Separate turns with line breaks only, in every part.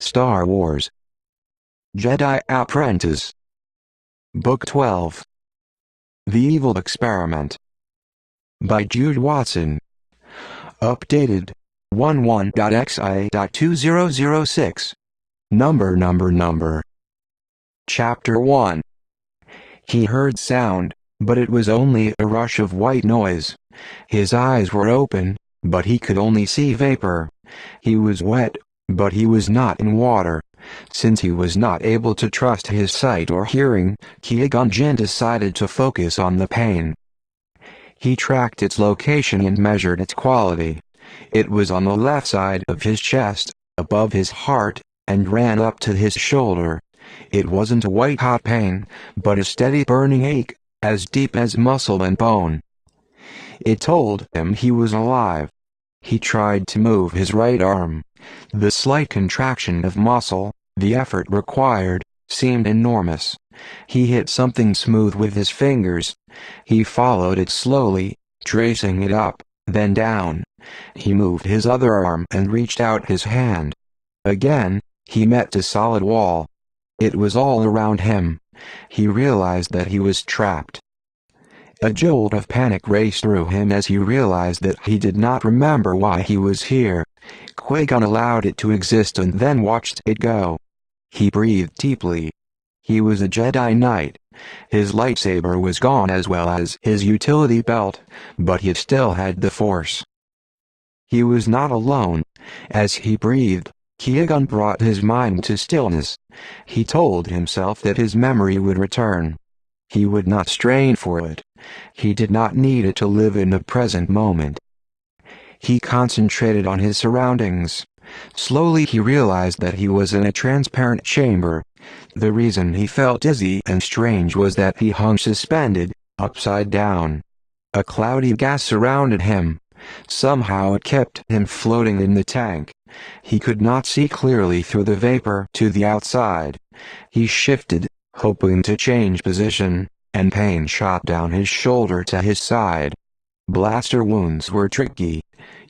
Star Wars. Jedi Apprentice. Book 12. The Evil Experiment. By Jude Watson. Updated. 11.xia.2006. Number. Chapter 1. He heard sound, but it was only a rush of white noise. His eyes were open, but he could only see vapor. He was wet, but he was not in water. Since he was not able to trust his sight or hearing, Qui-Gon Jinn decided to focus on the pain. He tracked its location and measured its quality. It was on the left side of his chest, above his heart, and ran up to his shoulder. It wasn't a white-hot pain, but a steady burning ache, as deep as muscle and bone. It told him he was alive. He tried to move his right arm. The slight contraction of muscle, the effort required, seemed enormous. He hit something smooth with his fingers. He followed it slowly, tracing it up, then down. He moved his other arm and reached out his hand. Again, he met a solid wall. It was all around him. He realized that he was trapped. A jolt of panic raced through him as he realized that he did not remember why he was here. Qui-Gon allowed it to exist and then watched it go. He breathed deeply. He was a Jedi Knight. His lightsaber was gone as well as his utility belt, but he still had the Force. He was not alone. As he breathed, Qui-Gon brought his mind to stillness. He told himself that his memory would return. He would not strain for it. He did not need it to live in the present moment. He concentrated on his surroundings. Slowly he realized that he was in a transparent chamber. The reason he felt dizzy and strange was that he hung suspended, upside down. A cloudy gas surrounded him. Somehow it kept him floating in the tank. He could not see clearly through the vapor to the outside. He shifted, hoping to change position, and pain shot down his shoulder to his side. Blaster wounds were tricky.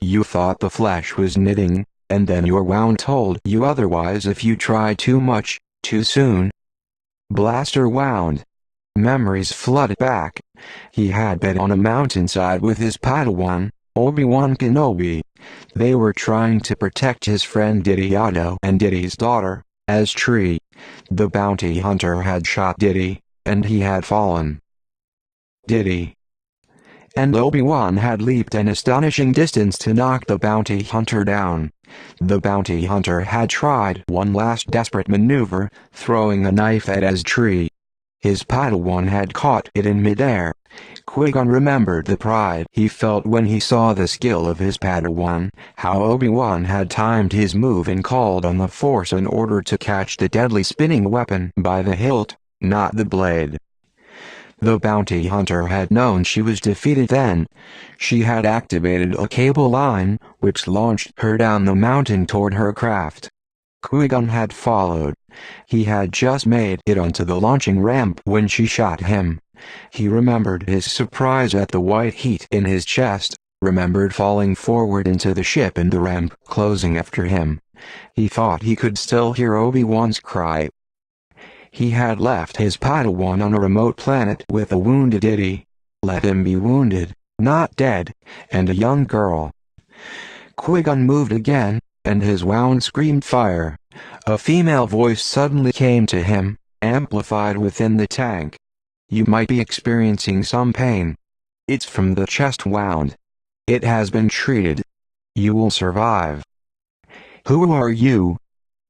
You thought the flesh was knitting, and then your wound told you otherwise if you tried too much, too soon. Blaster wound. Memories flooded back. He had been on a mountainside with his Padawan, Obi-Wan Kenobi. They were trying to protect his friend Diddy-Otto and Diddy's daughter, as Tree. The bounty hunter had shot Diddy, and he had fallen. Diddy and Obi-Wan had leaped an astonishing distance to knock the bounty hunter down. The bounty hunter had tried one last desperate maneuver, throwing a knife at his Tree. His Padawan had caught it in midair. Qui-Gon remembered the pride he felt when he saw the skill of his Padawan, how Obi-Wan had timed his move and called on the Force in order to catch the deadly spinning weapon by the hilt, not the blade. The bounty hunter had known she was defeated then. She had activated a cable line, which launched her down the mountain toward her craft. Qui-Gon had followed. He had just made it onto the launching ramp when she shot him. He remembered his surprise at the white heat in his chest, remembered falling forward into the ship and the ramp closing after him. He thought he could still hear Obi-Wan's cry. He had left his Padawan on a remote planet with a wounded Diddy. Let him be wounded, not dead, and a young girl. Qui-Gon moved again, and his wound screamed fire. A female voice suddenly came to him, amplified within the tank. You might be experiencing some pain. It's from the chest wound. It has been treated. You will survive. Who are you?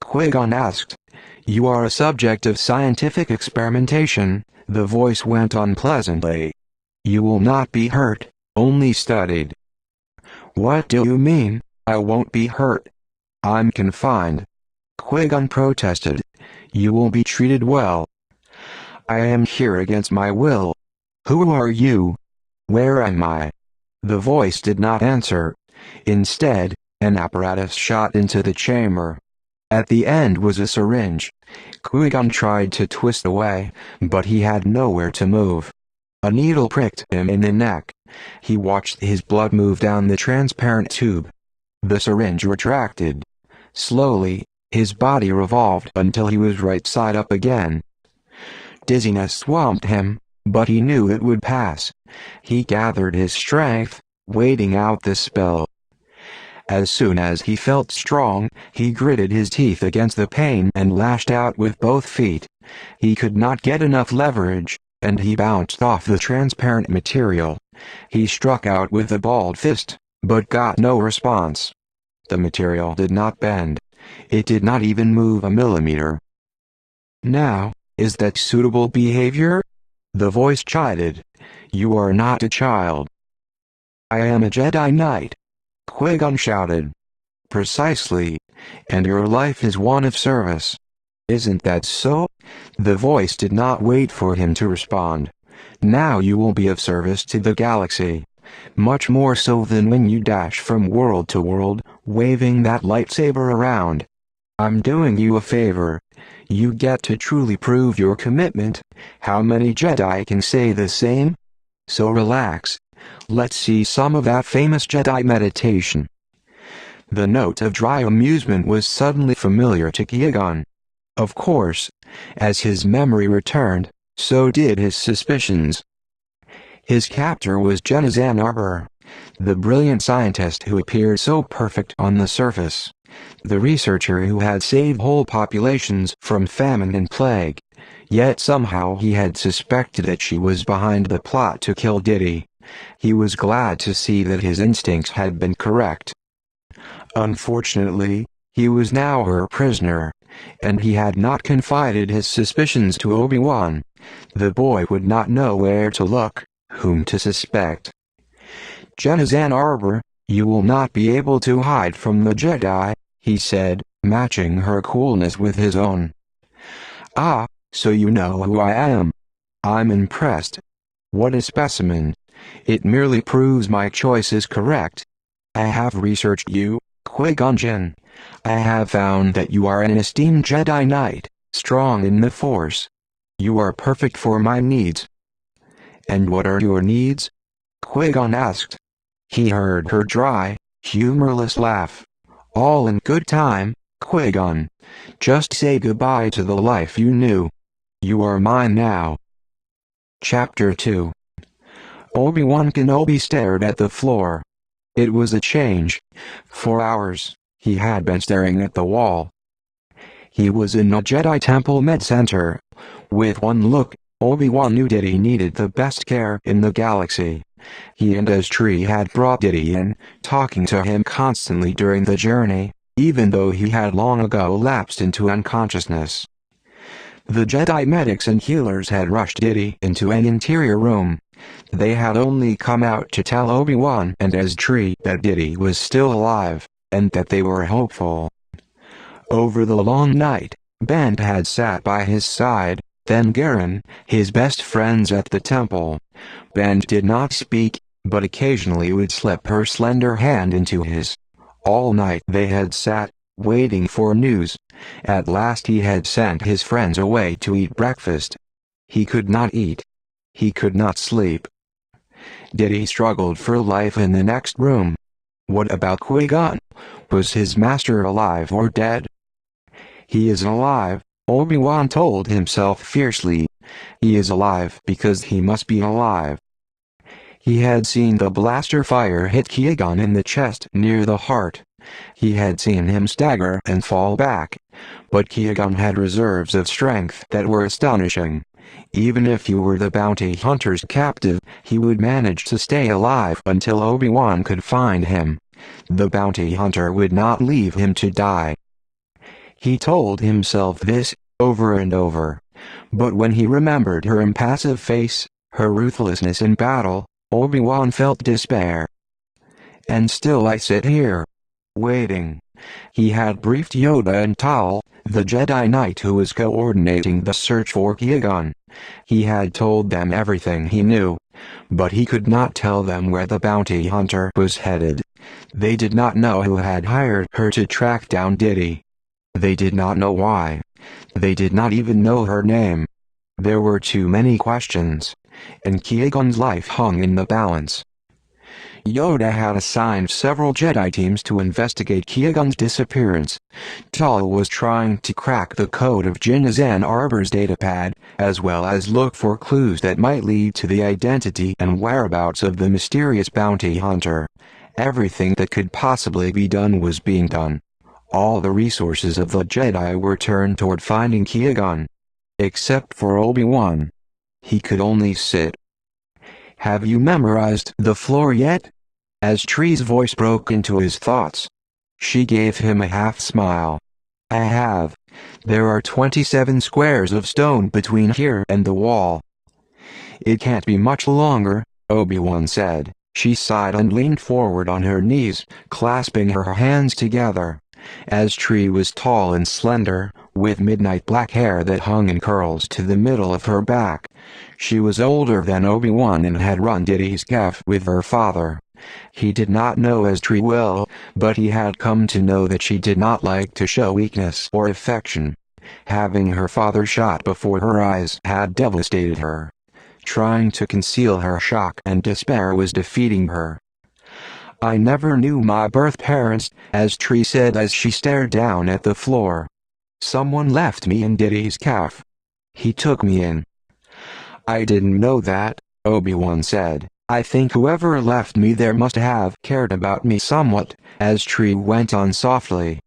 Qui-Gon asked. You are a subject of scientific experimentation, the voice went on pleasantly. You will not be hurt, only studied. What do you mean, I won't be hurt? I'm confined. Qui-Gon protested. You will be treated well. I am here against my will. Who are you? Where am I? The voice did not answer. Instead, an apparatus shot into the chamber. At the end was a syringe. Qui-Gon tried to twist away, but he had nowhere to move. A needle pricked him in the neck. He watched his blood move down the transparent tube. The syringe retracted. Slowly, His body revolved until he was right side up again. Dizziness swamped him, but he knew it would pass. He gathered his strength, waiting out the spell. As soon as he felt strong, he gritted his teeth against the pain and lashed out with both feet. He could not get enough leverage, and he bounced off the transparent material. He struck out with a balled fist, but got no response. The material did not bend. It did not even move a millimeter. "Now, is that suitable behavior?" the voice chided. "You are not a child." "I am a Jedi Knight," Qui-Gon shouted. "Precisely. And your life is one of service. Isn't that so?" The voice did not wait for him to respond. "Now you will be of service to the galaxy. Much more so than when you dash from world to world, waving that lightsaber around. I'm doing you a favor. You get to truly prove your commitment. How many Jedi can say the same? So relax. Let's see some of that famous Jedi meditation." The note of dry amusement was suddenly familiar to Qui-Gon. Of course, as his memory returned, so did his suspicions. His captor was Jinn Arbor, the brilliant scientist who appeared so perfect on the surface, the researcher who had saved whole populations from famine and plague, yet somehow he had suspected that she was behind the plot to kill Diddy. He was glad to see that his instincts had been correct. Unfortunately, he was now her prisoner, and he had not confided his suspicions to Obi-Wan. The boy would not know where to look, whom to suspect. "Jinn Arbor, you will not be able to hide from the Jedi," he said, matching her coolness with his own. "Ah, so you know who I am. I'm impressed. What a specimen. It merely proves my choice is correct. I have researched you, Qui-Gon Jinn. I have found that you are an esteemed Jedi Knight, strong in the Force. You are perfect for my needs." "And what are your needs?" Qui-Gon asked. He heard her dry, humorless laugh. "All in good time, Qui-Gon. Just say goodbye to the life you knew. You are mine now." Chapter 2. Obi-Wan Kenobi stared at the floor. It was a change. For hours, he had been staring at the wall. He was in a Jedi Temple Med Center. With one look, Obi-Wan knew Diddy needed the best care in the galaxy. He and Astri had brought Diddy in, talking to him constantly during the journey, even though he had long ago lapsed into unconsciousness. The Jedi medics and healers had rushed Diddy into an interior room. They had only come out to tell Obi-Wan and Astri that Diddy was still alive, and that they were hopeful. Over the long night, Bent had sat by his side, then Garen, his best friends at the temple. Bent did not speak, but occasionally would slip her slender hand into his. All night they had sat, waiting for news. At last he had sent his friends away to eat breakfast. He could not eat. He could not sleep. Diddy struggled for life in the next room. What about Qui-Gon? Was his master alive or dead? "He is alive," Obi-Wan told himself fiercely. "He is alive because he must be alive." He had seen the blaster fire hit Qui-Gon in the chest near the heart. He had seen him stagger and fall back. But Qui-Gon had reserves of strength that were astonishing. Even if he were the bounty hunter's captive, he would manage to stay alive until Obi-Wan could find him. The bounty hunter would not leave him to die. He told himself this, over and over. But when he remembered her impassive face, her ruthlessness in battle, Obi-Wan felt despair. "And still I sit here, waiting." He had briefed Yoda and Tal, the Jedi Knight who was coordinating the search for Qui-Gon. He had told them everything he knew, but he could not tell them where the bounty hunter was headed. They did not know who had hired her to track down Diddy. They did not know why. They did not even know her name. There were too many questions, and Qui-Gon's life hung in the balance. Yoda had assigned several Jedi teams to investigate Qui-Gon's disappearance. Tal was trying to crack the code of Jinn Ann Arbor's datapad, as well as look for clues that might lead to the identity and whereabouts of the mysterious bounty hunter. Everything that could possibly be done was being done. All the resources of the Jedi were turned toward finding Qui-Gon. Except for Obi-Wan. He could only sit. "Have you memorized the floor yet?" As Tree's voice broke into his thoughts. She gave him a half-smile. "I have. There are 27 squares of stone between here and the wall." "It can't be much longer," Obi-Wan said. She sighed and leaned forward on her knees, clasping her hands together. As Tree was tall and slender, with midnight black hair that hung in curls to the middle of her back. She was older than Obi-Wan and had run Diddy's cafe with her father. He did not know as Tree well, but he had come to know that she did not like to show weakness or affection. Having her father shot before her eyes had devastated her. Trying to conceal her shock and despair was defeating her. "I never knew my birth parents," as Tree said as she stared down at the floor. "Someone left me in Diddy's cafe. He took me in." "I didn't know that," Obi-Wan said. "I think whoever left me there must have cared about me somewhat," as Tree went on softly.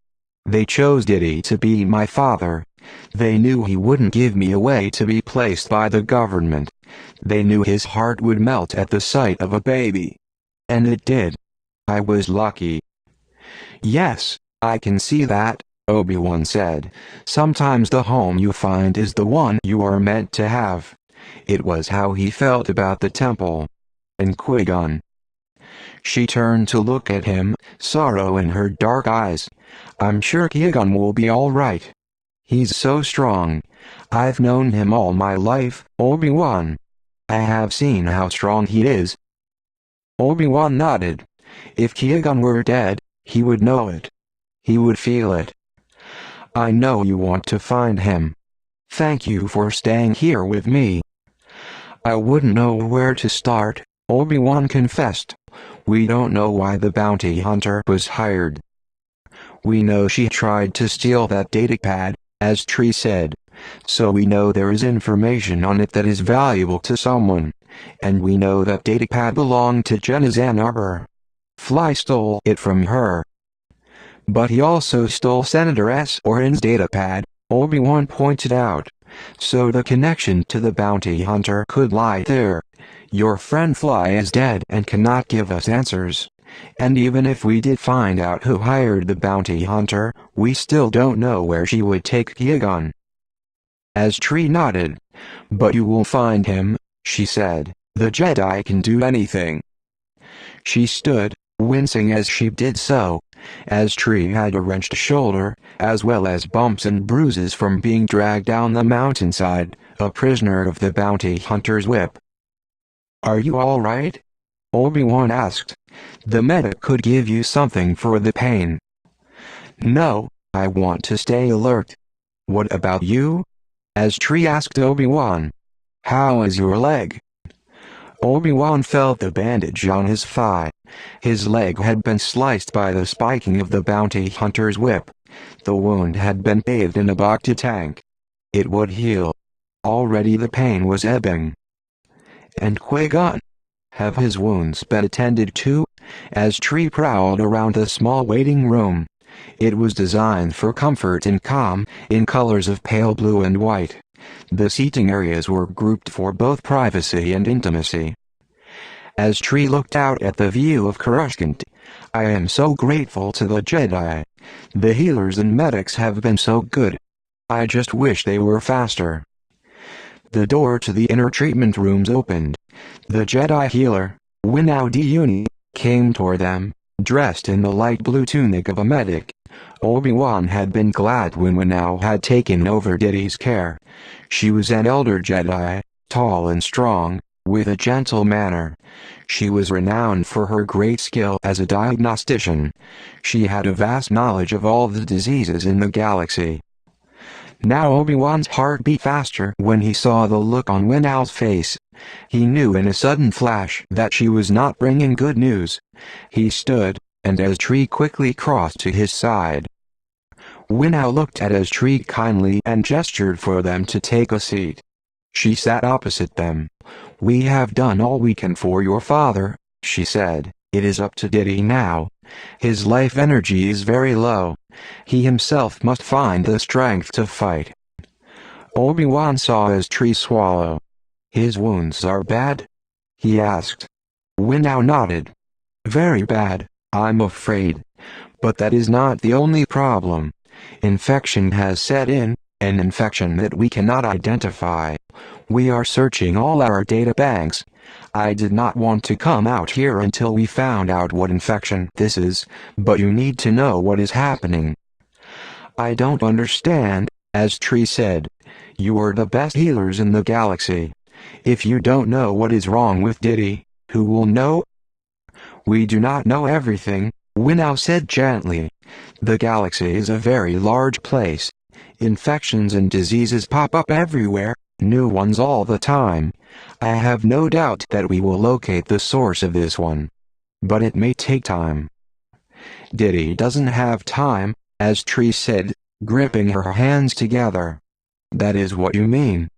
"They chose Diddy to be my father. They knew he wouldn't give me away to be placed by the government. They knew his heart would melt at the sight of a baby. And it did. I was lucky." "Yes, I can see that," Obi-Wan said. "Sometimes the home you find is the one you are meant to have." It was how he felt about the temple. And Qui-Gon. She turned to look at him, sorrow in her dark eyes. "I'm sure Qui-Gon will be all right. He's so strong. I've known him all my life, Obi-Wan. I have seen how strong he is." Obi-Wan nodded. If Qui-Gon were dead, he would know it. He would feel it. "I know you want to find him. Thank you for staying here with me." "I wouldn't know where to start," Obi-Wan confessed. "We don't know why the bounty hunter was hired. We know she tried to steal that datapad, as Tree said. So we know there is information on it that is valuable to someone. And we know that datapad belonged to Jinn Ann Arbor. Fly stole it from her. But he also stole Senator Orin's datapad," Obi-Wan pointed out. "So the connection to the bounty hunter could lie there. Your friend Fly is dead and cannot give us answers. And even if we did find out who hired the bounty hunter, we still don't know where she would take Qui-Gon." As Tree nodded. "But you will find him," she said. "The Jedi can do anything." She stood, wincing as she did so. As Tree had a wrenched shoulder, as well as bumps and bruises from being dragged down the mountainside, a prisoner of the bounty hunter's whip. "Are you all right?" Obi-Wan asked. "The medic could give you something for the pain." "No, I want to stay alert." "What about you?" as Tree asked Obi-Wan. "How is your leg?" Obi-Wan felt the bandage on his thigh. His leg had been sliced by the spiking of the bounty hunter's whip. The wound had been bathed in a bacta tank. It would heal. Already the pain was ebbing. "And Qui-Gon? Have his wounds been attended to?" as Tree prowled around the small waiting room. It was designed for comfort and calm, in colors of pale blue and white. The seating areas were grouped for both privacy and intimacy. As Tree looked out at the view of Coruscant, "I am so grateful to the Jedi. The healers and medics have been so good. I just wish they were faster." The door to the inner treatment rooms opened. The Jedi healer, Winnow Diuni, came toward them, dressed in the light blue tunic of a medic. Obi-Wan had been glad when Winnow had taken over Diddy's care. She was an elder Jedi, tall and strong, with a gentle manner. She was renowned for her great skill as a diagnostician. She had a vast knowledge of all the diseases in the galaxy. Now Obi-Wan's heart beat faster when he saw the look on Winow's face. He knew in a sudden flash that she was not bringing good news. He stood, and Tree quickly crossed to his side. Winow looked at Tree kindly and gestured for them to take a seat. She sat opposite them. "We have done all we can for your father," she said. "It is up to Diddy now. His life energy is very low. He himself must find the strength to fight." Obi-Wan saw Tree swallow. "His wounds are bad?" he asked. Winow nodded. "Very bad, I'm afraid. But that is not the only problem. Infection has set in, an infection that we cannot identify. We are searching all our data banks. I did not want to come out here until we found out what infection this is, but you need to know what is happening." "I don't understand," Tree said. "You are the best healers in the galaxy. If you don't know what is wrong with Diddy, who will know?" "We do not know everything," Winow said gently. "The galaxy is a very large place. Infections and diseases pop up everywhere, new ones all the time. I have no doubt that we will locate the source of this one. But it may take time." "Diddy doesn't have time," Tree said, gripping her hands together. "That is what you mean."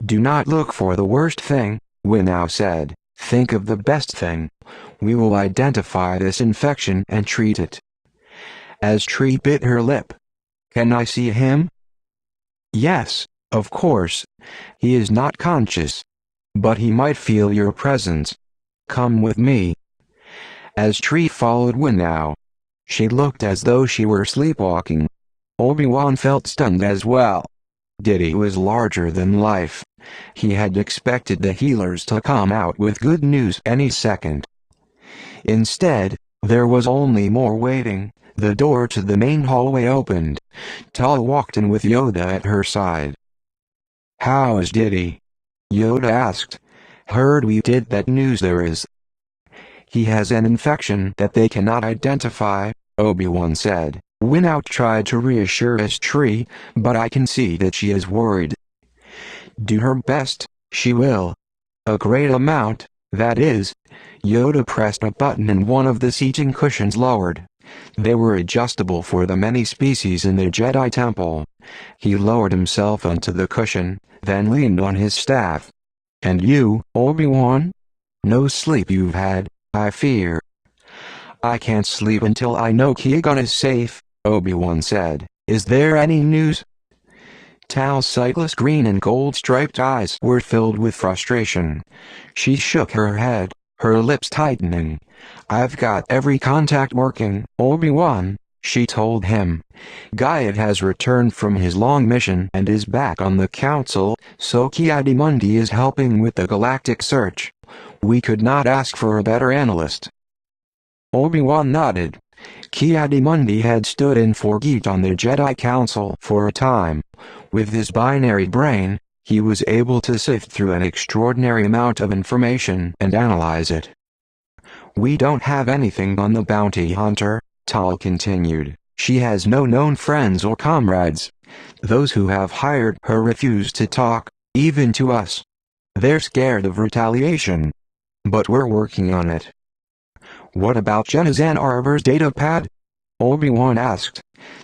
"Do not look for the worst thing," Winow said. "Think of the best thing. We will identify this infection and treat it." Tree bit her lip. "Can I see him?" "Yes, of course. He is not conscious. But he might feel your presence. Come with me." Tree followed Winow. She looked as though she were sleepwalking. Obi-Wan felt stunned as well. Diddy was larger than life. He had expected the healers to come out with good news any second. Instead, there was only more waiting. The door to the main hallway opened. Tal walked in with Yoda at her side. "How is Diddy?" Yoda asked. "Heard we did that news there is." "He has an infection that they cannot identify," Obi-Wan said. Winow tried to reassure Tree, but I can see that she is worried. "Do her best, she will. A great amount, that is." Yoda pressed a button and one of the seating cushions lowered. They were adjustable for the many species in the Jedi Temple. He lowered himself onto the cushion, then leaned on his staff. "And you, Obi-Wan? No sleep you've had, I fear." "I can't sleep until I know Qui-Gon is safe," Obi-Wan said. "Is there any news?" Tal's sightless green and gold-striped eyes were filled with frustration. She shook her head, her lips tightening. "I've got every contact working, Obi-Wan," she told him. "Guyot has returned from his long mission and is back on the council, so Ki-Adi-Mundi is helping with the galactic search. We could not ask for a better analyst." Obi-Wan nodded. Ki-Adi-Mundi had stood in for Geet on the Jedi Council for a time. With his binary brain, he was able to sift through an extraordinary amount of information and analyze it. "We don't have anything on the bounty hunter," Tal continued. "She has no known friends or comrades. Those who have hired her refuse to talk, even to us. They're scared of retaliation. But we're working on it." "What about Jenazan Arbor's datapad?" Obi-Wan asked.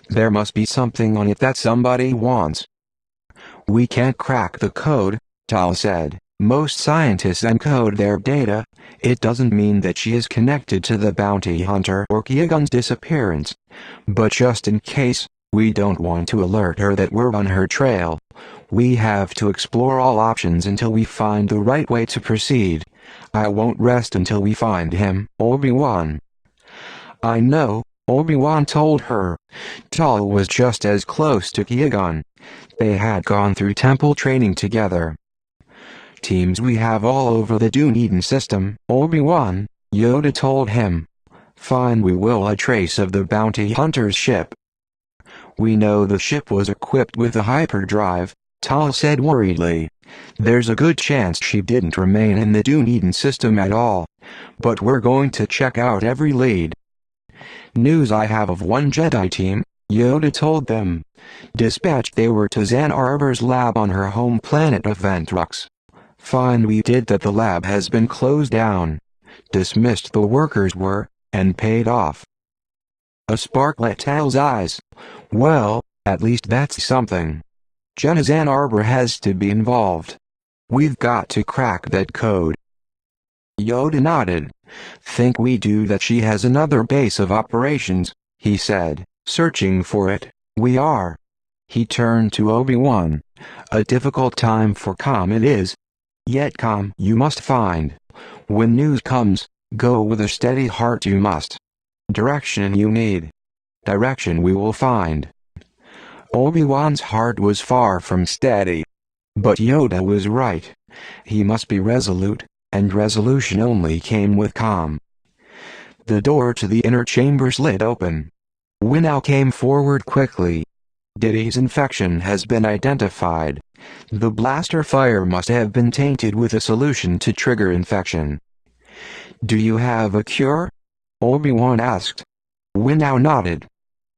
"There must be something on it that somebody wants." "We can't crack the code," Tal said. "Most scientists encode their data. It doesn't mean that she is connected to the bounty hunter or Qui-Gon's disappearance. But just in case, we don't want to alert her that we're on her trail. We have to explore all options until we find the right way to proceed. I won't rest until we find him, Obi-Wan." "I know," Obi-Wan told her. Tal was just as close to Qui-Gon. They had gone through temple training together. "Teams we have all over the Dunedin system, Obi-Wan," Yoda told him. "Find we will a trace of the bounty hunter's ship." "We know the ship was equipped with a hyperdrive," Tal said worriedly. "There's a good chance she didn't remain in the Dunedin system at all. But we're going to check out every lead." "News I have of one Jedi team," Yoda told them. Dispatched they were to Zan Arbor's lab on her home planet of Ventrux. Find we did that the lab has been closed down. Dismissed the workers were, and paid off. A spark lit Tal's eyes. Well, at least that's something. Jenna Zan Arbor has to be involved. We've got to crack that code. Yoda nodded. Think we do that she has another base of operations, he said, searching for it. We are. He turned to Obi-Wan. A difficult time for Com it is. Yet Com you must find. When news comes, go with a steady heart you must. Direction you need. Direction we will find. Obi-Wan's heart was far from steady. But Yoda was right. He must be resolute, and resolution only came with Com. The door to the inner chamber slid open. Winnow came forward quickly. Diddy's infection has been identified. The blaster fire must have been tainted with a solution to trigger infection. Do you have a cure? Obi-Wan asked. Winnow nodded.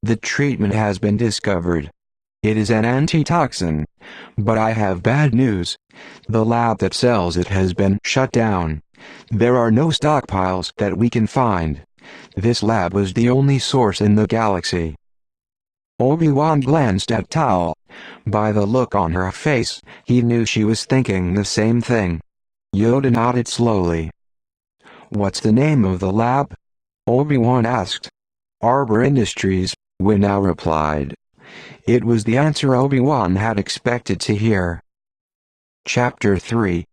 The treatment has been discovered. It is an antitoxin. But I have bad news. The lab that sells it has been shut down. There are no stockpiles that we can find. This lab was the only source in the galaxy. Obi-Wan glanced at Tal. By the look on her face, he knew she was thinking the same thing. Yoda nodded slowly. What's the name of the lab? Obi-Wan asked. Arbor Industries, Winnow replied. It was the answer Obi-Wan had expected to hear. Chapter 3.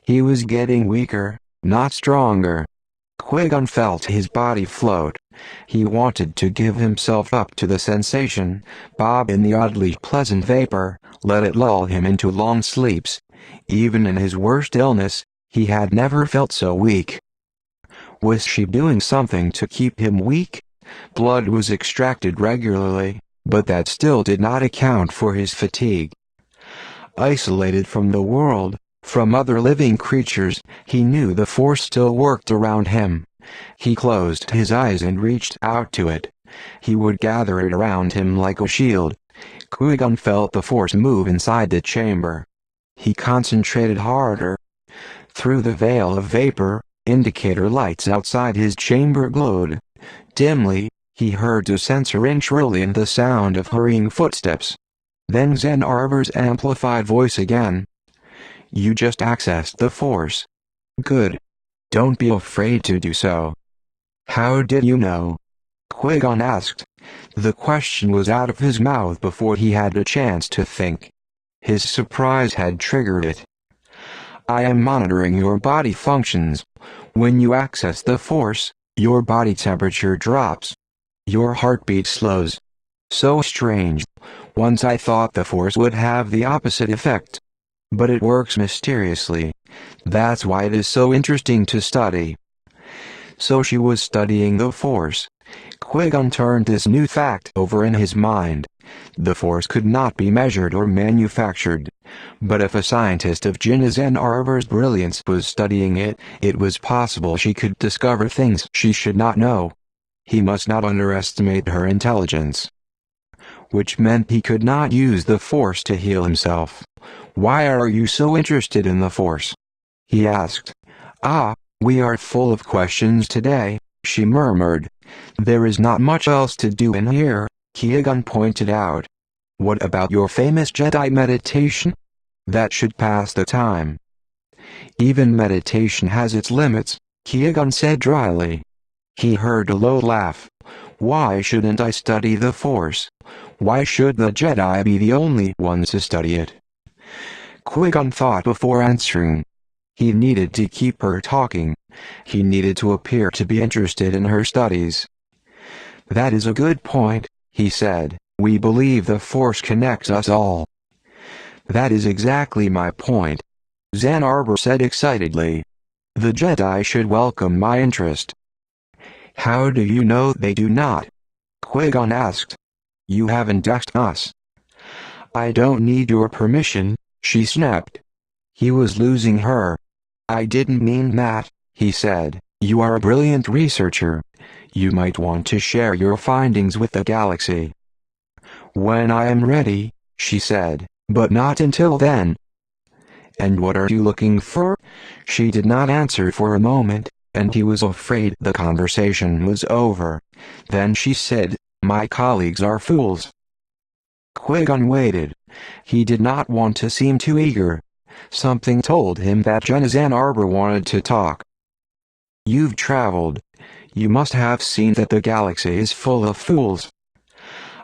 He was getting weaker, not stronger. Qui-Gon felt his body float. He wanted to give himself up to the sensation, bob in the oddly pleasant vapor, let it lull him into long sleeps. Even in his worst illness, he had never felt so weak. Was she doing something to keep him weak? Blood was extracted regularly, but that still did not account for his fatigue. Isolated from the world, from other living creatures, he knew the Force still worked around him. He closed his eyes and reached out to it. He would gather it around him like a shield. Qui-Gon felt the Force move inside the chamber. He concentrated harder. Through the veil of vapor, indicator lights outside his chamber glowed. Dimly, he heard a censoring shrilly and the sound of hurrying footsteps. Then Zan Arbor's amplified voice again. You just accessed the Force. Good. Don't be afraid to do so. How did you know? Qui-Gon asked. The question was out of his mouth before he had a chance to think. His surprise had triggered it. I am monitoring your body functions. When you access the Force, your body temperature drops. Your heartbeat slows. So strange. Once I thought the Force would have the opposite effect. But it works mysteriously. That's why it is so interesting to study. So she was studying the Force. Qui-Gon turned this new fact over in his mind. The Force could not be measured or manufactured. But if a scientist of Jinn Zan Arbor's brilliance was studying it, it was possible she could discover things she should not know. He must not underestimate her intelligence. Which meant he could not use the Force to heal himself. Why are you so interested in the Force? He asked. We are full of questions today, she murmured. There is not much else to do in here, Qui-Gon pointed out. What about your famous Jedi meditation? That should pass the time. Even meditation has its limits, Qui-Gon said dryly. He heard a low laugh. Why shouldn't I study the Force? Why should the Jedi be the only ones to study it? Qui-Gon thought before answering. He needed to keep her talking. He needed to appear to be interested in her studies. That is a good point, he said. We believe the Force connects us all. That is exactly my point, Zan Arbor said excitedly. The Jedi should welcome my interest. How do you know they do not? Qui-Gon asked. You haven't asked us. I don't need your permission, she snapped. He was losing her. I didn't mean that, he said. You are a brilliant researcher. You might want to share your findings with the galaxy. "When I am ready," she said, "but not until then." "And what are you looking for?" She did not answer for a moment, and he was afraid the conversation was over. Then she said, "My colleagues are fools." Qui-Gon waited. He did not want to seem too eager. Something told him that Jinn Arbor wanted to talk. "You've traveled. You must have seen that the galaxy is full of fools."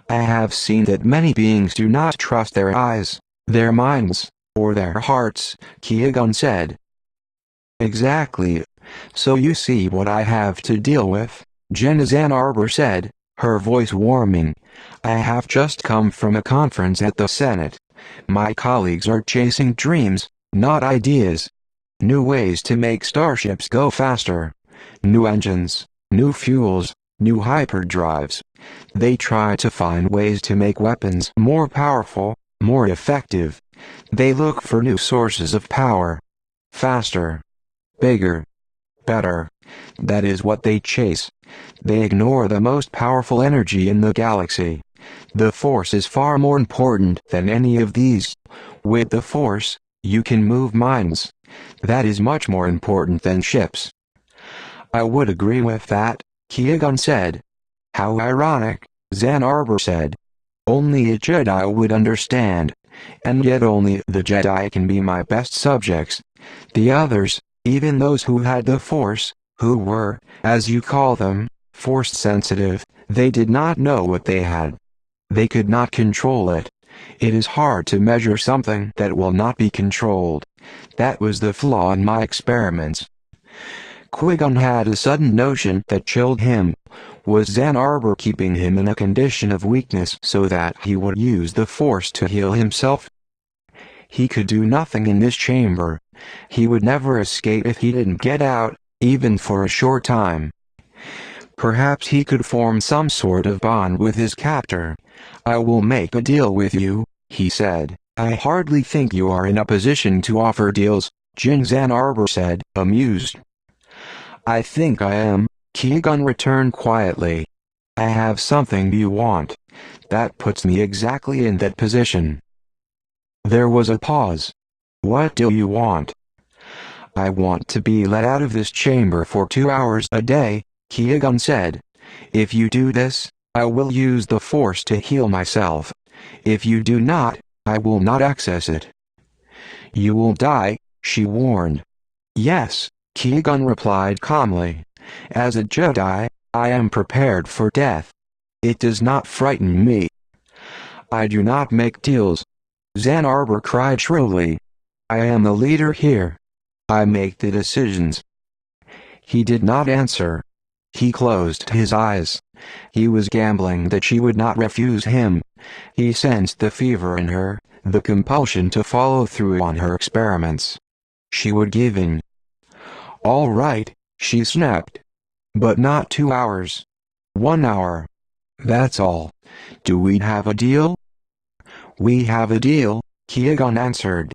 "I have seen that many beings do not trust their eyes, their minds, or their hearts," Qui-Gon said. "Exactly. So you see what I have to deal with," Jinn Arbor said, her voice warming. "I have just come from a conference at the Senate. My colleagues are chasing dreams, not ideas. New ways to make starships go faster. New engines, new fuels, new hyperdrives. They try to find ways to make weapons more powerful, more effective. They look for new sources of power. Faster. Bigger. Better. That is what they chase. They ignore the most powerful energy in the galaxy. The Force is far more important than any of these. With the Force, you can move minds. That is much more important than ships." "I would agree with that," Qui-Gon said. "How ironic," Jinn Arbor said. "Only a Jedi would understand. And yet only the Jedi can be my best subjects. The others, even those who had the Force, who were, as you call them, Force-sensitive, they did not know what they had. They could not control it. It is hard to measure something that will not be controlled. That was the flaw in my experiments." Qui-Gon had a sudden notion that chilled him. Was Jinn Arbor keeping him in a condition of weakness so that he would use the Force to heal himself? He could do nothing in this chamber. He would never escape if he didn't get out, even for a short time. Perhaps he could form some sort of bond with his captor. "I will make a deal with you," he said. "I hardly think you are in a position to offer deals," Jinn Arbor said, amused. "I think I am," Qui-Gon returned quietly. "I have something you want. That puts me exactly in that position." There was a pause. "What do you want?" "I want to be let out of this chamber for 2 hours a day," Qui-Gon said. "If you do this, I will use the Force to heal myself. If you do not, I will not access it." "You will die," she warned. "Yes," Qui-Gon replied calmly. "As a Jedi, I am prepared for death. It does not frighten me." "I do not make deals," Jinn Arbor cried shrilly. "I am the leader here. I make the decisions." He did not answer. He closed his eyes. He was gambling that she would not refuse him. He sensed the fever in her, the compulsion to follow through on her experiments. She would give in. "All right," she snapped. "But not 2 hours. 1 hour. That's all. Do we have a deal?" "We have a deal," Qui-Gon answered.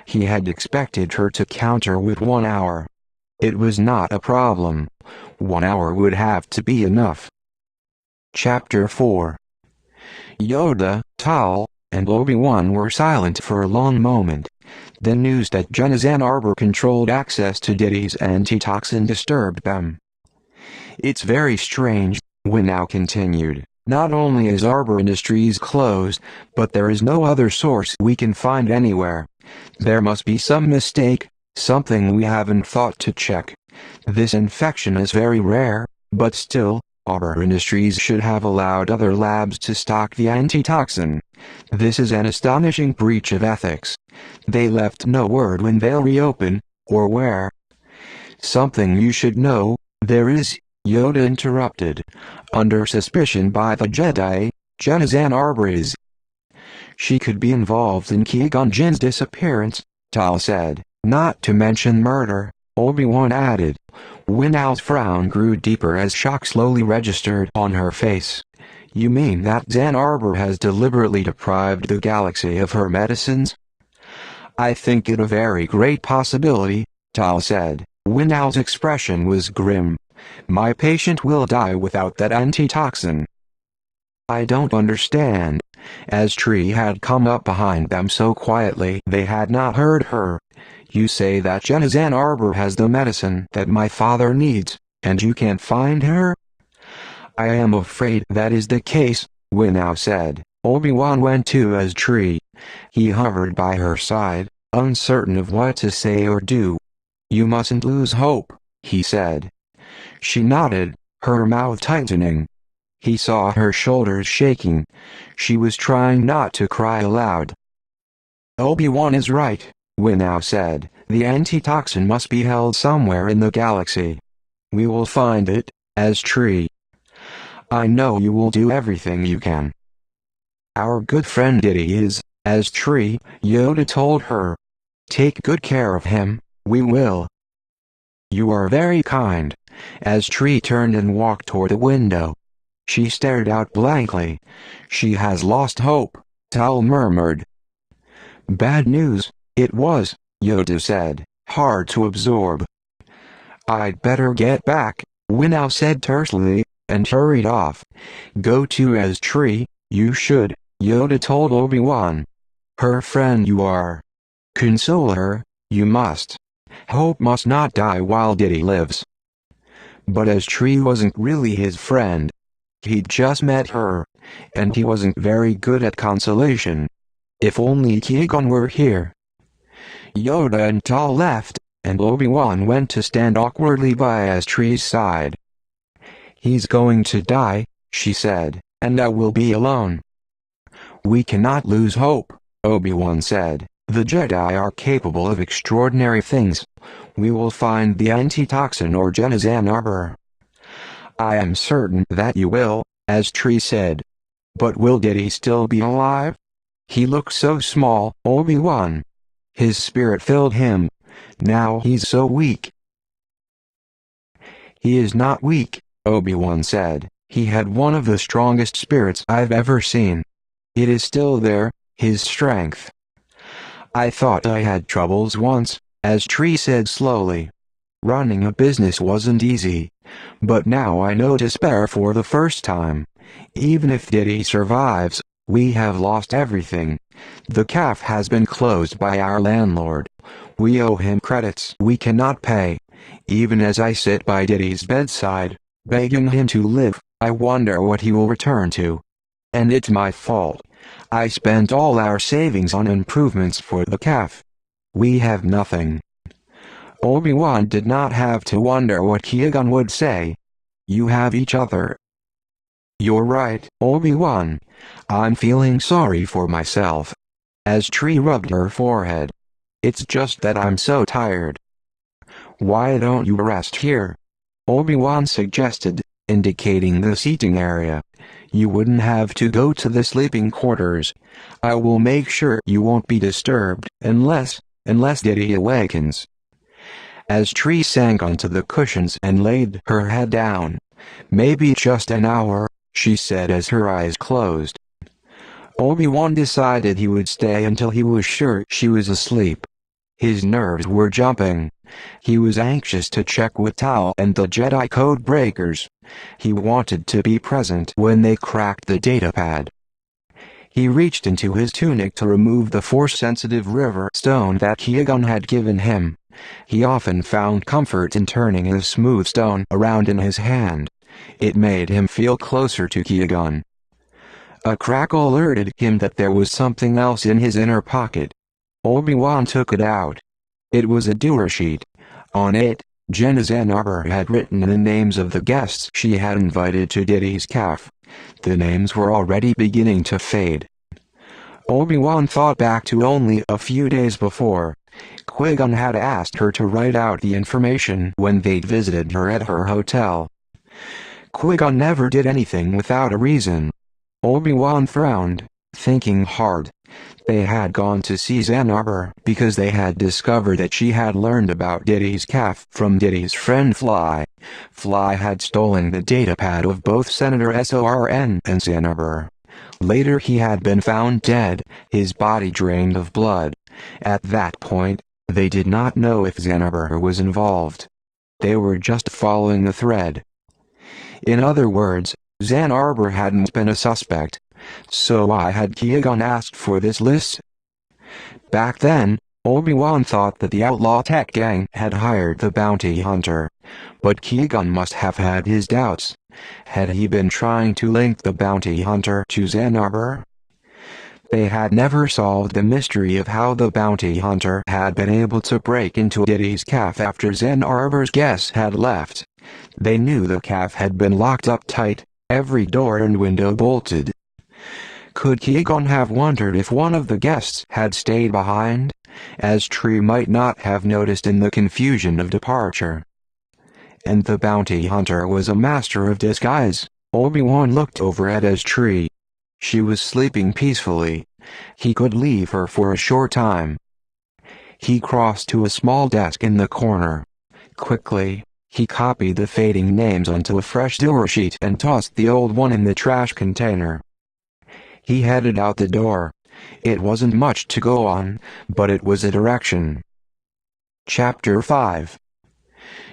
He had expected her to counter with 1 hour. It was not a problem. 1 hour would have to be enough. Chapter 4. Yoda, Tal, and Obi-Wan were silent for a long moment. The news that Jinn Arbor controlled access to Diddy's antitoxin disturbed them. "It's very strange," Winnow continued. "Not only is Arbor Industries closed, but there is no other source we can find anywhere. There must be some mistake, something we haven't thought to check. This infection is very rare, but still, Arbor Industries should have allowed other labs to stock the antitoxin. This is an astonishing breach of ethics. They left no word when they'll reopen, or where." "Something you should know, there is," Yoda interrupted. "Under suspicion by the Jedi, Jinn Arbor is." "She could be involved in Qui-Gon Jinn's disappearance," Tal said. "Not to mention murder," Obi-Wan added. Winnow's frown grew deeper as shock slowly registered on her face. "You mean that Jinn Arbor has deliberately deprived the galaxy of her medicines?" "I think it a very great possibility," Tal said. Winnow's expression was grim. "My patient will die without that antitoxin." "I don't understand," as Tree had come up behind them so quietly they had not heard her. "You say that Jenna Ann Arbor has the medicine that my father needs, and you can't find her?" "I am afraid that is the case," Winnow said. Obi-Wan went to as Tree. He hovered by her side, uncertain of what to say or do. "You mustn't lose hope," he said. She nodded, her mouth tightening. He saw her shoulders shaking. She was trying not to cry aloud. "Obi-Wan is right," Winnow said. "The antitoxin must be held somewhere in the galaxy. We will find it, as Tree. I know you will do everything you can." "Our good friend Diddy is, as Tree," Yoda told her. "Take good care of him, we will." "You are very kind," as Tree turned and walked toward the window. She stared out blankly. "She has lost hope," Tal murmured. "Bad news, it was," Yoda said, hard to absorb. "I'd better get back," Winnow said tersely, and hurried off. "Go to as Tree, you should," Yoda told Obi-Wan. "Her friend you are. Console her, you must. Hope must not die while Diddy lives." But as Tree wasn't really his friend. He'd just met her, and he wasn't very good at consolation. If only Qui-Gon were here. Yoda and Tal left, and Obi-Wan went to stand awkwardly by as Tree's side. "He's going to die," she said, "and I will be alone." "We cannot lose hope," Obi-Wan said. "The Jedi are capable of extraordinary things. We will find the antitoxin or Jenna Ann Arbor." "I am certain that you will," as Tree said. "But will Diddy still be alive? He looks so small, Obi-Wan." His spirit filled him. "Now he's so weak." "He is not weak," Obi-Wan said. "He had one of the strongest spirits I've ever seen. It is still there, his strength." "I thought I had troubles once," as Tree said slowly. "Running a business wasn't easy. But now I know despair for the first time. Even if Diddy survives, we have lost everything. The cafe has been closed by our landlord. We owe him credits we cannot pay. Even as I sit by Diddy's bedside, begging him to live, I wonder what he will return to. And it's my fault. I spent all our savings on improvements for the cafe. We have nothing." Obi-Wan did not have to wonder what Qui-Gon would say. "You have each other." "You're right, Obi-Wan. I'm feeling sorry for myself." As Tree rubbed her forehead. "It's just that I'm so tired." "Why don't you rest here?" Obi-Wan suggested, indicating the seating area. "You wouldn't have to go to the sleeping quarters. I will make sure you won't be disturbed unless Diddy awakens." As Tree sank onto the cushions and laid her head down. "Maybe just an hour," she said as her eyes closed. Obi-Wan decided he would stay until he was sure she was asleep. His nerves were jumping. He was anxious to check with Tal and the Jedi code breakers. He wanted to be present when they cracked the datapad. He reached into his tunic to remove the force-sensitive river stone that Qui-Gon had given him. He often found comfort in turning a smooth stone around in his hand. It made him feel closer to Qui-Gon. A crackle alerted him that there was something else in his inner pocket. Obi-Wan took it out. It was a doer sheet. On it, Jenna Ann Arbor had written the names of the guests she had invited to Diddy's cafe. The names were already beginning to fade. Obi-Wan thought back to only a few days before. Qui-Gon had asked her to write out the information when they'd visited her at her hotel. Qui-Gon never did anything without a reason. Obi-Wan frowned, thinking hard. They had gone to see Ann Arbor because they had discovered that she had learned about Diddy's cafe from Diddy's friend Fly. Fly had stolen the datapad of both Senator Sorn and Ann Arbor. Later he had been found dead, his body drained of blood. At that point, they did not know if Ann Arbor was involved. They were just following the thread. In other words, Ann Arbor hadn't been a suspect. So why had Qui-Gon asked for this list? Back then, Obi-Wan thought that the outlaw tech gang had hired the bounty hunter. But Qui-Gon must have had his doubts. Had he been trying to link the bounty hunter to Zen Arbor? They had never solved the mystery of how the bounty hunter had been able to break into Diddy's cafe after Zen Arbor's guests had left. They knew the cafe had been locked up tight, every door and window bolted. Could Qui-Gon have wondered if one of the guests had stayed behind, as Tree might not have noticed in the confusion of departure? And the bounty hunter was a master of disguise. Obi-Wan looked over at his Tree. She was sleeping peacefully. He could leave her for a short time. He crossed to a small desk in the corner. Quickly, he copied the fading names onto a fresh door sheet and tossed the old one in the trash container. He headed out the door. It wasn't much to go on, but it was a direction. Chapter 5.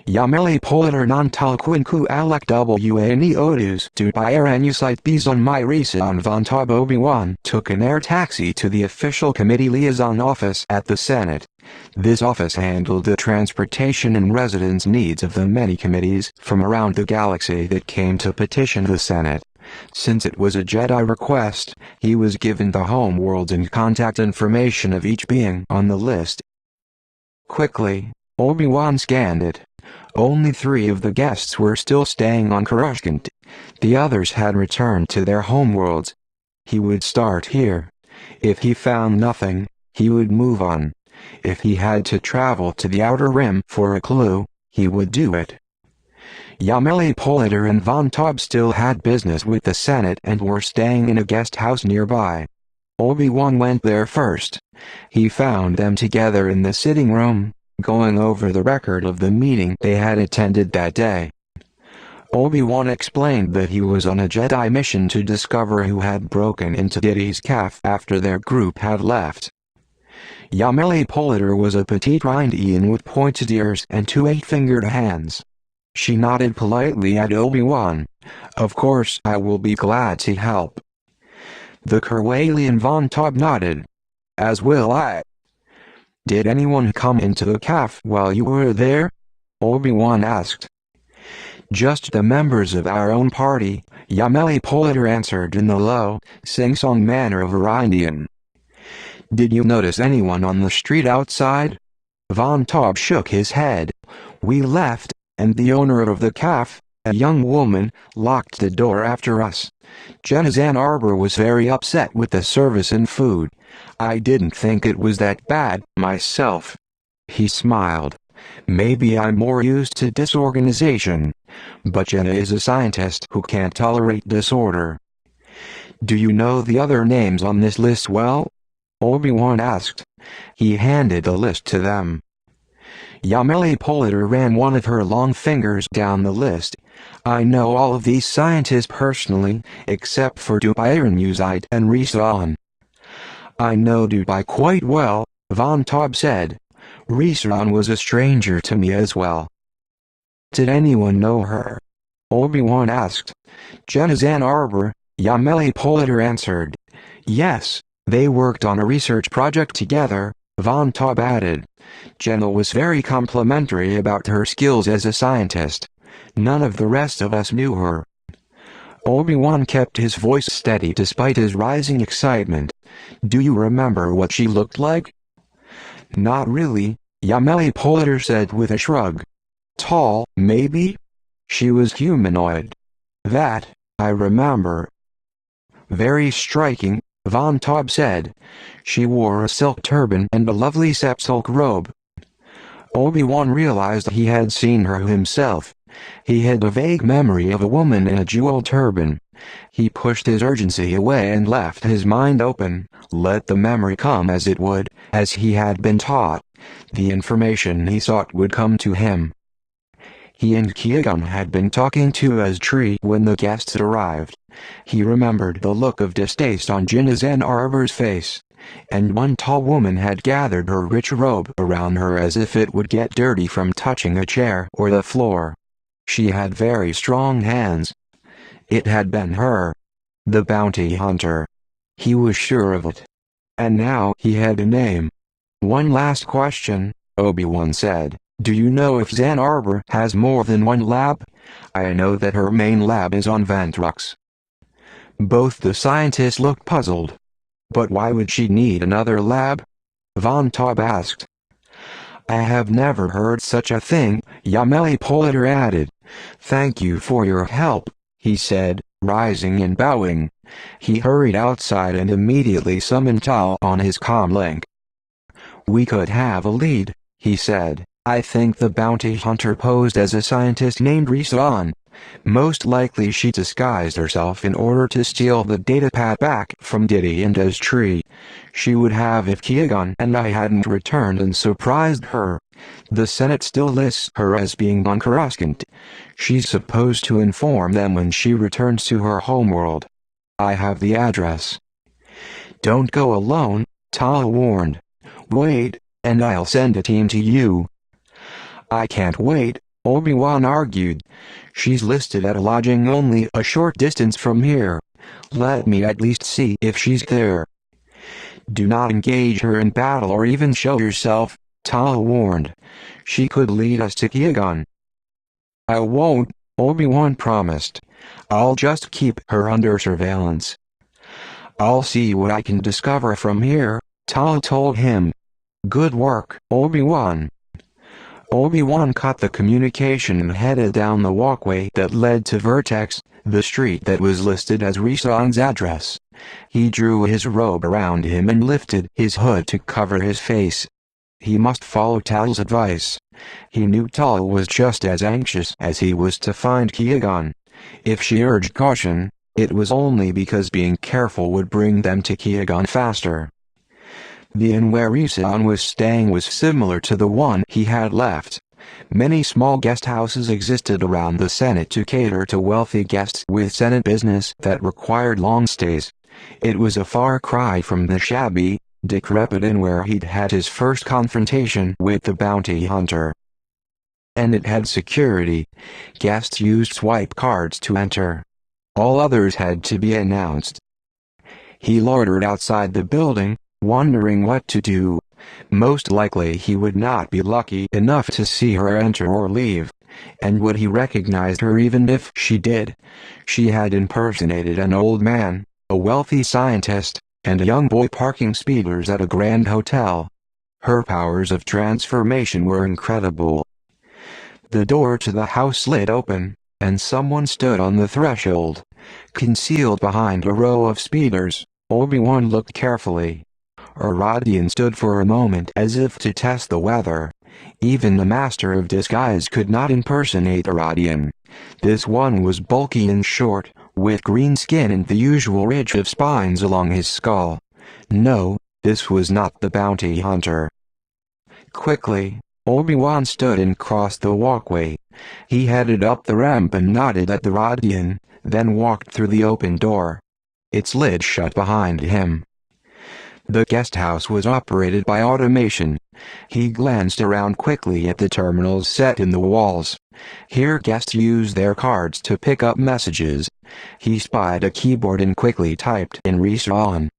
Yameli Politer non talquinku alec wane odus to Byranucite Bizon Myrisa von Tob Obi-Wan took an air taxi to the official committee liaison office at the Senate. This office handled the transportation and residence needs of the many committees from around the galaxy that came to petition the Senate. Since it was a Jedi request, he was given the home worlds and contact information of each being on the list. Quickly, Obi-Wan scanned it. Only 3 of the guests were still staying on Coruscant. The others had returned to their homeworlds. He would start here. If he found nothing, he would move on. If he had to travel to the Outer Rim for a clue, he would do it. Yameli Politer and Von Taub still had business with the Senate and were staying in a guest house nearby. Obi-Wan went there first. He found them together in the sitting room, going over the record of the meeting they had attended that day. Obi-Wan explained that he was on a Jedi mission to discover who had broken into Diddy's cafe after their group had left. Yameli Politer was a petite Rindian with pointed ears and 2 8-fingered hands. She nodded politely at Obi-Wan. "Of course I will be glad to help." The Kerwalian Von Taub nodded. "As will I." "Did anyone come into the cafe while you were there?" Obi-Wan asked. "Just the members of our own party," Yameli Politer answered in the low, sing-song manner of a Rindian. "Did you notice anyone on the street outside?" Von Taub shook his head. "We left, and the owner of the cafe, a young woman, locked the door after us. Zen Arbor was very upset with the service and food. I didn't think it was that bad, myself." He smiled. "Maybe I'm more used to disorganization. But Jenna is a scientist who can't tolerate disorder." "Do you know the other names on this list well?" Obi-Wan asked. He handed the list to them. Yameli Politer ran one of her long fingers down the list. "I know all of these scientists personally, except for Byranucite and Risa. "I know Dubai quite well," Von Taub said. "Risa was a stranger to me as well." "Did anyone know her?" Obi-Wan asked. "Zen Arbor," Yameli Politer answered. "Yes, they worked on a research project together," Von Taub added. "Jenna was very complimentary about her skills as a scientist. None of the rest of us knew her." Obi-Wan kept his voice steady despite his rising excitement. "Do you remember what she looked like?" "Not really," Yameli Politer said with a shrug. "Tall, maybe? She was humanoid. That, I remember." "Very striking," Von Taub said. "She wore a silk turban and a lovely sepulch robe." Obi-Wan realized he had seen her himself. He had a vague memory of a woman in a jeweled turban. He pushed his urgency away and left his mind open, let the memory come as it would, as he had been taught. The information he sought would come to him. He and Qui-Gon had been talking to Tree when the guests arrived. He remembered the look of distaste on Zen Arbor's face, and one tall woman had gathered her rich robe around her as if it would get dirty from touching a chair or the floor. She had very strong hands. It had been her. The bounty hunter. He was sure of it. And now he had a name. "One last question," Obi-Wan said. "Do you know if Zen Arbor has more than one lab?" "I know that her main lab is on Ventrux." Both the scientists looked puzzled. "But why would she need another lab?" Von Taub asked. "I have never heard such a thing," Yameli Politer added. "Thank you for your help," he said, rising and bowing. He hurried outside and immediately summoned Tal on his comlink. "We could have a lead," he said. "I think the bounty hunter posed as a scientist named Risan. Most likely she disguised herself in order to steal the datapad back from Diddy and his tree. She would have if Qui-Gon and I hadn't returned and surprised her. The Senate still lists her as being on Coruscant. She's supposed to inform them when she returns to her homeworld. I have the address." "Don't go alone," Tal warned. "Wait, and I'll send a team to you." "I can't wait," Obi-Wan argued. "She's listed at a lodging only a short distance from here. Let me at least see if she's there." "Do not engage her in battle or even show yourself," Tal warned. "She could lead us to Qui-Gon." "I won't," Obi-Wan promised. "I'll just keep her under surveillance." "I'll see what I can discover from here," Tal told him. "Good work, Obi-Wan." Obi-Wan cut the communication and headed down the walkway that led to Vertex, the street that was listed as Risan's address. He drew his robe around him and lifted his hood to cover his face. He must follow Tal's advice. He knew Tal was just as anxious as he was to find Qui-Gon. If she urged caution, it was only because being careful would bring them to Qui-Gon faster. The inn where Risan was staying was similar to the one he had left. Many small guest houses existed around the Senate to cater to wealthy guests with Senate business that required long stays. It was a far cry from the shabby, decrepit inn where he'd had his first confrontation with the bounty hunter. And it had security. Guests used swipe cards to enter. All others had to be announced. He loitered outside the building, wondering what to do. Most likely he would not be lucky enough to see her enter or leave. And would he recognize her even if she did? She had impersonated an old man, a wealthy scientist, and a young boy parking speeders at a grand hotel. Her powers of transformation were incredible. The door to the house slid open, and someone stood on the threshold. Concealed behind a row of speeders, Obi-Wan looked carefully. A Rodian stood for a moment as if to test the weather. Even the master of disguise could not impersonate a Rodian. This one was bulky and short, with green skin and the usual ridge of spines along his skull. No, this was not the bounty hunter. Quickly, Obi-Wan stood and crossed the walkway. He headed up the ramp and nodded at the Rodian, then walked through the open door. Its lid shut behind him. The guest house was operated by automation. He glanced around quickly at the terminals set in the walls. Here guests used their cards to pick up messages. He spied a keyboard and quickly typed in Risan.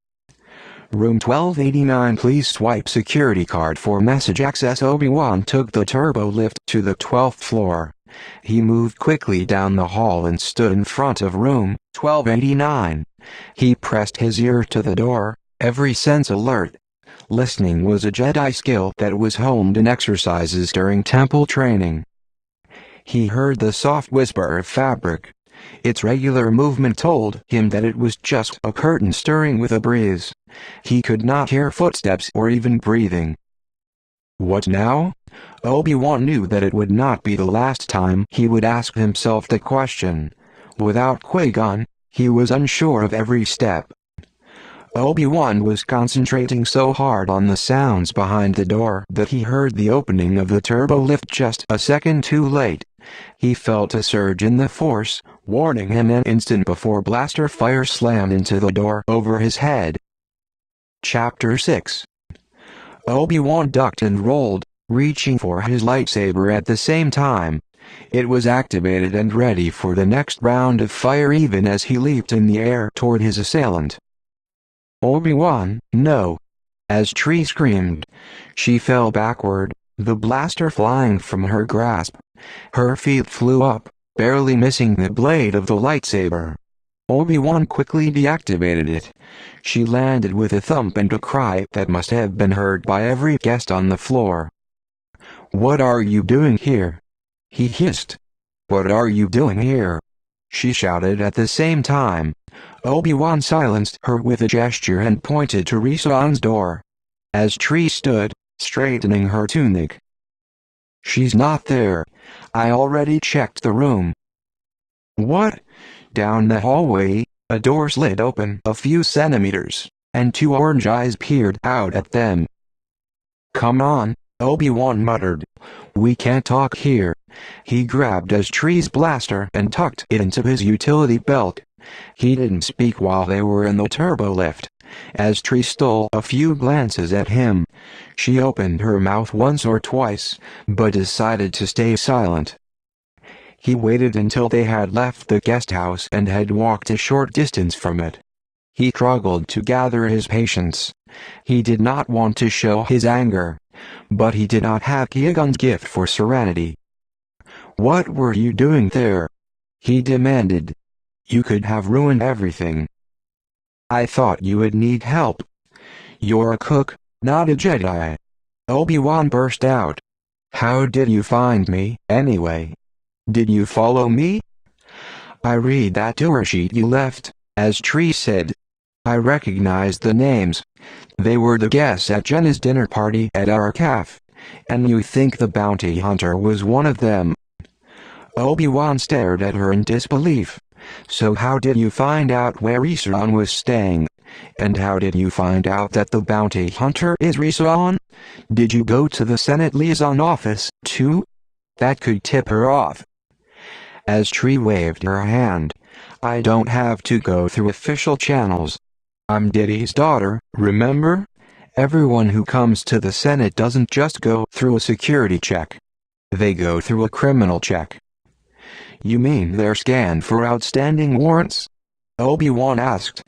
"Room 1289, please swipe security card for message access." Obi-Wan took the turbo lift to the 12th floor. He moved quickly down the hall and stood in front of room 1289. He pressed his ear to the door, every sense alert. Listening was a Jedi skill that was honed in exercises during temple training. He heard the soft whisper of fabric. Its regular movement told him that it was just a curtain stirring with a breeze. He could not hear footsteps or even breathing. What now? Obi-Wan knew that it would not be the last time he would ask himself the question. Without Qui-Gon, he was unsure of every step. Obi-Wan was concentrating so hard on the sounds behind the door that he heard the opening of the turbo lift just a second too late. He felt a surge in the Force, warning him an instant before blaster fire slammed into the door over his head. Chapter 6. Obi-Wan ducked and rolled, reaching for his lightsaber at the same time. It was activated and ready for the next round of fire even as he leaped in the air toward his assailant. Obi-Wan, no! As Tree screamed, she fell backward, the blaster flying from her grasp. Her feet flew up, barely missing the blade of the lightsaber. Obi-Wan quickly deactivated it. She landed with a thump and a cry that must have been heard by every guest on the floor. "What are you doing here?" he hissed. "What are you doing here?" she shouted at the same time. Obi-Wan silenced her with a gesture and pointed to Risan's door. As Tree stood, straightening her tunic. "She's not there. I already checked the room." "What?" Down the hallway, a door slid open a few centimeters, and two orange eyes peered out at them. "Come on," Obi-Wan muttered. "We can't talk here." He grabbed as Tree's blaster and tucked it into his utility belt. He didn't speak while they were in the turbo lift. As Tree stole a few glances at him, she opened her mouth once or twice, but decided to stay silent. He waited until they had left the guest house and had walked a short distance from it. He struggled to gather his patience. He did not want to show his anger, but he did not have Qui-Gon's gift for serenity. "What were you doing there?" he demanded. "You could have ruined everything." "I thought you would need help. You're a cook, not a Jedi." Obi-Wan burst out. "How did you find me, anyway? Did you follow me?" "I read that tour sheet you left," as Tree said. "I recognized the names. They were the guests at Jenna's dinner party at our cafe. And you think the bounty hunter was one of them?" Obi-Wan stared at her in disbelief. "So how did you find out where Risan was staying? And how did you find out that the bounty hunter is Risan? Did you go to the Senate liaison office, too? That could tip her off." As Tree waved her hand, "I don't have to go through official channels. I'm Diddy's daughter, remember? Everyone who comes to the Senate doesn't just go through a security check. They go through a criminal check." "You mean they're scanned for outstanding warrants?" Obi-Wan asked.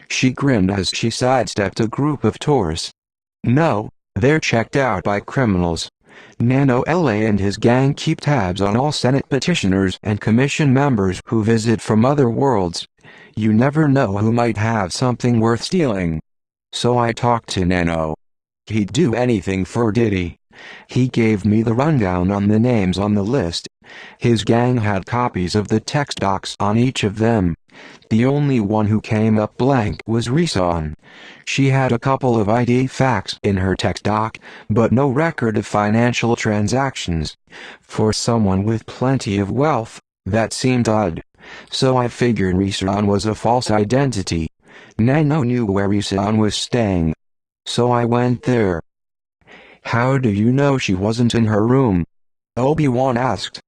She grinned as she sidestepped a group of tourists. "No, they're checked out by criminals. Nano LA and his gang keep tabs on all Senate petitioners and commission members who visit from other worlds. You never know who might have something worth stealing. So I talked to Nano. He'd do anything for Diddy. He gave me the rundown on the names on the list. His gang had copies of the text docs on each of them. The only one who came up blank was Risan. She had a couple of ID facts in her text doc, but no record of financial transactions. For someone with plenty of wealth, that seemed odd. So I figured Risan was a false identity. Nano knew where Risan was staying. So I went there." "How do you know she wasn't in her room?" Obi-Wan asked.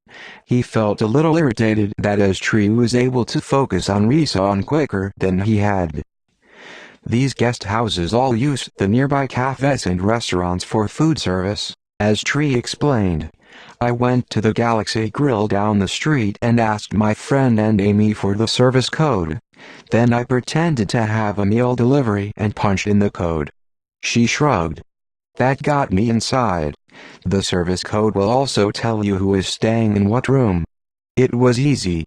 He felt a little irritated that as Tree was able to focus on Risan quicker than he had. "These guest houses all use the nearby cafes and restaurants for food service," as Tree explained. "I went to the Galaxy Grill down the street and asked my friend and Amy for the service code. Then I pretended to have a meal delivery and punched in the code." She shrugged. "That got me inside. The service code will also tell you who is staying in what room. It was easy."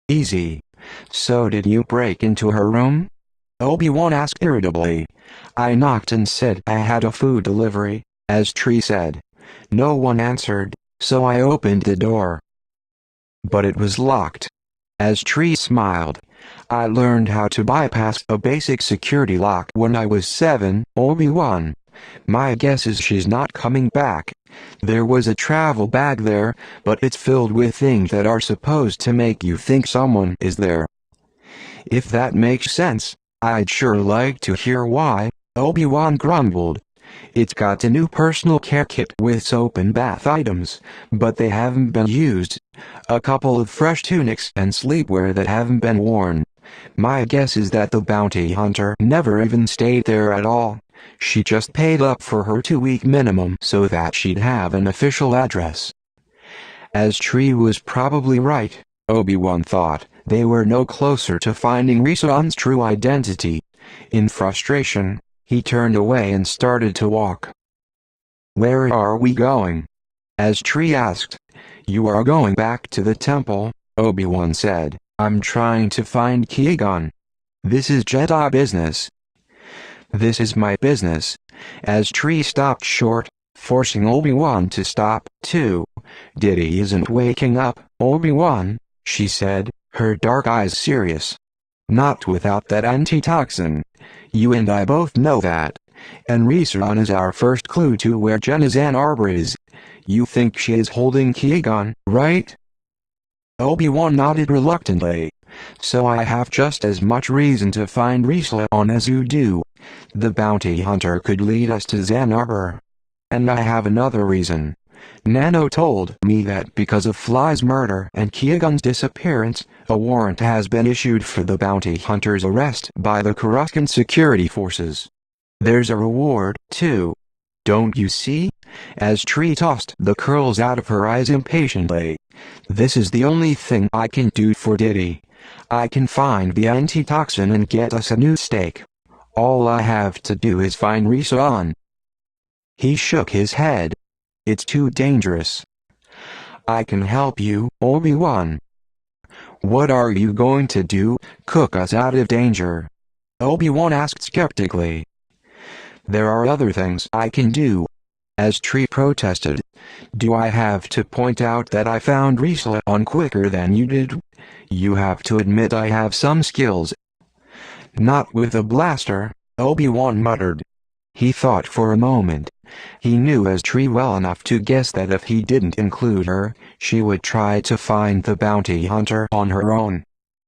"Easy. So did you break into her room?" Obi-Wan asked irritably. "I knocked and said I had a food delivery," as Tree said. No one answered, so I opened the door. But it was locked. As Tree smiled. "I learned how to bypass a basic security lock when I was 7, Obi-Wan. My guess is she's not coming back. There was a travel bag there, but it's filled with things that are supposed to make you think someone is there." "If that makes sense, I'd sure like to hear why," Obi-Wan grumbled. "It's got a new personal care kit with soap and bath items, but they haven't been used. A couple of fresh tunics and sleepwear that haven't been worn. My guess is that the bounty hunter never even stayed there at all. She just paid up for her 2-week minimum so that she'd have an official address." As Tree was probably right, Obi-Wan thought. They were no closer to finding Risan's true identity. In frustration, he turned away and started to walk. "Where are we going?" As Tree asked. "You are going back to the temple," Obi-Wan said. "I'm trying to find Qui-Gon. This is Jedi business." "This is my business." As Tree stopped short, forcing Obi-Wan to stop, too. "Diddy isn't waking up, Obi-Wan," she said, her dark eyes serious. "Not without that antitoxin. You and I both know that. And Risan is our first clue to where Jenna's Ann Arbor is. You think she is holding Qui-Gon, right?" Obi-Wan nodded reluctantly. "So I have just as much reason to find Risan as you do. The bounty hunter could lead us to Ann Arbor. And I have another reason. Nano told me that because of Fly's murder and Qui-Gon's disappearance, a warrant has been issued for the bounty hunter's arrest by the Coruscant security forces. There's a reward, too. Don't you see?" As Tree tossed the curls out of her eyes impatiently. "This is the only thing I can do for Diddy. I can find the antitoxin and get us a new stake. All I have to do is find Risan." He shook his head. "It's too dangerous." "I can help you, Obi-Wan." "What are you going to do, cook us out of danger?" Obi-Wan asked skeptically. "There are other things I can do." As Tree protested. "Do I have to point out that I found Risan quicker than you did? You have to admit I have some skills." "Not with a blaster," Obi-Wan muttered. He thought for a moment. He knew as Tree well enough to guess that if he didn't include her, she would try to find the bounty hunter on her own.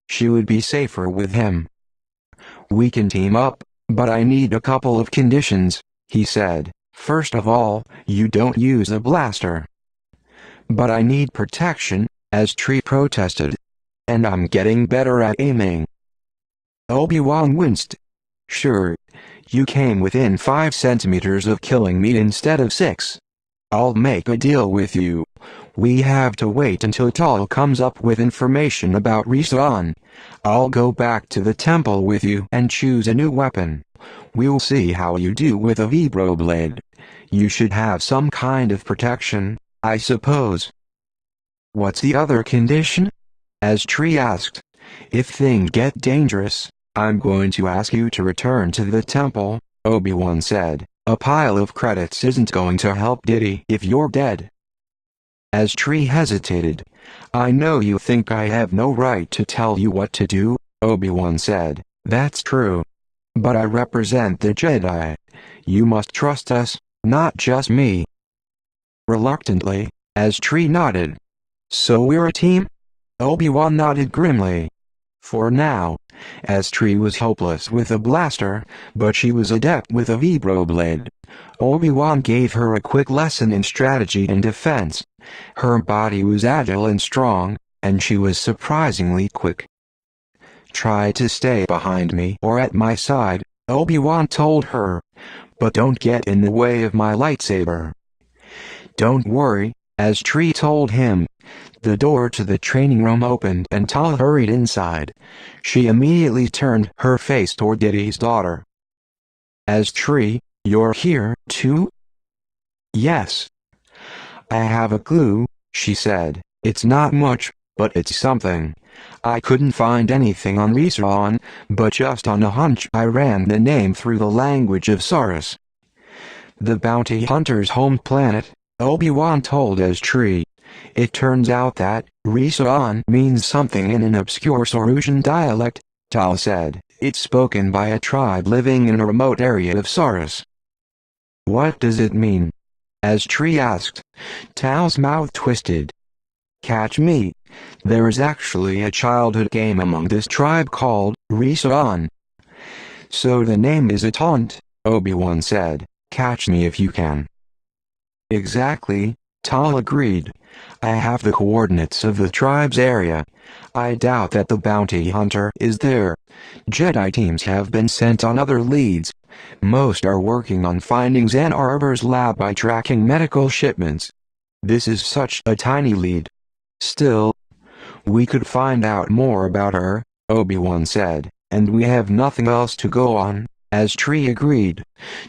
She would be safer with him. "We can team up, but I need a couple of conditions," he said. "First of all, you don't use a blaster." "But I need protection," as Tree protested. "And I'm getting better at aiming." Obi-Wan winced. "Sure. You came within 5 centimeters of killing me instead of 6. I'll make a deal with you. We have to wait until Tal comes up with information about Risan. I'll go back to the temple with you and choose a new weapon. We'll see how you do with a vibroblade. You should have some kind of protection, I suppose." "What's the other condition?" as Tree asked. "If things get dangerous, I'm going to ask you to return to the temple," Obi-Wan said. "A pile of credits isn't going to help Diddy if you're dead." As Tree hesitated. "I know you think I have no right to tell you what to do," Obi-Wan said. "That's true. But I represent the Jedi. You must trust us, not just me." Reluctantly, as Tree nodded. "So we're a team?" Obi-Wan nodded grimly. For now, as Tree was hopeless with a blaster, but she was adept with a vibroblade. Obi-Wan gave her a quick lesson in strategy and defense. Her body was agile and strong, and she was surprisingly quick. "Try to stay behind me or at my side," Obi-Wan told her. "But don't get in the way of my lightsaber." "Don't worry," as Tree told him. The door to the training room opened and Tal hurried inside. She immediately turned her face toward Diddy's daughter. "As Tree, you're here, too?" "Yes. I have a clue," she said. "It's not much, but it's something. I couldn't find anything on Risan, but just on a hunch I ran the name through the language of Saurus. The bounty hunter's home planet," Obi-Wan told as Tree. "It turns out that Risan means something in an obscure Saurusian dialect," Tal said. "It's spoken by a tribe living in a remote area of Saurus." "What does it mean?" as Tree asked. Tal's mouth twisted. "Catch me. There is actually a childhood game among this tribe called Risan." "So the name is a taunt," Obi-Wan said. "Catch me if you can." "Exactly," Tal agreed. "I have the coordinates of the tribe's area. I doubt that the bounty hunter is there. Jedi teams have been sent on other leads. Most are working on finding Ann Arbor's lab by tracking medical shipments. This is such a tiny lead, Still, we could find out more about her, Obi-Wan said, and we have nothing else to go on, Astrid agreed.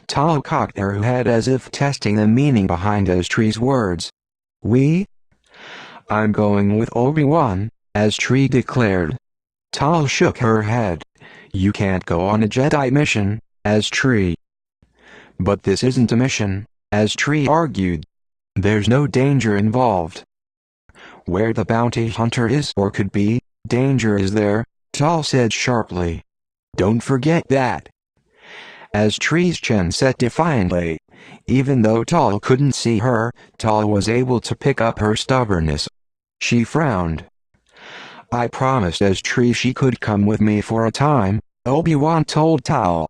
Tal cocked her head as if testing the meaning behind Astrid's words. We? I'm going with Obi-Wan, Astrid declared. Tal shook her head. You can't go on a Jedi mission, Astrid. But this isn't a mission, Astrid argued. There's no danger involved. Where the bounty hunter is or could be, danger is there, Tal said sharply. Don't forget that. Astrid's chin set defiantly. Even though Tal couldn't see her, Tal was able to pick up her stubbornness. She frowned. I promised Astrid she could come with me for a time, Obi-Wan told Tal.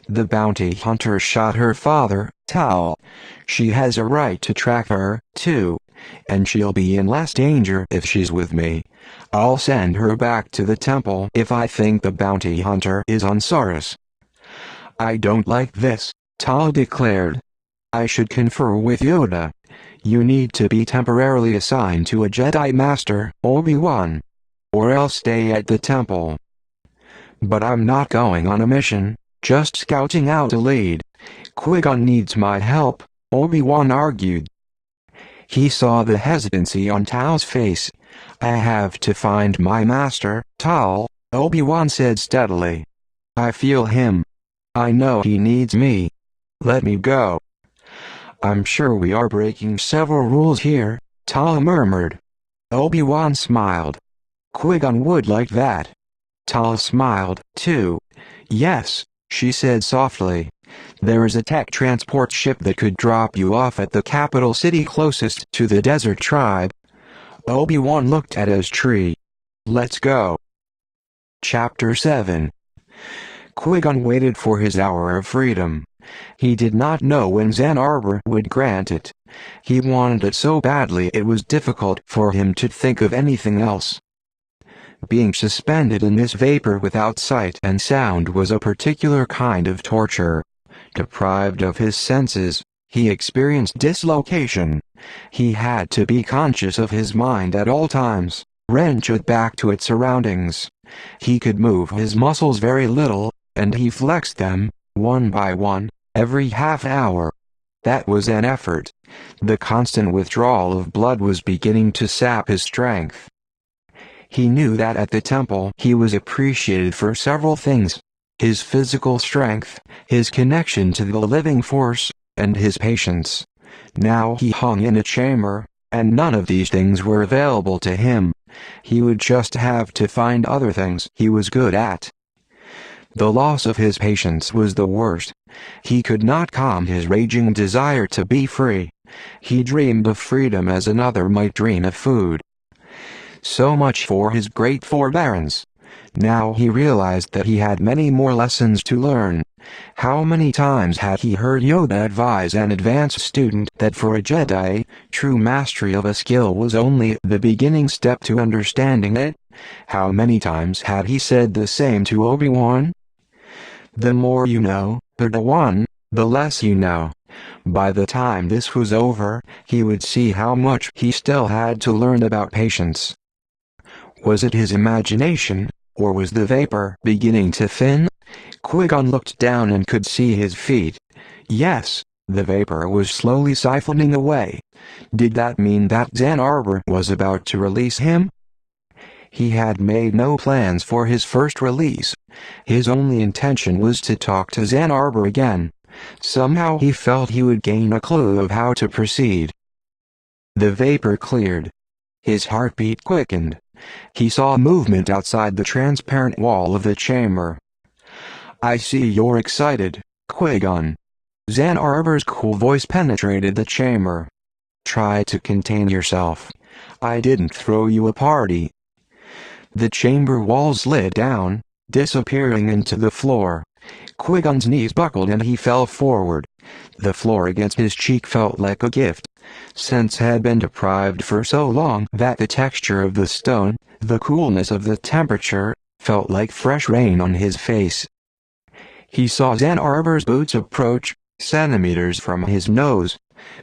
The bounty hunter shot her father, Tal. She has a right to track her, too. And she'll be in less danger if she's with me. I'll send her back to the temple if I think the bounty hunter is on Saurus. I don't like this, Tal declared. I should confer with Yoda. You need to be temporarily assigned to a Jedi Master, Obi-Wan. Or else stay at the temple. But I'm not going on a mission, just scouting out a lead. Qui-Gon needs my help, Obi-Wan argued. He saw the hesitancy on Tal's face. I have to find my master, Tal, Obi-Wan said steadily. I feel him. I know he needs me. Let me go. I'm sure we are breaking several rules here, Tal murmured. Obi-Wan smiled. Qui-Gon would like that. Tal smiled, too. Yes, she said softly. There is a tech transport ship that could drop you off at the capital city closest to the desert tribe. Obi-Wan looked at Astrid. Let's go. Chapter 7. Qui-Gon waited for his hour of freedom. He did not know when Zen Arbor would grant it. He wanted it so badly it was difficult for him to think of anything else. Being suspended in this vapor without sight and sound was a particular kind of torture. Deprived of his senses, he experienced dislocation. He had to be conscious of his mind at all times, wrench it back to its surroundings. He could move his muscles very little, and he flexed them, one by one, every half hour. That was an effort. The constant withdrawal of blood was beginning to sap his strength. He knew that at the temple he was appreciated for several things. His physical strength, his connection to the living force, and his patience. Now he hung in a chamber, and none of these things were available to him. He would just have to find other things he was good at. The loss of his patience was the worst. He could not calm his raging desire to be free. He dreamed of freedom as another might dream of food. So much for his great forbearance. Now he realized that he had many more lessons to learn. How many times had he heard Yoda advise an advanced student that for a Jedi, true mastery of a skill was only the beginning step to understanding it? How many times had he said the same to Obi-Wan? The more you know, Padawan, the less you know. By the time this was over, he would see how much he still had to learn about patience. Was it his imagination, or was the vapor beginning to thin? Qui-Gon looked down and could see his feet. Yes, the vapor was slowly siphoning away. Did that mean that Zen Arbor was about to release him? He had made no plans for his first release. His only intention was to talk to Zen Arbor again. Somehow he felt he would gain a clue of how to proceed. The vapor cleared. His heartbeat quickened. He saw movement outside the transparent wall of the chamber. I see you're excited, Qui-Gon. Zen Arbor's cool voice penetrated the chamber. Try to contain yourself. I didn't throw you a party. The chamber walls slid down, disappearing into the floor. Qui-Gon's knees buckled and he fell forward. The floor against his cheek felt like a gift. Sense had been deprived for so long that the texture of the stone, the coolness of the temperature, felt like fresh rain on his face. He saw Zen Arbor's boots approach, centimeters from his nose.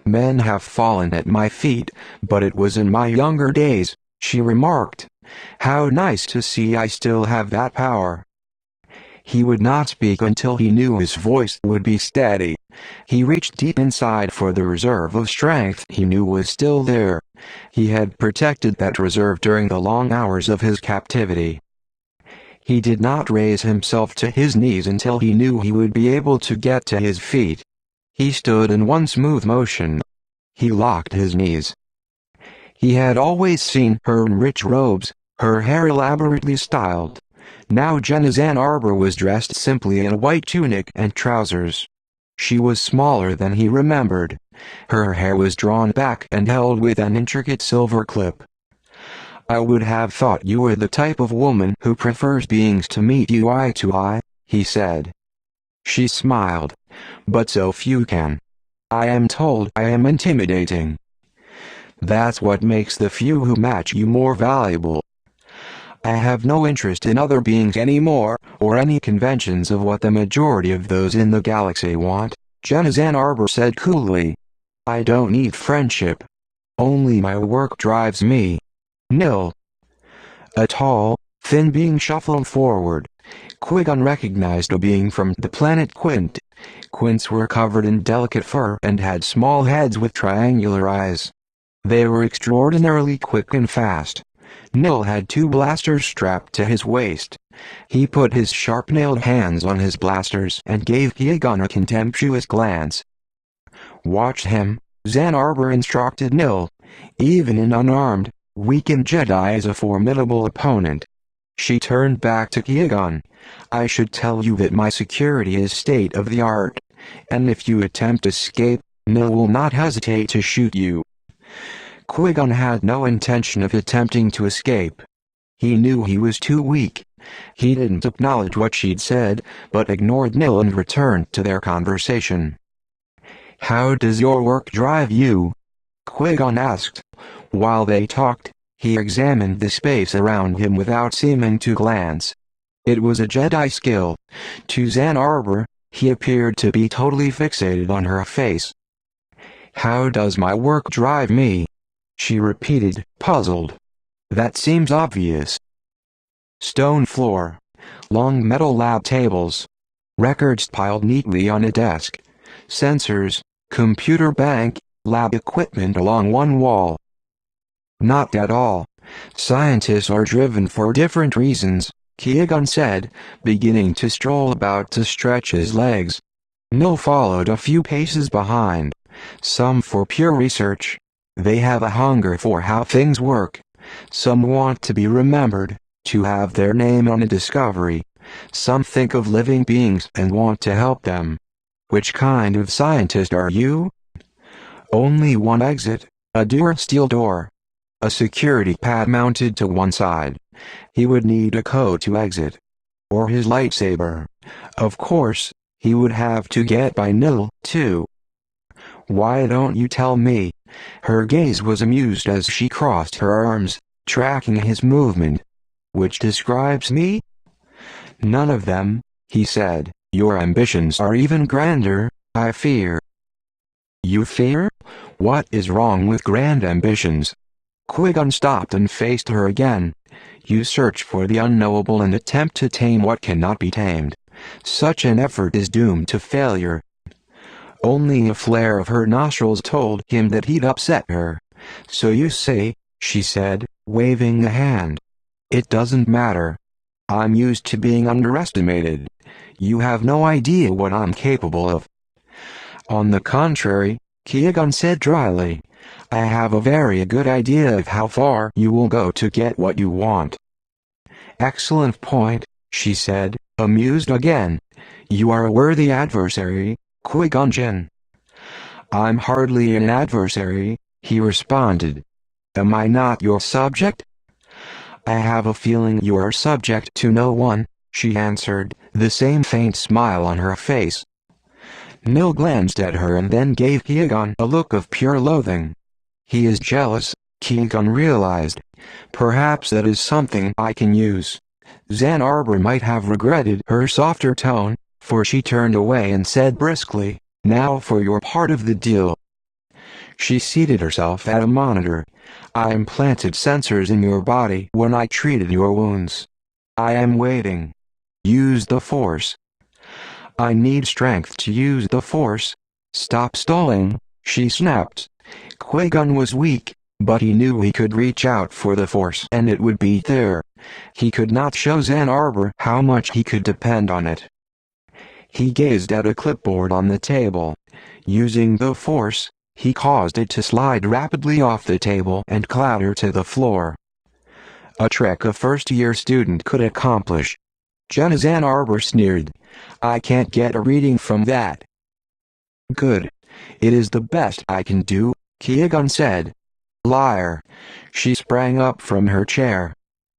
Men have fallen at my feet, but it was in my younger days, she remarked. "How nice to see I still have that power." He would not speak until he knew his voice would be steady. He reached deep inside for the reserve of strength he knew was still there. He had protected that reserve during the long hours of his captivity. He did not raise himself to his knees until he knew he would be able to get to his feet. He stood in one smooth motion. He locked his knees. He had always seen her in rich robes, her hair elaborately styled. Now Jenna Ann Arbor was dressed simply in a white tunic and trousers. She was smaller than he remembered. Her hair was drawn back and held with an intricate silver clip. "I would have thought you were the type of woman who prefers beings to meet you eye to eye," he said. She smiled. "But so few can. I am told I am intimidating. That's what makes the few who match you more valuable. I have no interest in other beings anymore, or any conventions of what the majority of those in the galaxy want," Jenna Ann Arbor said coolly. "I don't need friendship. Only my work drives me." Nil. A tall, thin being shuffled forward. Qui-Gon recognized a being from the planet Quint. Quints were covered in delicate fur and had small heads with triangular eyes. They were extraordinarily quick and fast. Nil had 2 blasters strapped to his waist. He put his sharp-nailed hands on his blasters and gave Qui-Gon a contemptuous glance. "Watch him," Ann Arbor instructed Nil. "Even an unarmed, weakened Jedi is a formidable opponent." She turned back to Qui-Gon. "I should tell you that my security is state-of-the-art, and if you attempt escape, Nil will not hesitate to shoot you." Qui-Gon had no intention of attempting to escape. He knew he was too weak. He didn't acknowledge what she'd said, but ignored Nil and returned to their conversation. "How does your work drive you?" Qui-Gon asked. While they talked, he examined the space around him without seeming to glance. It was a Jedi skill. To Ann Arbor, he appeared to be totally fixated on her face. "How does my work drive me?" she repeated, puzzled. "That seems obvious." Stone floor. Long metal lab tables. Records piled neatly on a desk. Sensors, computer bank, lab equipment along one wall. "Not at all. Scientists are driven for different reasons," Qui-Gon said, beginning to stroll about to stretch his legs. Nil followed a few paces behind. "Some for pure research. They have a hunger for how things work. Some want to be remembered, to have their name on a discovery. Some think of living beings and want to help them. Which kind of scientist are you?" "Only one exit, a dual steel door. A security pad mounted to one side. He would need a code to exit. Or his lightsaber. Of course, he would have to get by Nil, too." "Why don't you tell me?" Her gaze was amused as she crossed her arms, tracking his movement. "Which describes me?" "None of them," he said. "Your ambitions are even grander, I fear." "You fear? What is wrong with grand ambitions?" Qui-Gon stopped and faced her again. "You search for the unknowable and attempt to tame what cannot be tamed. Such an effort is doomed to failure." Only a flare of her nostrils told him that he'd upset her. "So you say," she said, waving a hand. "It doesn't matter. I'm used to being underestimated. You have no idea what I'm capable of." "On the contrary," Qui-Gon said dryly, "I have a very good idea of how far you will go to get what you want." "Excellent point," she said, amused again. "You are a worthy adversary, Qui-Gon Jinn." "I'm hardly an adversary," he responded. "Am I not your subject?" "I have a feeling you are subject to no one," she answered, the same faint smile on her face. Nil glanced at her and then gave Qui-Gon a look of pure loathing. "He is jealous," Qui-Gon realized. "Perhaps that is something I can use." Ann Arbor might have regretted her softer tone, for she turned away and said briskly, "Now for your part of the deal." She seated herself at a monitor. I implanted sensors in your body when I treated your wounds. I am waiting. Use the Force. I need strength to use the Force. Stop stalling, she snapped. Qui-Gon was weak, but he knew he could reach out for the Force and it would be there. He could not show Ann Arbor how much he could depend on it. He gazed at a clipboard on the table. Using the Force, he caused it to slide rapidly off the table and clatter to the floor. A trick a first-year student could accomplish. Ann Arbor sneered. I can't get a reading from that. Good. It is the best I can do, Qui-Gon said. Liar. She sprang up from her chair.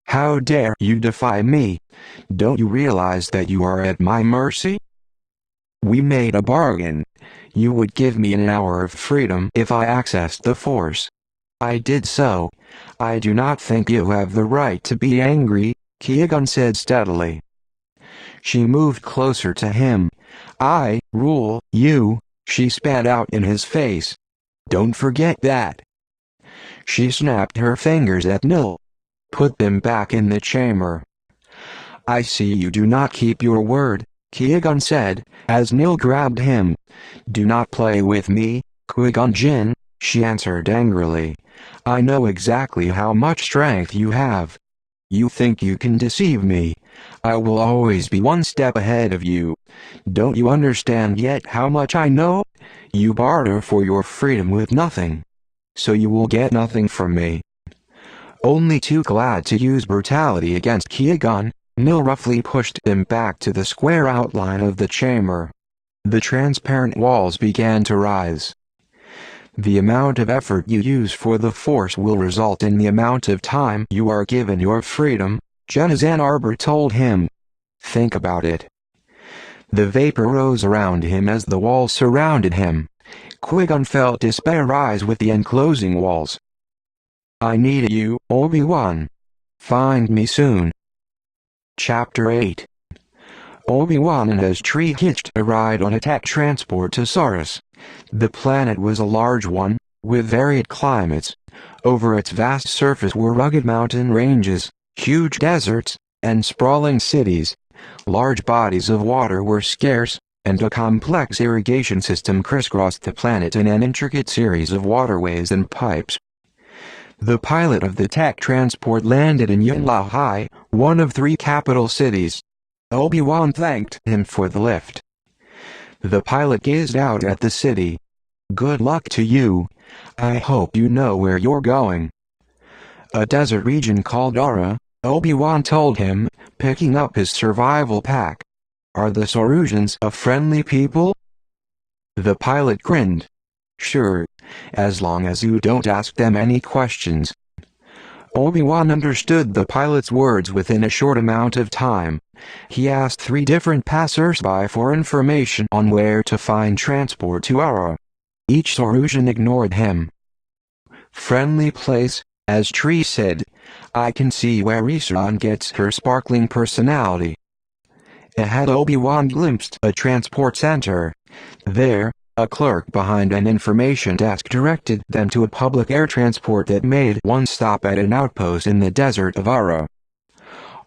How dare you defy me? Don't you realize that you are at my mercy? We made a bargain. You would give me an hour of freedom if I accessed the Force. I did so. I do not think you have the right to be angry, Qui-Gon said steadily. She moved closer to him. I rule you, she spat out in his face. Don't forget that. She snapped her fingers at Nil. Put them back in the chamber. I see you do not keep your word, Qui-Gon said, as Nil grabbed him. Do not play with me, Qui-Gon Jinn, she answered angrily. I know exactly how much strength you have. You think you can deceive me. I will always be one step ahead of you. Don't you understand yet how much I know? You barter for your freedom with nothing. So you will get nothing from me. Only too glad to use brutality against Qui-Gon, Nil roughly pushed them back to the square outline of the chamber. The transparent walls began to rise. The amount of effort you use for the Force will result in the amount of time you are given your freedom, Ann Arbor told him. Think about it. The vapor rose around him as the walls surrounded him. Qui-Gon felt despair rise with the enclosing walls. I need you, Obi-Wan. Find me soon. Chapter 8. Obi-Wan and his tree hitched a ride on a tech transport to Saurus. The planet was a large one, with varied climates. Over its vast surface were rugged mountain ranges, huge deserts, and sprawling cities. Large bodies of water were scarce, and a complex irrigation system crisscrossed the planet in an intricate series of waterways and pipes. The pilot of the tech transport landed in Yunlahai, one of 3 capital cities. Obi-Wan thanked him for the lift. The pilot gazed out at the city. Good luck to you. I hope you know where you're going. A desert region called Aura, Obi-Wan told him, picking up his survival pack. Are the Saurasians a friendly people? The pilot grinned. Sure, as long as you don't ask them any questions. Obi-Wan understood the pilot's words within a short amount of time. He asked 3 different passers-by for information on where to find transport to Aura. Each Saurasian ignored him. Friendly place, as Tree said. I can see where Isan gets her sparkling personality. Ahead Obi-Wan glimpsed a transport center. There, a clerk behind an information desk directed them to a public air transport that made one stop at an outpost in the desert of Aura.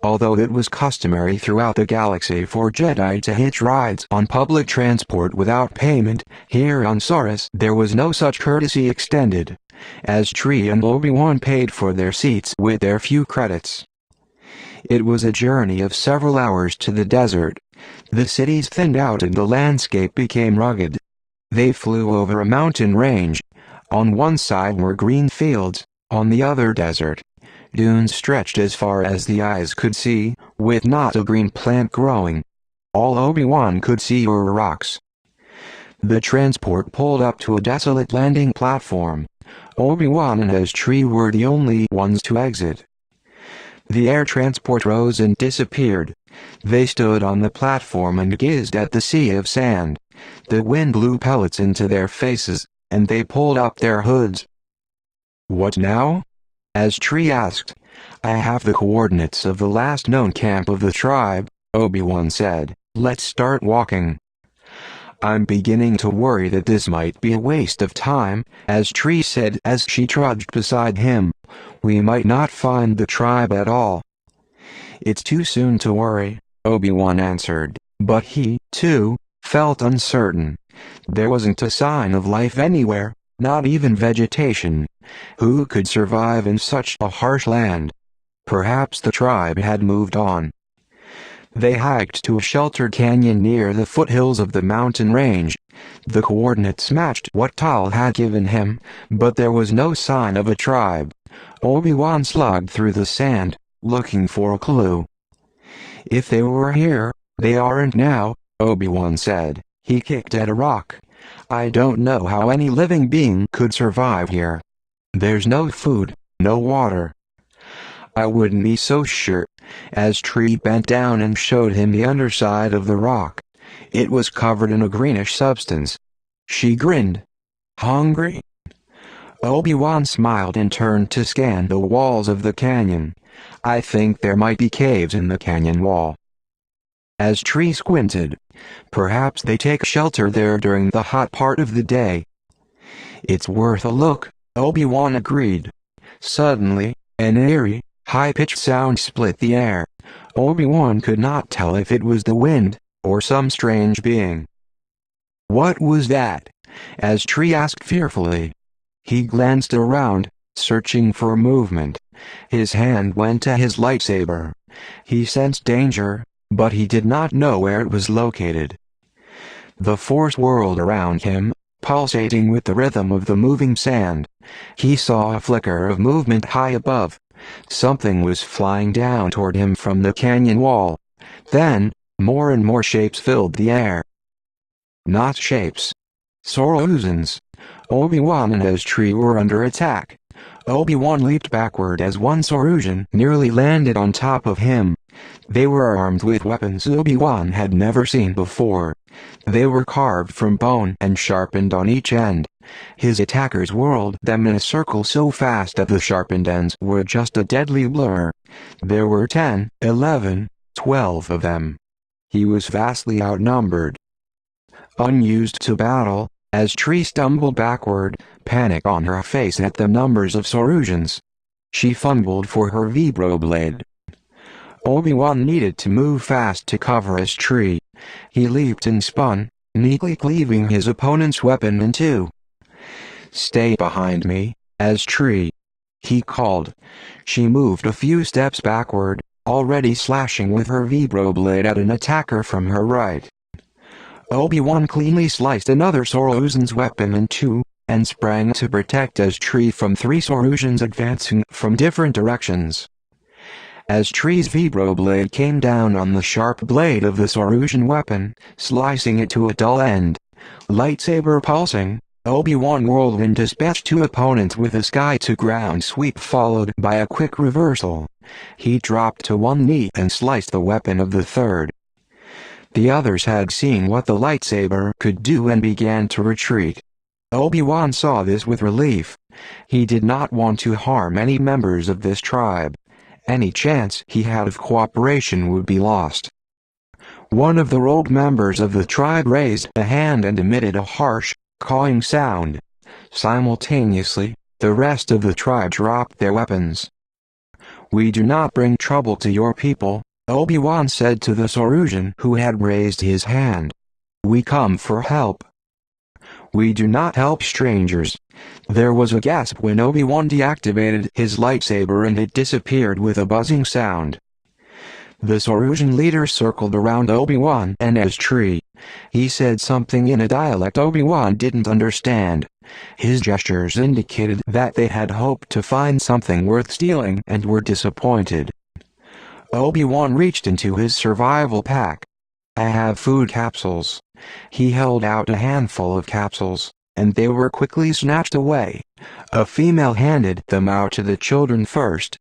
Although it was customary throughout the galaxy for Jedi to hitch rides on public transport without payment, here on Saurus there was no such courtesy extended, as Tree and Obi-Wan paid for their seats with their few credits. It was a journey of several hours to the desert. The cities thinned out and the landscape became rugged. They flew over a mountain range. On one side were green fields, on the other desert. Dunes stretched as far as the eyes could see, with not a green plant growing. All Obi-Wan could see were rocks. The transport pulled up to a desolate landing platform. Obi-Wan and his Tree were the only ones to exit. The air transport rose and disappeared. They stood on the platform and gazed at the sea of sand. The wind blew pellets into their faces, and they pulled up their hoods. What now? As Tree asked. I have the coordinates of the last known camp of the tribe, Obi-Wan said. Let's start walking. I'm beginning to worry that this might be a waste of time, as Tree said as she trudged beside him. We might not find the tribe at all. It's too soon to worry, Obi-Wan answered, but he, too, felt uncertain. There wasn't a sign of life anywhere, not even vegetation. Who could survive in such a harsh land? Perhaps the tribe had moved on. They hiked to a sheltered canyon near the foothills of the mountain range. The coordinates matched what Tal had given him, but there was no sign of a tribe. Obi-Wan slugged through the sand, looking for a clue. If they were here, they aren't now, Obi-Wan said. He kicked at a rock. I don't know how any living being could survive here. There's no food, no water. I wouldn't be so sure, as Tree bent down and showed him the underside of the rock. It was covered in a greenish substance. She grinned. Hungry? Obi-Wan smiled and turned to scan the walls of the canyon. I think there might be caves in the canyon wall. As Tree squinted, perhaps they take shelter there during the hot part of the day. It's worth a look, Obi-Wan agreed. Suddenly, an eerie, high-pitched sound split the air. Obi-Wan could not tell if it was the wind, or some strange being. What was that? As Tree asked fearfully. He glanced around, searching for movement. His hand went to his lightsaber. He sensed danger, but he did not know where it was located. The force whirled around him, pulsating with the rhythm of the moving sand. He saw a flicker of movement high above. Something was flying down toward him from the canyon wall. Then, more and more shapes filled the air. Not shapes. Sorosans. Obi-Wan and his tree were under attack. Obi-Wan leaped backward as one Sorusan nearly landed on top of him. They were armed with weapons Obi-Wan had never seen before. They were carved from bone and sharpened on each end. His attackers whirled them in a circle so fast that the sharpened ends were just a deadly blur. There were 10, 11, 12 of them. He was vastly outnumbered. Unused to battle, as Tree stumbled backward, panic on her face at the numbers of Sorusans. She fumbled for her vibroblade. Obi-Wan needed to move fast to cover his Tree. He leaped and spun, neatly cleaving his opponent's weapon in two. Stay behind me, as Tree, he called. She moved a few steps backward, already slashing with her vibroblade at an attacker from her right. Obi-Wan cleanly sliced another Sorusan's weapon in two, and sprang to protect as Tree from three Sorusans advancing from different directions. As Tree's vibroblade came down on the sharp blade of the Sorusan weapon, slicing it to a dull end. Lightsaber pulsing, Obi-Wan whirled and dispatched two opponents with a sky-to-ground sweep followed by a quick reversal. He dropped to one knee and sliced the weapon of the third. The others had seen what the lightsaber could do and began to retreat. Obi-Wan saw this with relief. He did not want to harm any members of this tribe. Any chance he had of cooperation would be lost. One of the rogue members of the tribe raised a hand and emitted a harsh, cawing sound. Simultaneously, the rest of the tribe dropped their weapons. We do not bring trouble to your people, Obi-Wan said to the Sorusan who had raised his hand. We come for help. We do not help strangers. There was a gasp when Obi-Wan deactivated his lightsaber and it disappeared with a buzzing sound. The Sorusan leader circled around Obi-Wan and his tree. He said something in a dialect Obi-Wan didn't understand. His gestures indicated that they had hoped to find something worth stealing and were disappointed. Obi-Wan reached into his survival pack. I have food capsules. He held out a handful of capsules, and they were quickly snatched away. A female handed them out to the children first.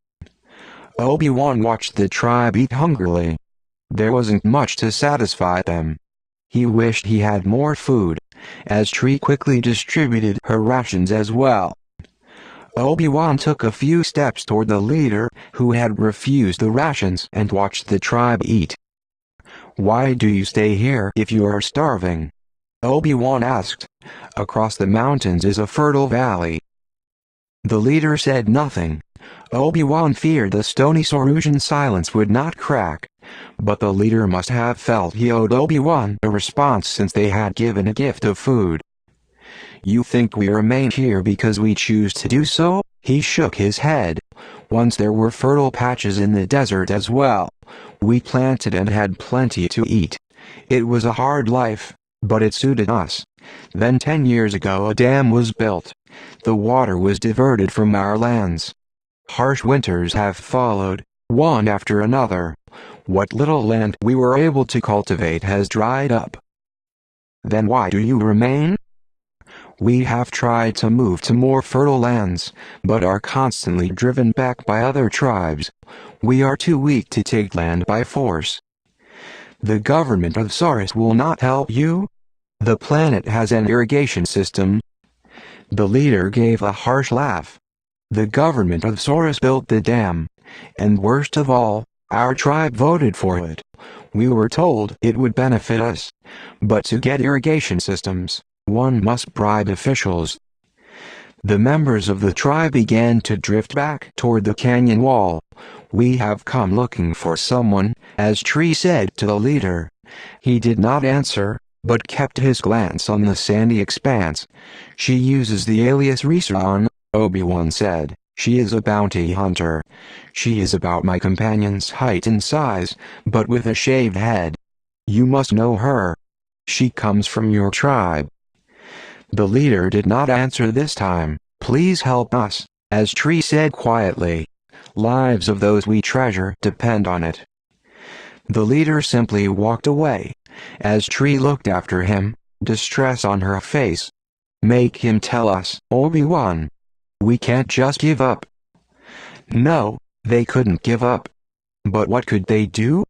Obi-Wan watched the tribe eat hungrily. There wasn't much to satisfy them. He wished he had more food, as Tree quickly distributed her rations as well. Obi-Wan took a few steps toward the leader, who had refused the rations, and watched the tribe eat. Why do you stay here if you are starving? Obi-Wan asked. Across the mountains is a fertile valley. The leader said nothing. Obi-Wan feared the stony Sarusian silence would not crack. But the leader must have felt he owed Obi-Wan a response since they had given a gift of food. You think we remain here because we choose to do so? He shook his head. Once there were fertile patches in the desert as well. We planted and had plenty to eat. It was a hard life, but it suited us. Then 10 years ago a dam was built. The water was diverted from our lands. Harsh winters have followed, one after another. What little land we were able to cultivate has dried up. Then why do you remain? We have tried to move to more fertile lands, but are constantly driven back by other tribes. We are too weak to take land by force. The government of Saurus will not help you? The planet has an irrigation system. The leader gave a harsh laugh. The government of Saurus built the dam. And worst of all, our tribe voted for it. We were told it would benefit us. But to get irrigation systems, one must bribe officials. The members of the tribe began to drift back toward the canyon wall. We have come looking for someone, as Tree said to the leader. He did not answer, but kept his glance on the sandy expanse. She uses the alias Resan, Obi-Wan said. She is a bounty hunter. She is about my companion's height and size, but with a shaved head. You must know her. She comes from your tribe. The leader did not answer this time. Please help us, as Tree said quietly. Lives of those we treasure depend on it. The leader simply walked away. As Tree looked after him, distress on her face. Make him tell us, Obi-Wan. We can't just give up. No, they couldn't give up. But what could they do?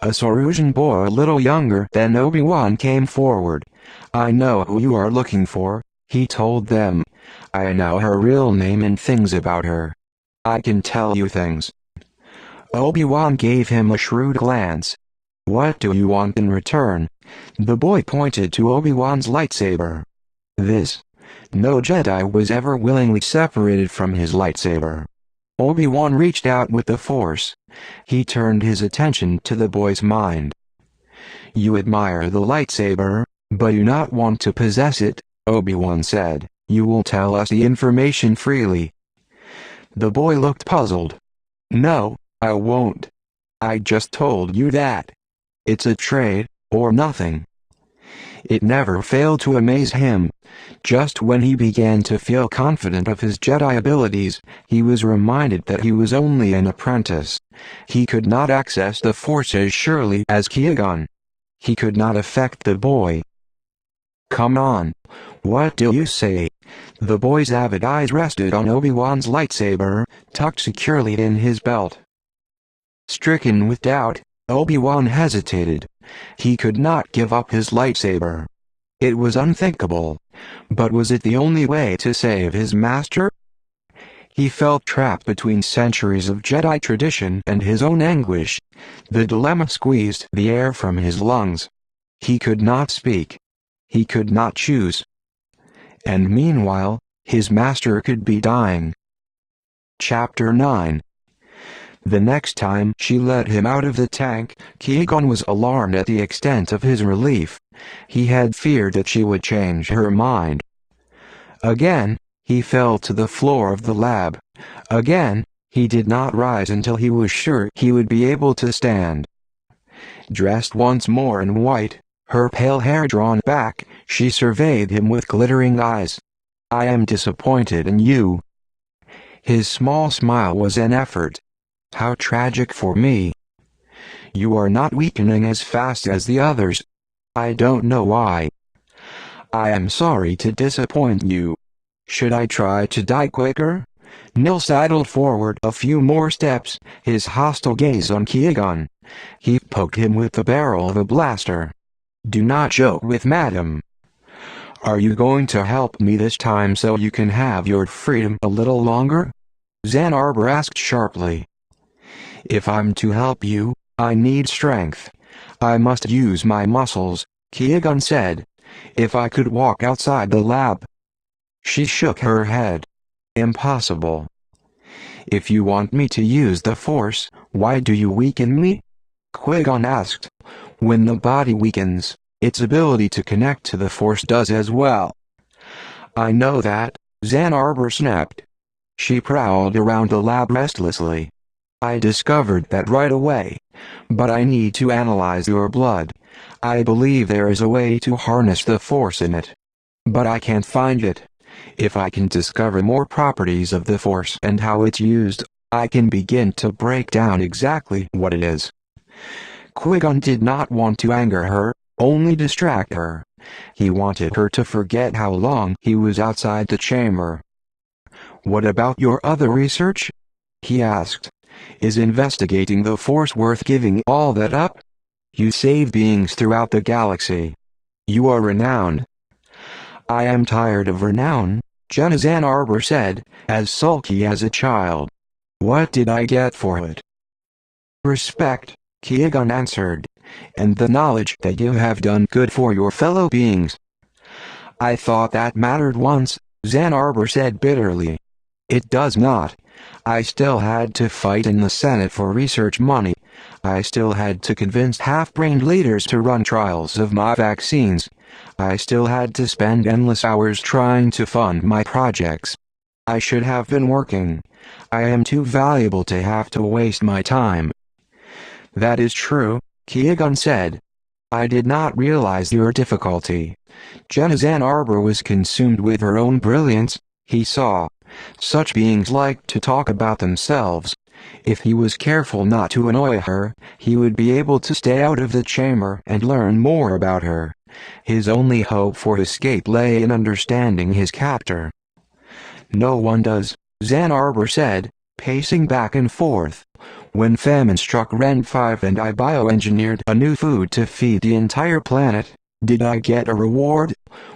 A Sarusian boy a little younger than Obi-Wan came forward. I know who you are looking for, he told them. I know her real name and things about her. I can tell you things. Obi-Wan gave him a shrewd glance. What do you want in return? The boy pointed to Obi-Wan's lightsaber. This. No Jedi was ever willingly separated from his lightsaber. Obi-Wan reached out with the Force. He turned his attention to the boy's mind. You admire the lightsaber, but do not want to possess it, Obi-Wan said. You will tell us the information freely. The boy looked puzzled. No, I won't. I just told you that. It's a trade, or nothing. It never failed to amaze him. Just when he began to feel confident of his Jedi abilities, he was reminded that he was only an apprentice. He could not access the Force as surely as Qui-Gon. He could not affect the boy. Come on. What do you say? The boy's avid eyes rested on Obi-Wan's lightsaber, tucked securely in his belt. Stricken with doubt, Obi-Wan hesitated. He could not give up his lightsaber. It was unthinkable. But was it the only way to save his master? He felt trapped between centuries of Jedi tradition and his own anguish. The dilemma squeezed the air from his lungs. He could not speak. He could not choose. And meanwhile, his master could be dying. Chapter 9. The next time she let him out of the tank, Qui-Gon was alarmed at the extent of his relief. He had feared that she would change her mind. Again, he fell to the floor of the lab. Again, he did not rise until he was sure he would be able to stand. Dressed once more in white, her pale hair drawn back, she surveyed him with glittering eyes. I am disappointed in you. His small smile was an effort. How tragic for me. You are not weakening as fast as the others. I don't know why. I am sorry to disappoint you. Should I try to die quicker? Nil sidled forward a few more steps, his hostile gaze on Qui-Gon. He poked him with the barrel of a blaster. Do not joke with Madam. Are you going to help me this time so you can have your freedom a little longer? Zan Arbor asked sharply. If I'm to help you, I need strength. I must use my muscles, Qui-Gon said. If I could walk outside the lab. She shook her head. Impossible. If you want me to use the Force, why do you weaken me? Qui-Gon asked. When the body weakens, its ability to connect to the Force does as well. I know that, Zan Arbor snapped. She prowled around the lab restlessly. I discovered that right away. But I need to analyze your blood. I believe there is a way to harness the Force in it. But I can't find it. If I can discover more properties of the Force and how it's used, I can begin to break down exactly what it is. Qui-Gon did not want to anger her, only distract her. He wanted her to forget how long he was outside the chamber. What about your other research? He asked. Is investigating the Force worth giving all that up? You save beings throughout the galaxy. You are renowned. I am tired of renown, Zan Arbor said, as sulky as a child. What did I get for it? Respect, Qui-Gon answered, and the knowledge that you have done good for your fellow beings. I thought that mattered once, Zan Arbor said bitterly. It does not. I still had to fight in the Senate for research money. I still had to convince half-brained leaders to run trials of my vaccines. I still had to spend endless hours trying to fund my projects. I should have been working. I am too valuable to have to waste my time. That is true, Qui-Gon said. I did not realize your difficulty. Zan Arbor was consumed with her own brilliance, he saw. Such beings like to talk about themselves. If he was careful not to annoy her, he would be able to stay out of the chamber and learn more about her. His only hope for escape lay in understanding his captor. No one does, Zan Arbor said, pacing back and forth. When famine struck Ren 5 and I bioengineered a new food to feed the entire planet, did I get a reward?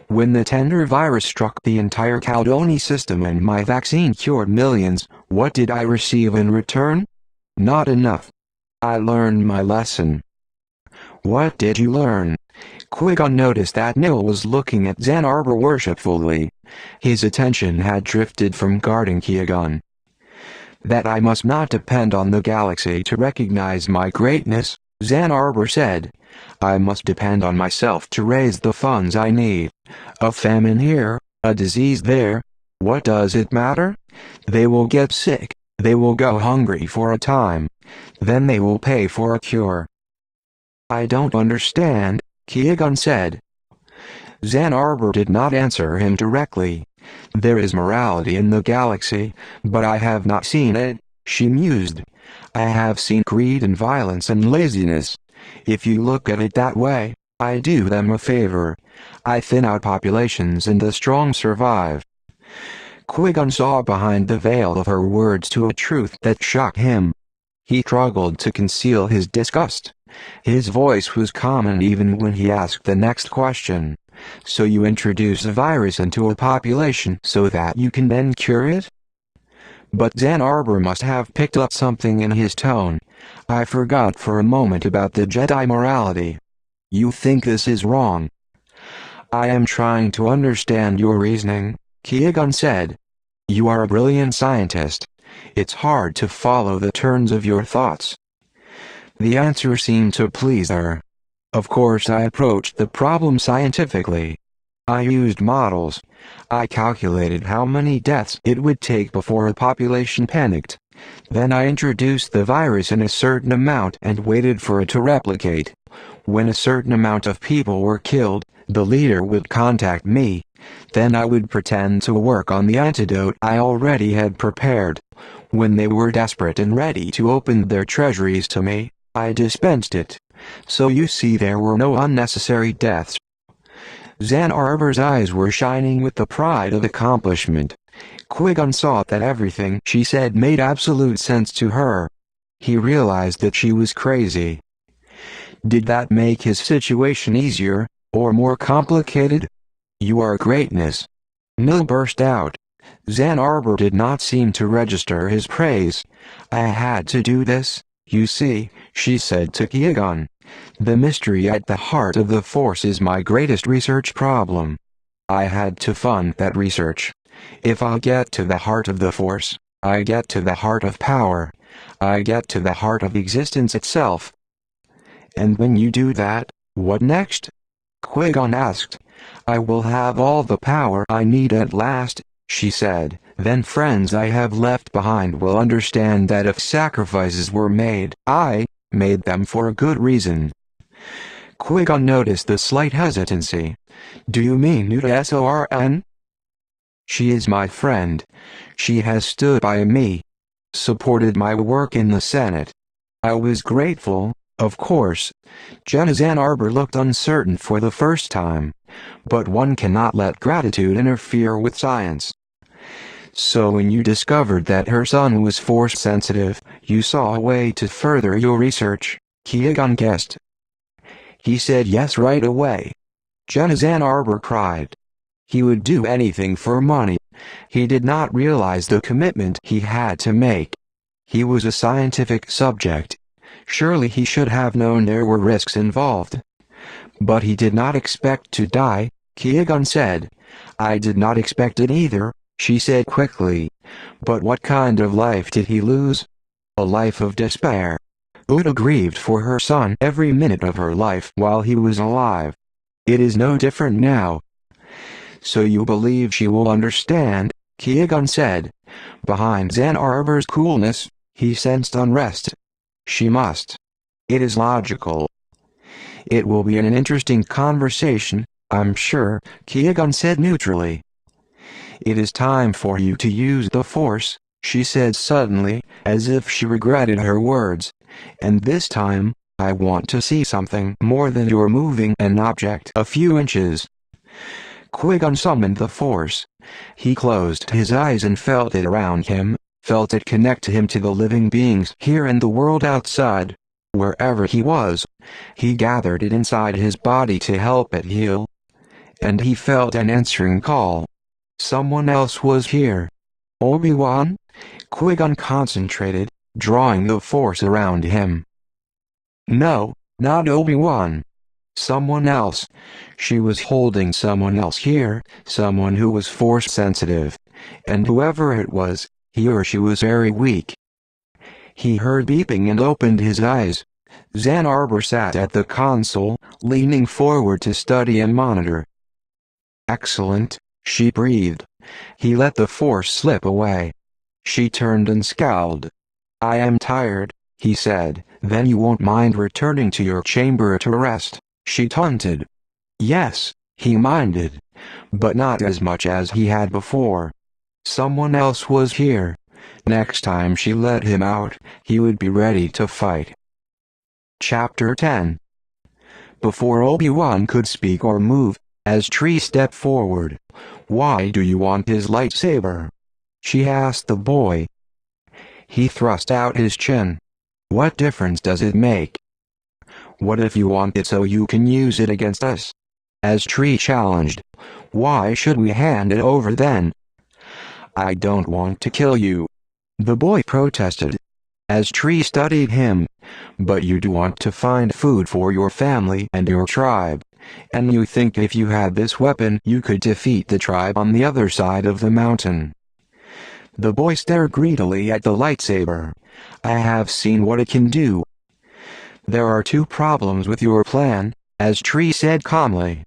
When the tender virus struck the entire Caldoni system and my vaccine cured millions, what did I receive in return? Not enough. I learned my lesson. What did you learn? Qui-Gon noticed that Nil was looking at Zan Arbor worshipfully. His attention had drifted from guarding Qui-Gon. That I must not depend on the galaxy to recognize my greatness, Zan Arbor said. I must depend on myself to raise the funds I need. A famine here, a disease there. What does it matter? They will get sick, they will go hungry for a time. Then they will pay for a cure. I don't understand, Qui-Gon said. Zan Arbor did not answer him directly. There is morality in the galaxy, but I have not seen it, she mused. I have seen greed and violence and laziness. If you look at it that way, I do them a favor. I thin out populations and the strong survive. Qui-Gon saw behind the veil of her words to a truth that shocked him. He struggled to conceal his disgust. His voice was calm even when he asked the next question. So you introduce a virus into a population so that you can then cure it? But Zan Arbor must have picked up something in his tone. I forgot for a moment about the Jedi morality. You think this is wrong? I am trying to understand your reasoning, Qui-Gon said. You are a brilliant scientist. It's hard to follow the turns of your thoughts. The answer seemed to please her. Of course I approached the problem scientifically. I used models. I calculated how many deaths it would take before a population panicked. Then I introduced the virus in a certain amount and waited for it to replicate. When a certain amount of people were killed, the leader would contact me. Then I would pretend to work on the antidote I already had prepared. When they were desperate and ready to open their treasuries to me, I dispensed it. So you see there were no unnecessary deaths. Zan Arbor's eyes were shining with the pride of accomplishment. Qui-Gon saw that everything she said made absolute sense to her. He realized that she was crazy. Did that make his situation easier, or more complicated? You are greatness. Nil burst out. Zan Arbor did not seem to register his praise. I had to do this, you see, she said to Qui-Gon. The mystery at the heart of the Force is my greatest research problem. I had to fund that research. If I get to the heart of the Force, I get to the heart of power. I get to the heart of existence itself. And when you do that, what next? Qui-Gon asked. I will have all the power I need at last, she said. Then friends I have left behind will understand that if sacrifices were made, I made them for a good reason. Qui-Gon noticed the slight hesitancy. Do you mean Nuda Sorn? She is my friend. She has stood by me, supported my work in the Senate. I was grateful, of course. Jinn Arbor looked uncertain for the first time. But one cannot let gratitude interfere with science. So when you discovered that her son was Force-sensitive, you saw a way to further your research, Qui-Gon guessed. He said yes right away. Jinn Arbor cried. He would do anything for money. He did not realize the commitment he had to make. He was a scientific subject. Surely he should have known there were risks involved. But he did not expect to die, Qui-Gon said. I did not expect it either, she said quickly. But what kind of life did he lose? A life of despair. Uda grieved for her son every minute of her life while he was alive. It is no different now. So you believe she will understand, Qui-Gon said. Behind Jinn Arbor's coolness, he sensed unrest. She must. It is logical. It will be an interesting conversation, I'm sure, Qui-Gon said neutrally. It is time for you to use the Force, she said suddenly, as if she regretted her words. And this time, I want to see something more than your moving an object a few inches. Qui-Gon summoned the Force. He closed his eyes and felt it around him, felt it connect him to the living beings here and the world outside. Wherever he was, he gathered it inside his body to help it heal. And he felt an answering call. Someone else was here. Obi-Wan? Qui-Gon concentrated, drawing the Force around him. No, not Obi-Wan. Someone else. She was holding someone else here, someone who was Force-sensitive. And whoever it was, he or she was very weak. He heard beeping and opened his eyes. Jinn Arbor sat at the console, leaning forward to study and monitor. Excellent, she breathed. He let the Force slip away. She turned and scowled. I am tired, he said. Then you won't mind returning to your chamber to rest, she taunted. Yes, he minded. But not as much as he had before. Someone else was here. Next time she let him out, he would be ready to fight. Chapter 10. Before Obi-Wan could speak or move, as Tree stepped forward. Why do you want his lightsaber? She asked the boy. He thrust out his chin. What difference does it make? What if you want it so you can use it against us? As Tree challenged. Why should we hand it over then? I don't want to kill you. The boy protested. As Tree studied him. But you do want to find food for your family and your tribe. And you think if you had this weapon you could defeat the tribe on the other side of the mountain. The boy stared greedily at the lightsaber. I have seen what it can do. There are two problems with your plan, as Tree said calmly.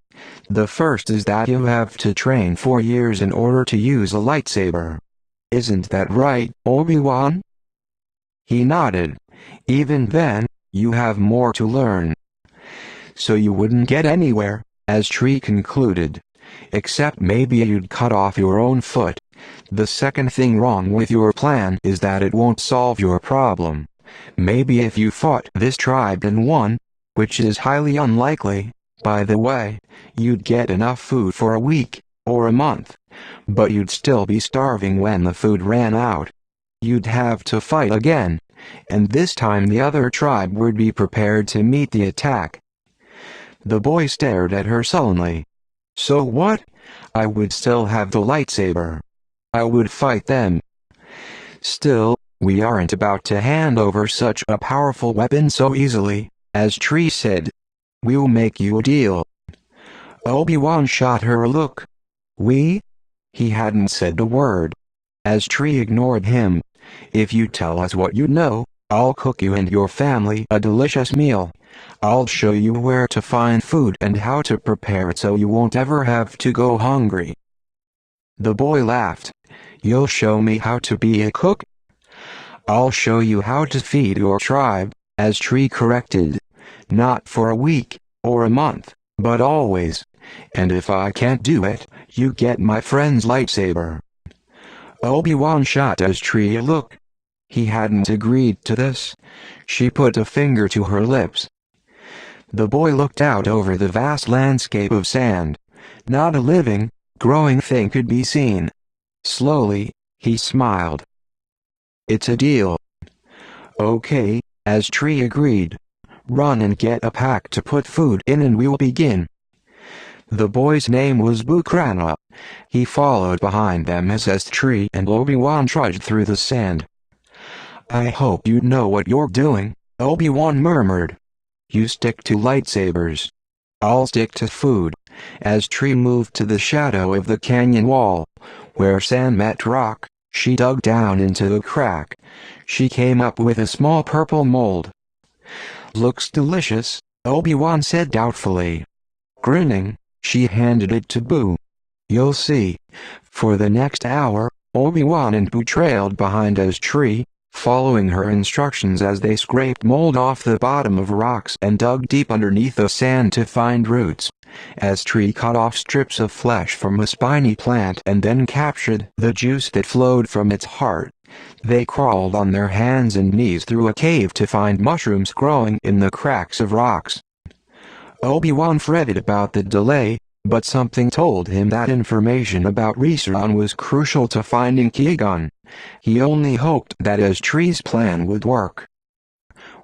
The first is that you have to train for years in order to use a lightsaber. Isn't that right, Obi-Wan? He nodded. Even then, you have more to learn. So you wouldn't get anywhere, as Tree concluded. Except maybe you'd cut off your own foot. The second thing wrong with your plan is that it won't solve your problem. Maybe if you fought this tribe and won, which is highly unlikely, by the way, you'd get enough food for a week, or a month. But you'd still be starving when the food ran out. You'd have to fight again, and this time the other tribe would be prepared to meet the attack. The boy stared at her sullenly. So what? I would still have the lightsaber. I would fight them. Still, we aren't about to hand over such a powerful weapon so easily, as Tree said. "We'll make you a deal." Obi-Wan shot her a look. "We?" He hadn't said a word, as Tree ignored him. "If you tell us what you know, I'll cook you and your family a delicious meal. I'll show you where to find food and how to prepare it so you won't ever have to go hungry." The boy laughed. "You'll show me how to be a cook?" "I'll show you how to feed your tribe," as Tree corrected. "Not for a week, or a month, but always. And if I can't do it, you get my friend's lightsaber." Obi-Wan shot as Tree a look. He hadn't agreed to this. She put a finger to her lips. The boy looked out over the vast landscape of sand. Not a living, growing thing could be seen. Slowly, he smiled. "It's a deal." "Okay," as Tree agreed. "Run and get a pack to put food in and we'll begin." The boy's name was Bukrana. He followed behind them as Tree and Obi-Wan trudged through the sand. "I hope you know what you're doing," Obi-Wan murmured. "You stick to lightsabers. I'll stick to food." As Tree moved to the shadow of the canyon wall, where sand met rock, she dug down into the crack. She came up with a small purple mold. "Looks delicious," Obi-Wan said doubtfully. Grinning, she handed it to Boo. "You'll see." For the next hour, Obi-Wan and Boo trailed behind as Tree, following her instructions as they scraped mold off the bottom of rocks and dug deep underneath the sand to find roots. As Tree cut off strips of flesh from a spiny plant and then captured the juice that flowed from its heart, they crawled on their hands and knees through a cave to find mushrooms growing in the cracks of rocks. Obi-Wan fretted about the delay, but something told him that information about Reseron was crucial to finding Qui-Gon. He only hoped that as Tree's plan would work.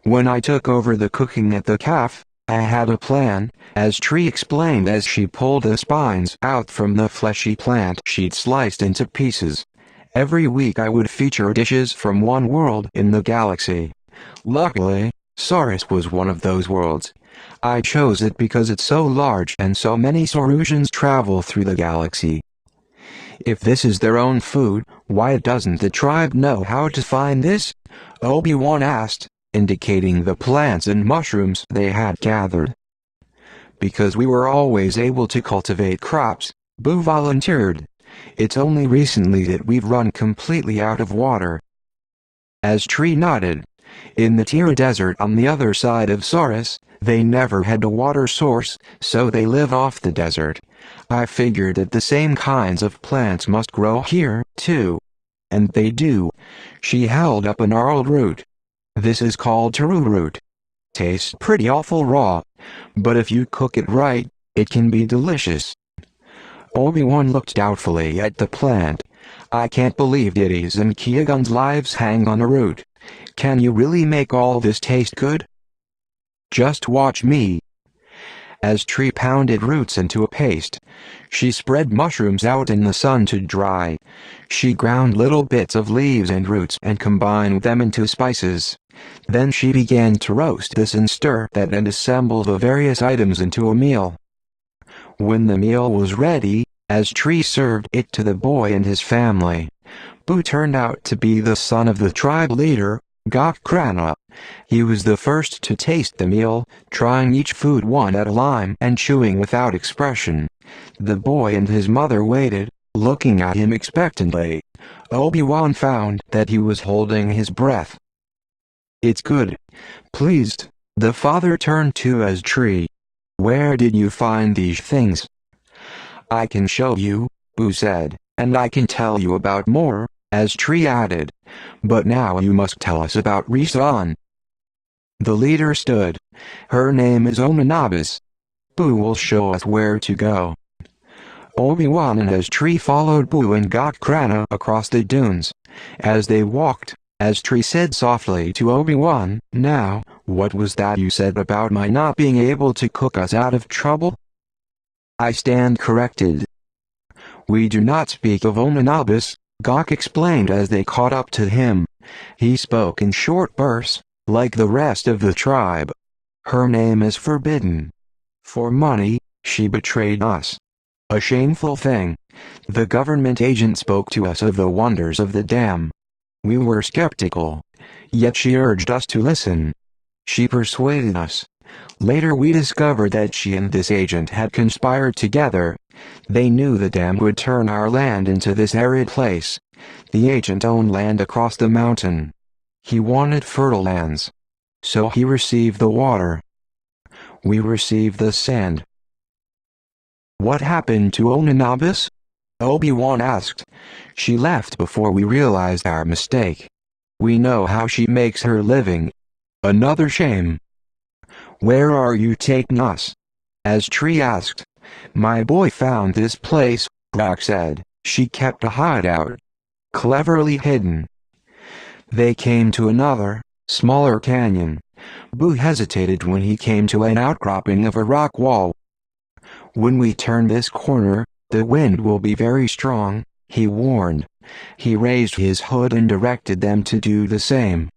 "When I took over the cooking at the cafe, I had a plan," as Tree explained as she pulled the spines out from the fleshy plant she'd sliced into pieces. "Every week I would feature dishes from one world in the galaxy. Luckily, Saurus was one of those worlds. I chose it because it's so large and so many Saurusians travel through the galaxy. If this is their own food, why doesn't the tribe know how to find this?" Obi-Wan asked, indicating the plants and mushrooms they had gathered. "Because we were always able to cultivate crops," Boo volunteered. "It's only recently that we've run completely out of water." As Tree nodded, in the Tira Desert on the other side of Saurus, they never had a water source, so they live off the desert. I figured that the same kinds of plants must grow here, too. And they do. She held up a gnarled root. "This is called Taru root. Tastes pretty awful raw, but if you cook it right, it can be delicious." Obi-Wan looked doubtfully at the plant. "I can't believe Diddy's and Qui-Gon's lives hang on a root. Can you really make all this taste good?" "Just watch me." As Tree pounded roots into a paste, she spread mushrooms out in the sun to dry. She ground little bits of leaves and roots and combined them into spices. Then she began to roast this and stir that and assemble the various items into a meal. When the meal was ready, as Tree served it to the boy and his family, Boo turned out to be the son of the tribe leader, Gok-Krana. He was the first to taste the meal, trying each food one at a time and chewing without expression. The boy and his mother waited, looking at him expectantly. Obi-Wan found that he was holding his breath. "It's good." Pleased, the father turned to as Tree. "Where did you find these things?" "I can show you," Boo said, "and I can tell you about more," as Tree added. "But now you must tell us about Reseron." The leader stood. "Her name is Omenabis. Boo will show us where to go." Obi-Wan and as Tree followed Boo and Gok-Krana across the dunes. As they walked, as Tree said softly to Obi-Wan, "Now, what was that you said about my not being able to cook us out of trouble?" "I stand corrected. We do not speak of Omenabis," Gok explained as they caught up to him. He spoke in short bursts, like the rest of the tribe. Her name is forbidden. For money, she betrayed us. A shameful thing. The government agent spoke to us of the wonders of the dam. We were skeptical, yet she urged us to listen. She persuaded us. Later we discovered that she and this agent had conspired together. They knew the dam would turn our land into this arid place. The agent owned land across the mountain. He wanted fertile lands. So he received the water. We received the sand. What happened to Onanabis? Obi-Wan asked. She left before we realized our mistake. We know how she makes her living. Another shame. Where are you taking us? As Tree asked. My boy found this place, Rock said. She kept a hideout. Cleverly hidden. They came to another, smaller canyon. Boo hesitated when he came to an outcropping of a rock wall. When we turn this corner, the wind will be very strong, he warned. He raised his hood and directed them to do the same.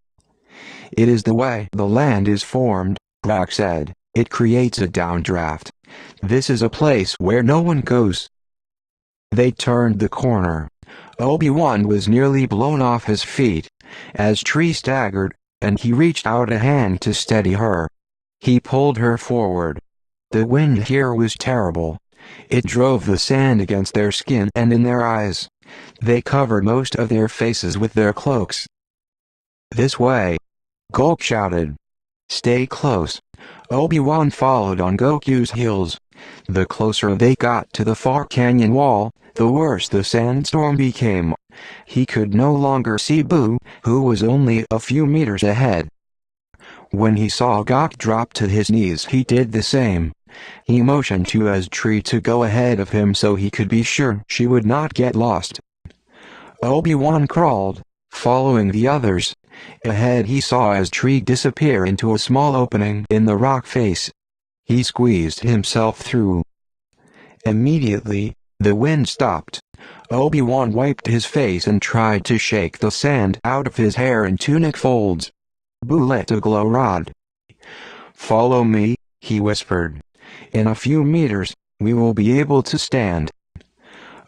It is the way the land is formed, Rock said. It creates a downdraft. This is a place where no one goes. They turned the corner. Obi-Wan was nearly blown off his feet, as Tree staggered, and he reached out a hand to steady her. He pulled her forward. The wind here was terrible. It drove the sand against their skin and in their eyes. They covered most of their faces with their cloaks. This way! Gulk shouted. Stay close. Obi-Wan followed on Goku's heels. The closer they got to the far canyon wall, the worse the sandstorm became. He could no longer see Boo, who was only a few meters ahead. When he saw Gok drop to his knees, he did the same. He motioned to Tree to go ahead of him so he could be sure she would not get lost. Obi-Wan crawled, following the others. Ahead he saw Tree disappear into a small opening in the rock face. He squeezed himself through. Immediately, the wind stopped. Obi-Wan wiped his face and tried to shake the sand out of his hair and tunic folds. Boo lit a glow rod. Follow me, he whispered. In a few meters, we will be able to stand.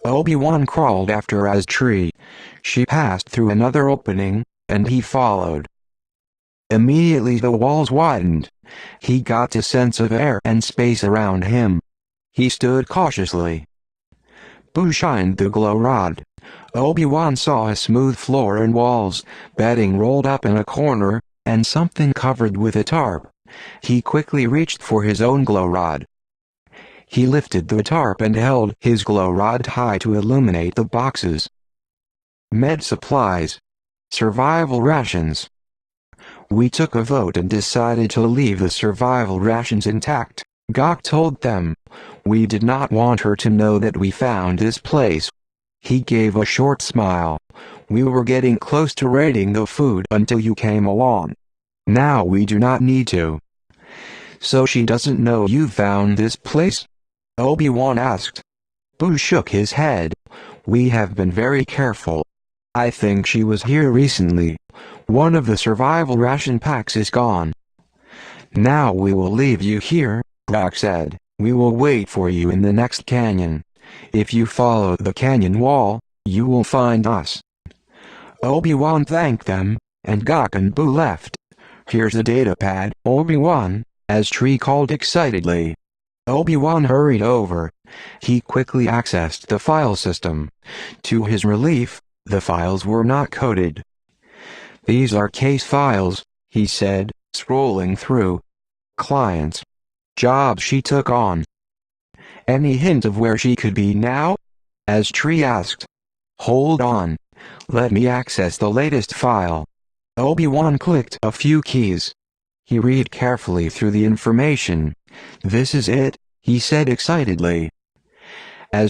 Obi-Wan crawled after Tree. She passed through another opening, and he followed. Immediately the walls widened. He got a sense of air and space around him. He stood cautiously. Boo shined the glow rod. Obi-Wan saw a smooth floor and walls, bedding rolled up in a corner, and something covered with a tarp. He quickly reached for his own glow rod. He lifted the tarp and held his glow rod high to illuminate the boxes. Med supplies. Survival rations. We took a vote and decided to leave the survival rations intact, Gok told them. We did not want her to know that we found this place. He gave a short smile. We were getting close to raiding the food until you came along. Now we do not need to. So she doesn't know you found this place? Obi-Wan asked. Boo shook his head. We have been very careful. I think she was here recently. One of the survival ration packs is gone. Now we will leave you here, Rock said. We will wait for you in the next canyon. If you follow the canyon wall, you will find us. Obi-Wan thanked them, and Gok and Boo left. Here's a data pad, Obi-Wan, Tree called excitedly. Obi-Wan hurried over. He quickly accessed the file system. To his relief, the files were not coded. These are case files, he said, scrolling through. Clients. Jobs she took on. Any hint of where she could be now? Tree asked. Hold on. Let me access the latest file. Obi-Wan clicked a few keys. He read carefully through the information. This is it, he said excitedly.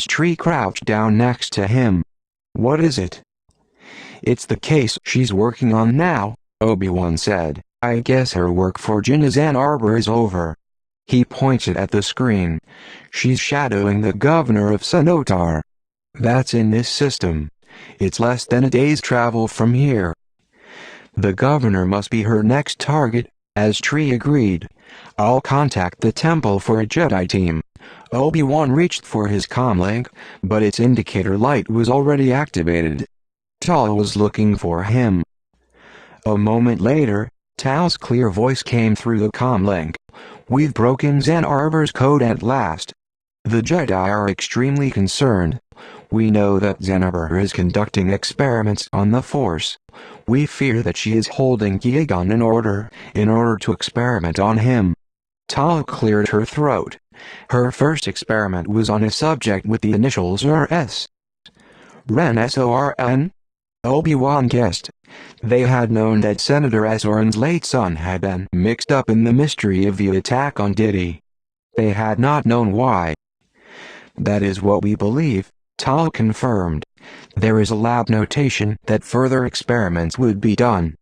Tree crouched down next to him. What is it? It's the case she's working on now, Obi-Wan said. I guess her work for Jinn as Ann Arbor is over. He pointed at the screen. She's shadowing the governor of Sanotar. That's in this system. It's less than a day's travel from here. The governor must be her next target, Tree agreed. I'll contact the temple for a Jedi team. Obi-Wan reached for his comlink, but its indicator light was already activated. Tal was looking for him. A moment later, Tal's clear voice came through the comlink. We've broken Zen Arbor's code at last. The Jedi are extremely concerned. We know that Zen Arbor is conducting experiments on the Force. We fear that she is holding Qui-Gon in order to experiment on him. Tal cleared her throat. Her first experiment was on a subject with the initials RS. Ren Sorn? Obi-Wan guessed. They had known that Senator Sorn's late son had been mixed up in the mystery of the attack on Diddy. They had not known why. That is what we believe, Tal confirmed. There is a lab notation that further experiments would be done.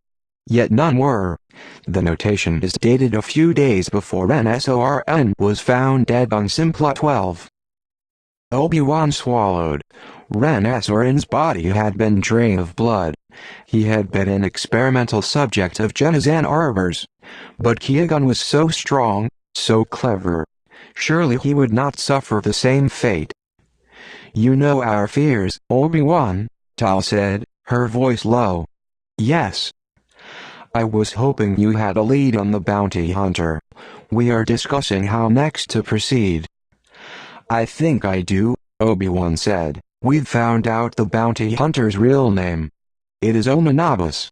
Yet none were. The notation is dated a few days before Ren Sorn was found dead on Simplot 12. Obi-Wan swallowed. Ren Sorn's body had been drained of blood. He had been an experimental subject of Zen Arbor's. But Qui-Gon was so strong, so clever. Surely he would not suffer the same fate. You know our fears, Obi-Wan, Tal said, her voice low. Yes. I was hoping you had a lead on the bounty hunter. We are discussing how next to proceed. I think I do, Obi-Wan said. We've found out the bounty hunter's real name. It is Omanabas.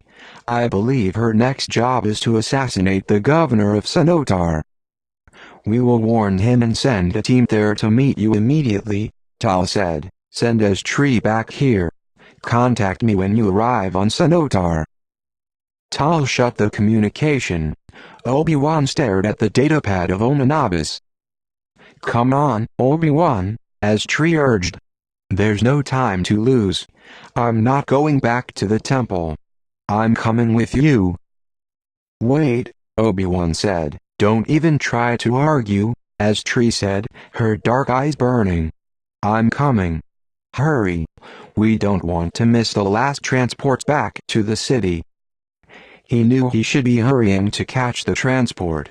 I believe her next job is to assassinate the governor of Sanotar. We will warn him and send a team there to meet you immediately, Tal said. Send us Tree back here. Contact me when you arrive on Sanotar. Tal shut the communication. Obi-Wan stared at the datapad of Omanabas. Come on, Obi-Wan, as Tree urged. There's no time to lose. I'm not going back to the temple. I'm coming with you. Wait, Obi-Wan said. Don't even try to argue, as Tree said, her dark eyes burning. I'm coming. Hurry. We don't want to miss the last transports back to the city. He knew he should be hurrying to catch the transport.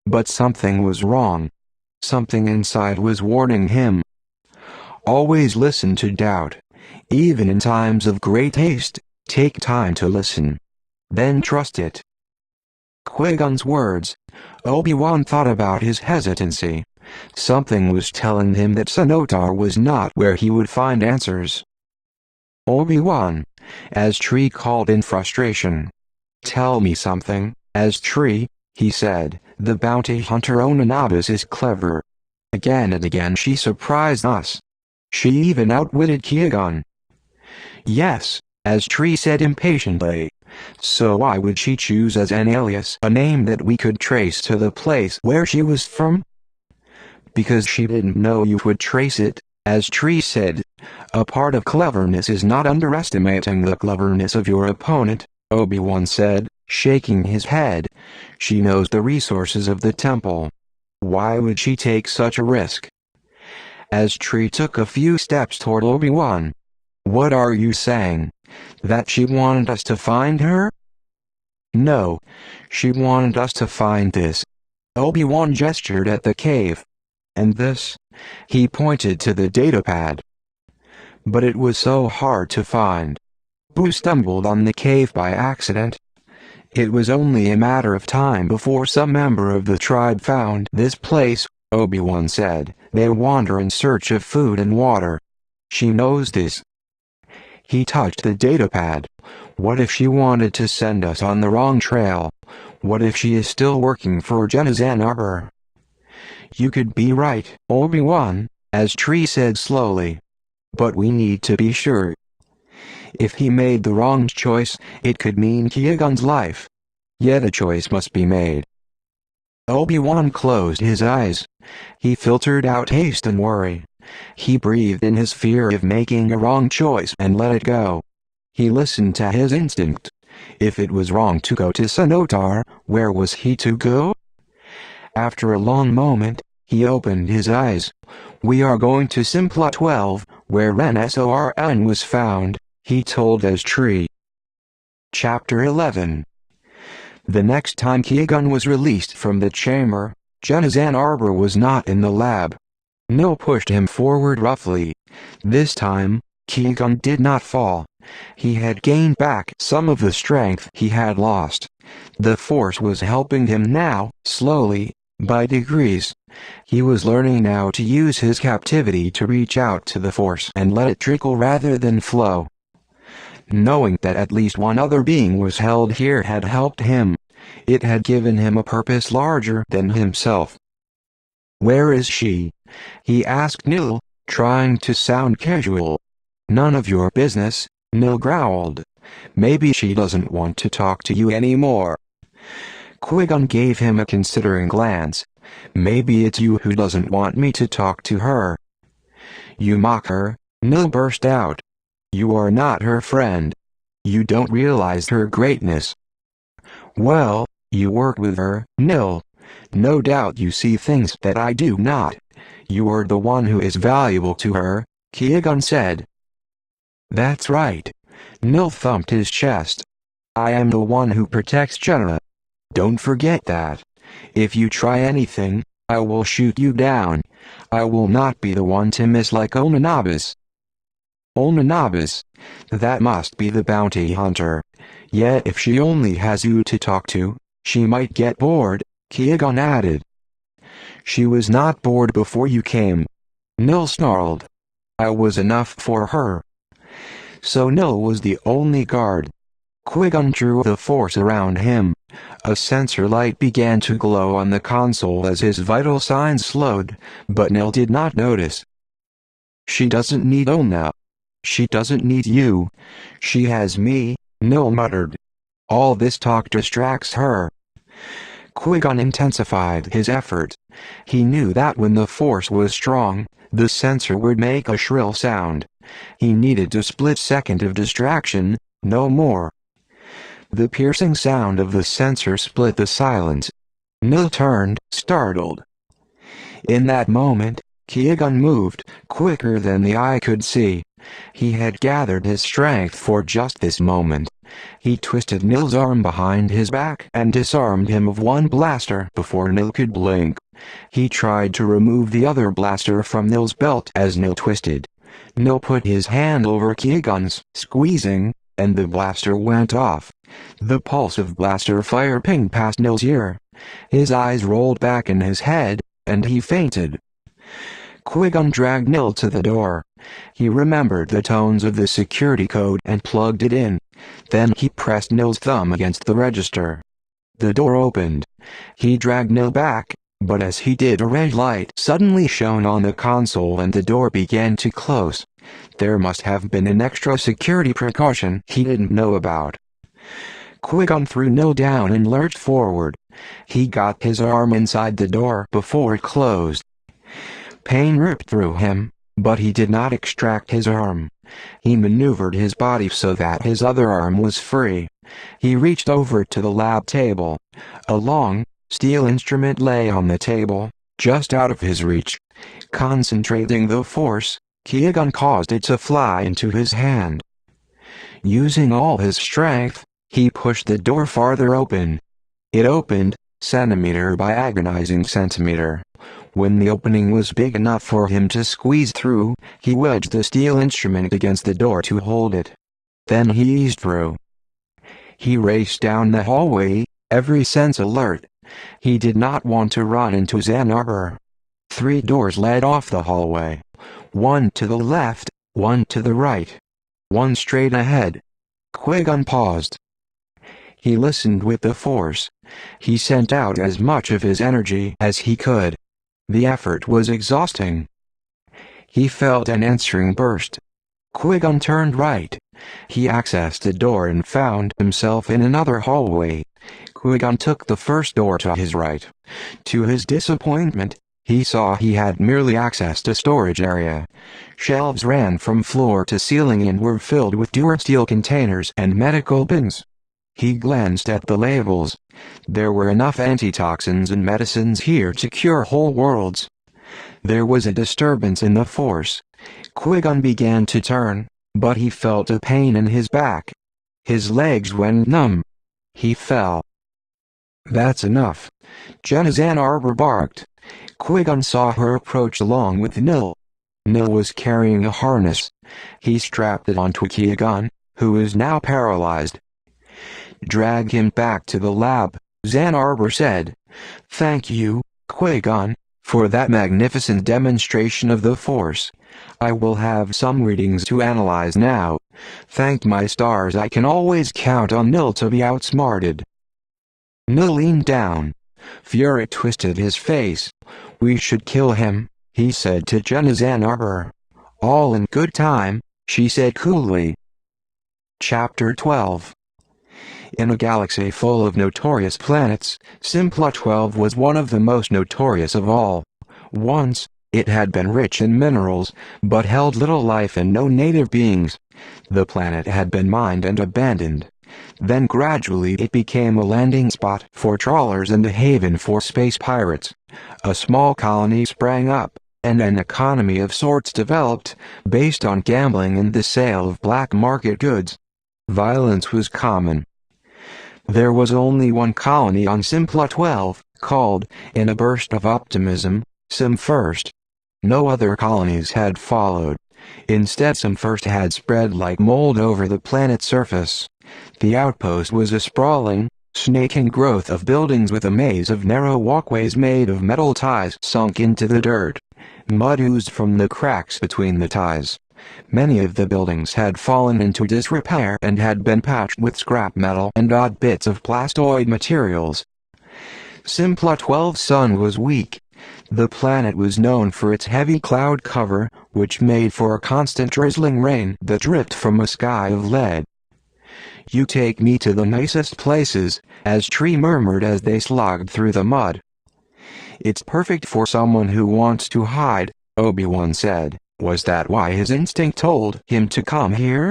But something was wrong. Something inside was warning him. Always listen to doubt. Even in times of great haste, take time to listen. Then trust it. Qui-Gon's words. Obi-Wan thought about his hesitancy. Something was telling him that Sanotar was not where he would find answers. Obi-Wan, as Tree called in frustration. Tell me something, as Tree, he said. The bounty hunter Omanabas is clever. Again and again she surprised us. She even outwitted Qui-Gon. Yes, as Tree said impatiently. So why would she choose as an alias a name that we could trace to the place where she was from? Because she didn't know you would trace it, as Tree said. A part of cleverness is not underestimating the cleverness of your opponent, Obi-Wan said, shaking his head. She knows the resources of the temple. Why would she take such a risk? As Tree took a few steps toward Obi-Wan. What are you saying? That she wanted us to find her? No. She wanted us to find this. Obi-Wan gestured at the cave. And this? He pointed to the datapad. But it was so hard to find. Boo stumbled on the cave by accident. It was only a matter of time before some member of the tribe found this place, Obi-Wan said. They wander in search of food and water. She knows this. He touched the datapad. What if she wanted to send us on the wrong trail? What if she is still working for Zen Arbor? You could be right, Obi-Wan, as Tree said slowly. But we need to be sure. If he made the wrong choice, it could mean Qui-Gon's life. Yet a choice must be made. Obi-Wan closed his eyes. He filtered out haste and worry. He breathed in his fear of making a wrong choice and let it go. He listened to his instinct. If it was wrong to go to Sanotar, where was he to go? After a long moment, he opened his eyes. We are going to Simplot 12, where Ren Sorn was found, he told as Tree. Chapter 11. The next time Qui-Gon was released from the chamber, Jenna's Ann Arbor was not in the lab. Nil pushed him forward roughly. This time, Qui-Gon did not fall. He had gained back some of the strength he had lost. The Force was helping him now, slowly, by degrees. He was learning now to use his captivity to reach out to the Force and let it trickle rather than flow. Knowing that at least one other being was held here had helped him. It had given him a purpose larger than himself. "Where is she?" he asked Nil, trying to sound casual. "None of your business," Nil growled. "Maybe she doesn't want to talk to you anymore." Qui-Gon gave him a considering glance. "Maybe it's you who doesn't want me to talk to her." "You mock her," Nil burst out. "You are not her friend. You don't realize her greatness." "Well, you work with her, Nil. No doubt you see things that I do not. You are the one who is valuable to her," Qui-Gon said. "That's right." Nil thumped his chest. "I am the one who protects Jenna. Don't forget that. If you try anything, I will shoot you down. I will not be the one to miss like Onanabas." "Onanabas? That must be the bounty hunter. Yet if she only has you to talk to, she might get bored," Qui-Gon added. "She was not bored before you came," Nil snarled. "I was enough for her." So Nil was the only guard. Qui-Gon drew the Force around him. A sensor light began to glow on the console as his vital signs slowed, but Nil did not notice. "She doesn't need Ona. She doesn't need you. She has me," Nil muttered. "All this talk distracts her." Qui-Gon intensified his effort. He knew that when the Force was strong, the sensor would make a shrill sound. He needed a split second of distraction, no more. The piercing sound of the sensor split the silence. Nil turned, startled. In that moment, Qui-Gon moved, quicker than the eye could see. He had gathered his strength for just this moment. He twisted Nil's arm behind his back and disarmed him of one blaster before Nil could blink. He tried to remove the other blaster from Nil's belt as Nil twisted. Nil put his hand over Qui-Gon's, squeezing, and the blaster went off. The pulse of blaster fire pinged past Nil's ear. His eyes rolled back in his head, and he fainted. Qui-Gon dragged Nil to the door. He remembered the tones of the security code and plugged it in. Then he pressed Nil's thumb against the register. The door opened. He dragged Nil back, but as he did a red light suddenly shone on the console and the door began to close. There must have been an extra security precaution he didn't know about. Qui-Gon threw Nil down and lurched forward. He got his arm inside the door before it closed. Pain ripped through him, but he did not extract his arm. He maneuvered his body so that his other arm was free. He reached over to the lab table. A long, steel instrument lay on the table, just out of his reach. Concentrating the Force, Qui-Gon caused it to fly into his hand. Using all his strength, he pushed the door farther open. It opened, centimeter by agonizing centimeter. When the opening was big enough for him to squeeze through, he wedged the steel instrument against the door to hold it. Then he eased through. He raced down the hallway, every sense alert. He did not want to run into Ann Arbor. 3 doors led off the hallway. One to the left, one to the right. One straight ahead. Qui-Gon paused. He listened with the Force. He sent out as much of his energy as he could. The effort was exhausting. He felt an answering burst. Qui-Gon turned right. He accessed the door and found himself in another hallway. Qui-Gon took the first door to his right. To his disappointment, he saw he had merely accessed a storage area. Shelves ran from floor to ceiling and were filled with durasteel containers and medical bins. He glanced at the labels. There were enough antitoxins and medicines here to cure whole worlds. There was a disturbance in the Force. Qui-Gon began to turn, but he felt a pain in his back. His legs went numb. He fell. That's enough. Ann Arbor barked. Qui-Gon saw her approach along with Nil. Nil was carrying a harness. He strapped it onto Qui-Gon, who is now paralyzed. Drag him back to the lab, Ann Arbor said. Thank you, Qui-Gon, for that magnificent demonstration of the Force. I will have some readings to analyze now. Thank my stars, I can always count on Nil to be outsmarted. Nil leaned down. Fury twisted his face. We should kill him, he said to Ann Arbor. All in good time, she said coolly. Chapter 12. In a galaxy full of notorious planets, Simpla 12 was one of the most notorious of all. Once, it had been rich in minerals, but held little life and no native beings. The planet had been mined and abandoned. Then gradually it became a landing spot for trawlers and a haven for space pirates. A small colony sprang up, and an economy of sorts developed, based on gambling and the sale of black market goods. Violence was common. There was only one colony on Simpla 12, called, in a burst of optimism, Sim First. No other colonies had followed. Instead, Sim First had spread like mold over the planet's surface. The outpost was a sprawling, snaking growth of buildings with a maze of narrow walkways made of metal ties sunk into the dirt. Mud oozed from the cracks between the ties. Many of the buildings had fallen into disrepair and had been patched with scrap metal and odd bits of plastoid materials. Simpla 12's sun was weak. The planet was known for its heavy cloud cover, which made for a constant drizzling rain that dripped from a sky of lead. You take me to the nicest places, as Tree murmured as they slogged through the mud. It's perfect for someone who wants to hide, Obi-Wan said. Was that why his instinct told him to come here?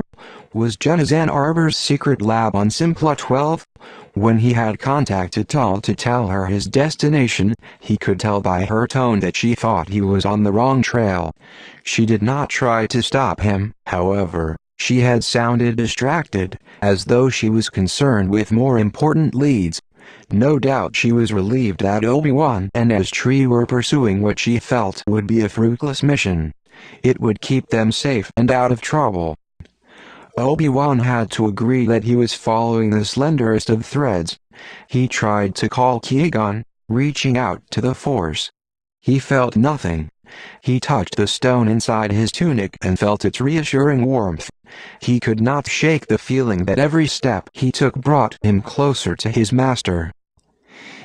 Was Ann Arbor's secret lab on Simpla 12? When he had contacted Tal to tell her his destination, he could tell by her tone that she thought he was on the wrong trail. She did not try to stop him, however. She had sounded distracted, as though she was concerned with more important leads. No doubt she was relieved that Obi-Wan and Tree were pursuing what she felt would be a fruitless mission. It would keep them safe and out of trouble. Obi-Wan had to agree that he was following the slenderest of threads. He tried to call Qui-Gon, reaching out to the Force. He felt nothing. He touched the stone inside his tunic and felt its reassuring warmth. He could not shake the feeling that every step he took brought him closer to his master.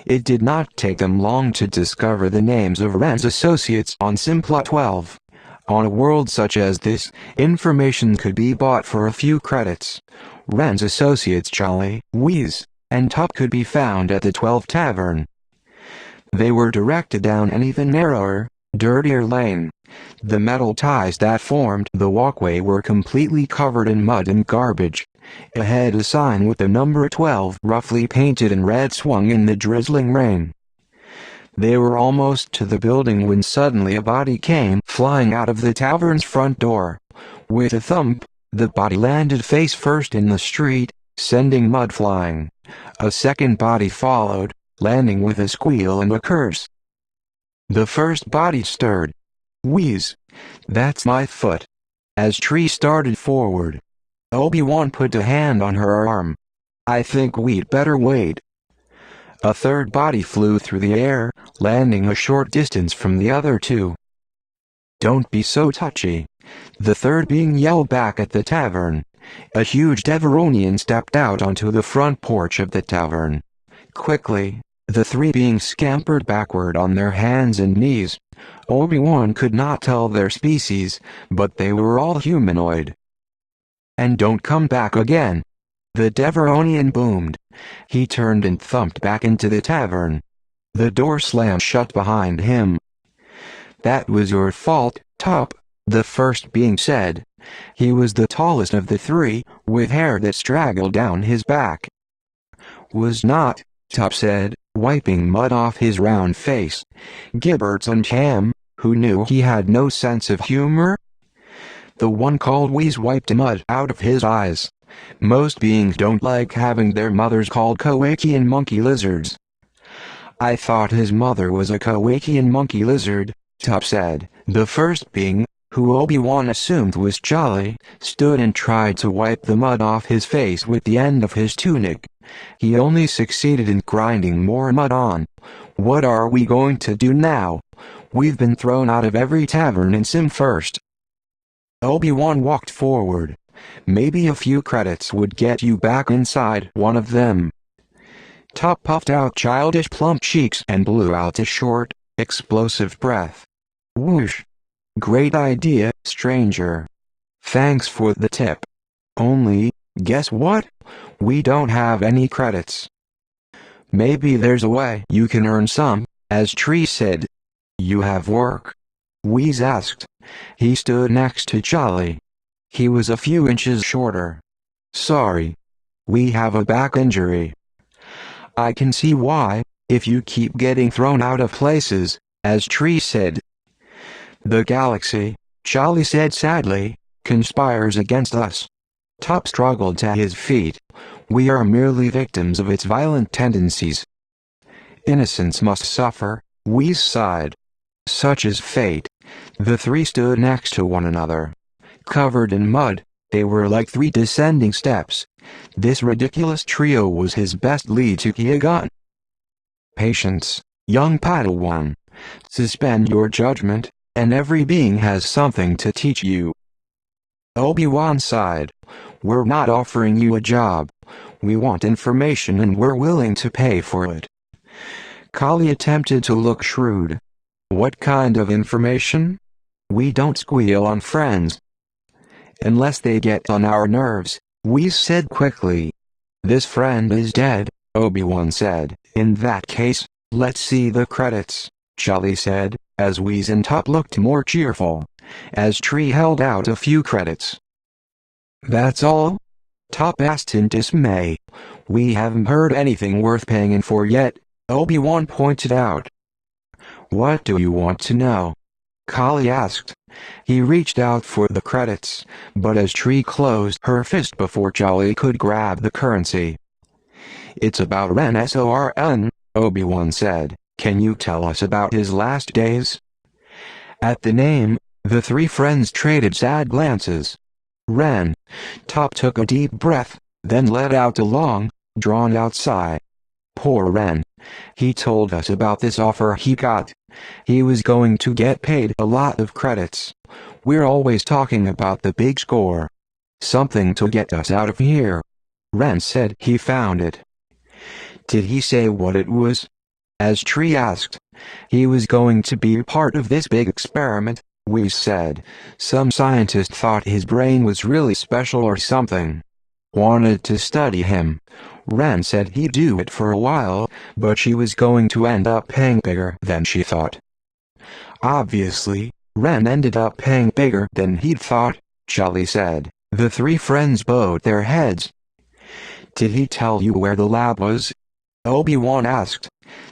It did not take them long to discover the names of Ren's associates on Simpla 12. On a world such as this, information could be bought for a few credits. Ren's associates Charlie, Whiz, and Tup could be found at the 12th Tavern. They were directed down an even narrower, dirtier lane. The metal ties that formed the walkway were completely covered in mud and garbage. Ahead, a sign with the number 12 roughly painted in red swung in the drizzling rain. They were almost to the building when suddenly a body came flying out of the tavern's front door. With a thump, the body landed face first in the street, sending mud flying. A second body followed, landing with a squeal and a curse. The first body stirred. Wheeze. That's my foot. As Tree started forward, Obi-Wan put a hand on her arm. I think we'd better wait. A third body flew through the air, landing a short distance from the other two. Don't be so touchy. The third being yelled back at the tavern. A huge Deveronian stepped out onto the front porch of the tavern. Quickly, the three beings scampered backward on their hands and knees. Obi-Wan could not tell their species, but they were all humanoid. And don't come back again. The Deveronian boomed. He turned and thumped back into the tavern. The door slammed shut behind him. That was your fault, Tup, the first being said. He was the tallest of the three, with hair that straggled down his back. Was not, Tup said, wiping mud off his round face. Gibbets and Ham, who knew he had no sense of humor? The one called Wheeze wiped mud out of his eyes. Most beings don't like having their mothers called Kowakian monkey lizards. I thought his mother was a Kowakian monkey lizard, Top said. The first being, who Obi-Wan assumed was Charlie, stood and tried to wipe the mud off his face with the end of his tunic. He only succeeded in grinding more mud on. What are we going to do now? We've been thrown out of every tavern in Sim First. Obi-Wan walked forward. Maybe a few credits would get you back inside one of them. Top puffed out childish plump cheeks and blew out a short, explosive breath. Whoosh! Great idea, stranger. Thanks for the tip. Only, guess what? We don't have any credits. Maybe there's a way you can earn some, as Tree said. You have work? Whis asked. He stood next to Charlie. He was a few inches shorter. Sorry. We have a back injury. I can see why, if you keep getting thrown out of places, as Tree said. The galaxy, Charlie said sadly, conspires against us. Top struggled to his feet. We are merely victims of its violent tendencies. Innocents must suffer, Whis sighed. Such is fate. The three stood next to one another. Covered in mud, they were like three descending steps. This ridiculous trio was his best lead to Qui-Gon. Patience, young Padawan. Suspend your judgment, and every being has something to teach you. Obi-Wan sighed. We're not offering you a job. We want information and we're willing to pay for it. Kali attempted to look shrewd. What kind of information? We don't squeal on friends. Unless they get on our nerves, Whis said quickly. This friend is dead, Obi-Wan said. In that case, let's see the credits, Charlie said, as Whis and Top looked more cheerful. As Tree held out a few credits. That's all? Top asked in dismay. We haven't heard anything worth paying in for yet, Obi-Wan pointed out. What do you want to know? Kali asked. He reached out for the credits, but as Tree closed her fist before Charlie could grab the currency. It's about Ren Sorn, Obi-Wan said. Can you tell us about his last days? At the name, the three friends traded sad glances. Ren. Top took a deep breath, then let out a long, drawn-out sigh. Poor Ren. He told us about this offer he got. He was going to get paid a lot of credits. We're always talking about the big score. Something to get us out of here. Ren said he found it. Did he say what it was? As Tree asked. He was going to be part of this big experiment, Whis said. Some scientist thought his brain was really special or something. Wanted to study him. Ren said he'd do it for a while, but she was going to end up paying bigger than she thought. Obviously, Ren ended up paying bigger than he'd thought, Charlie said. The three friends bowed their heads. Did he tell you where the lab was? Obi-Wan asked.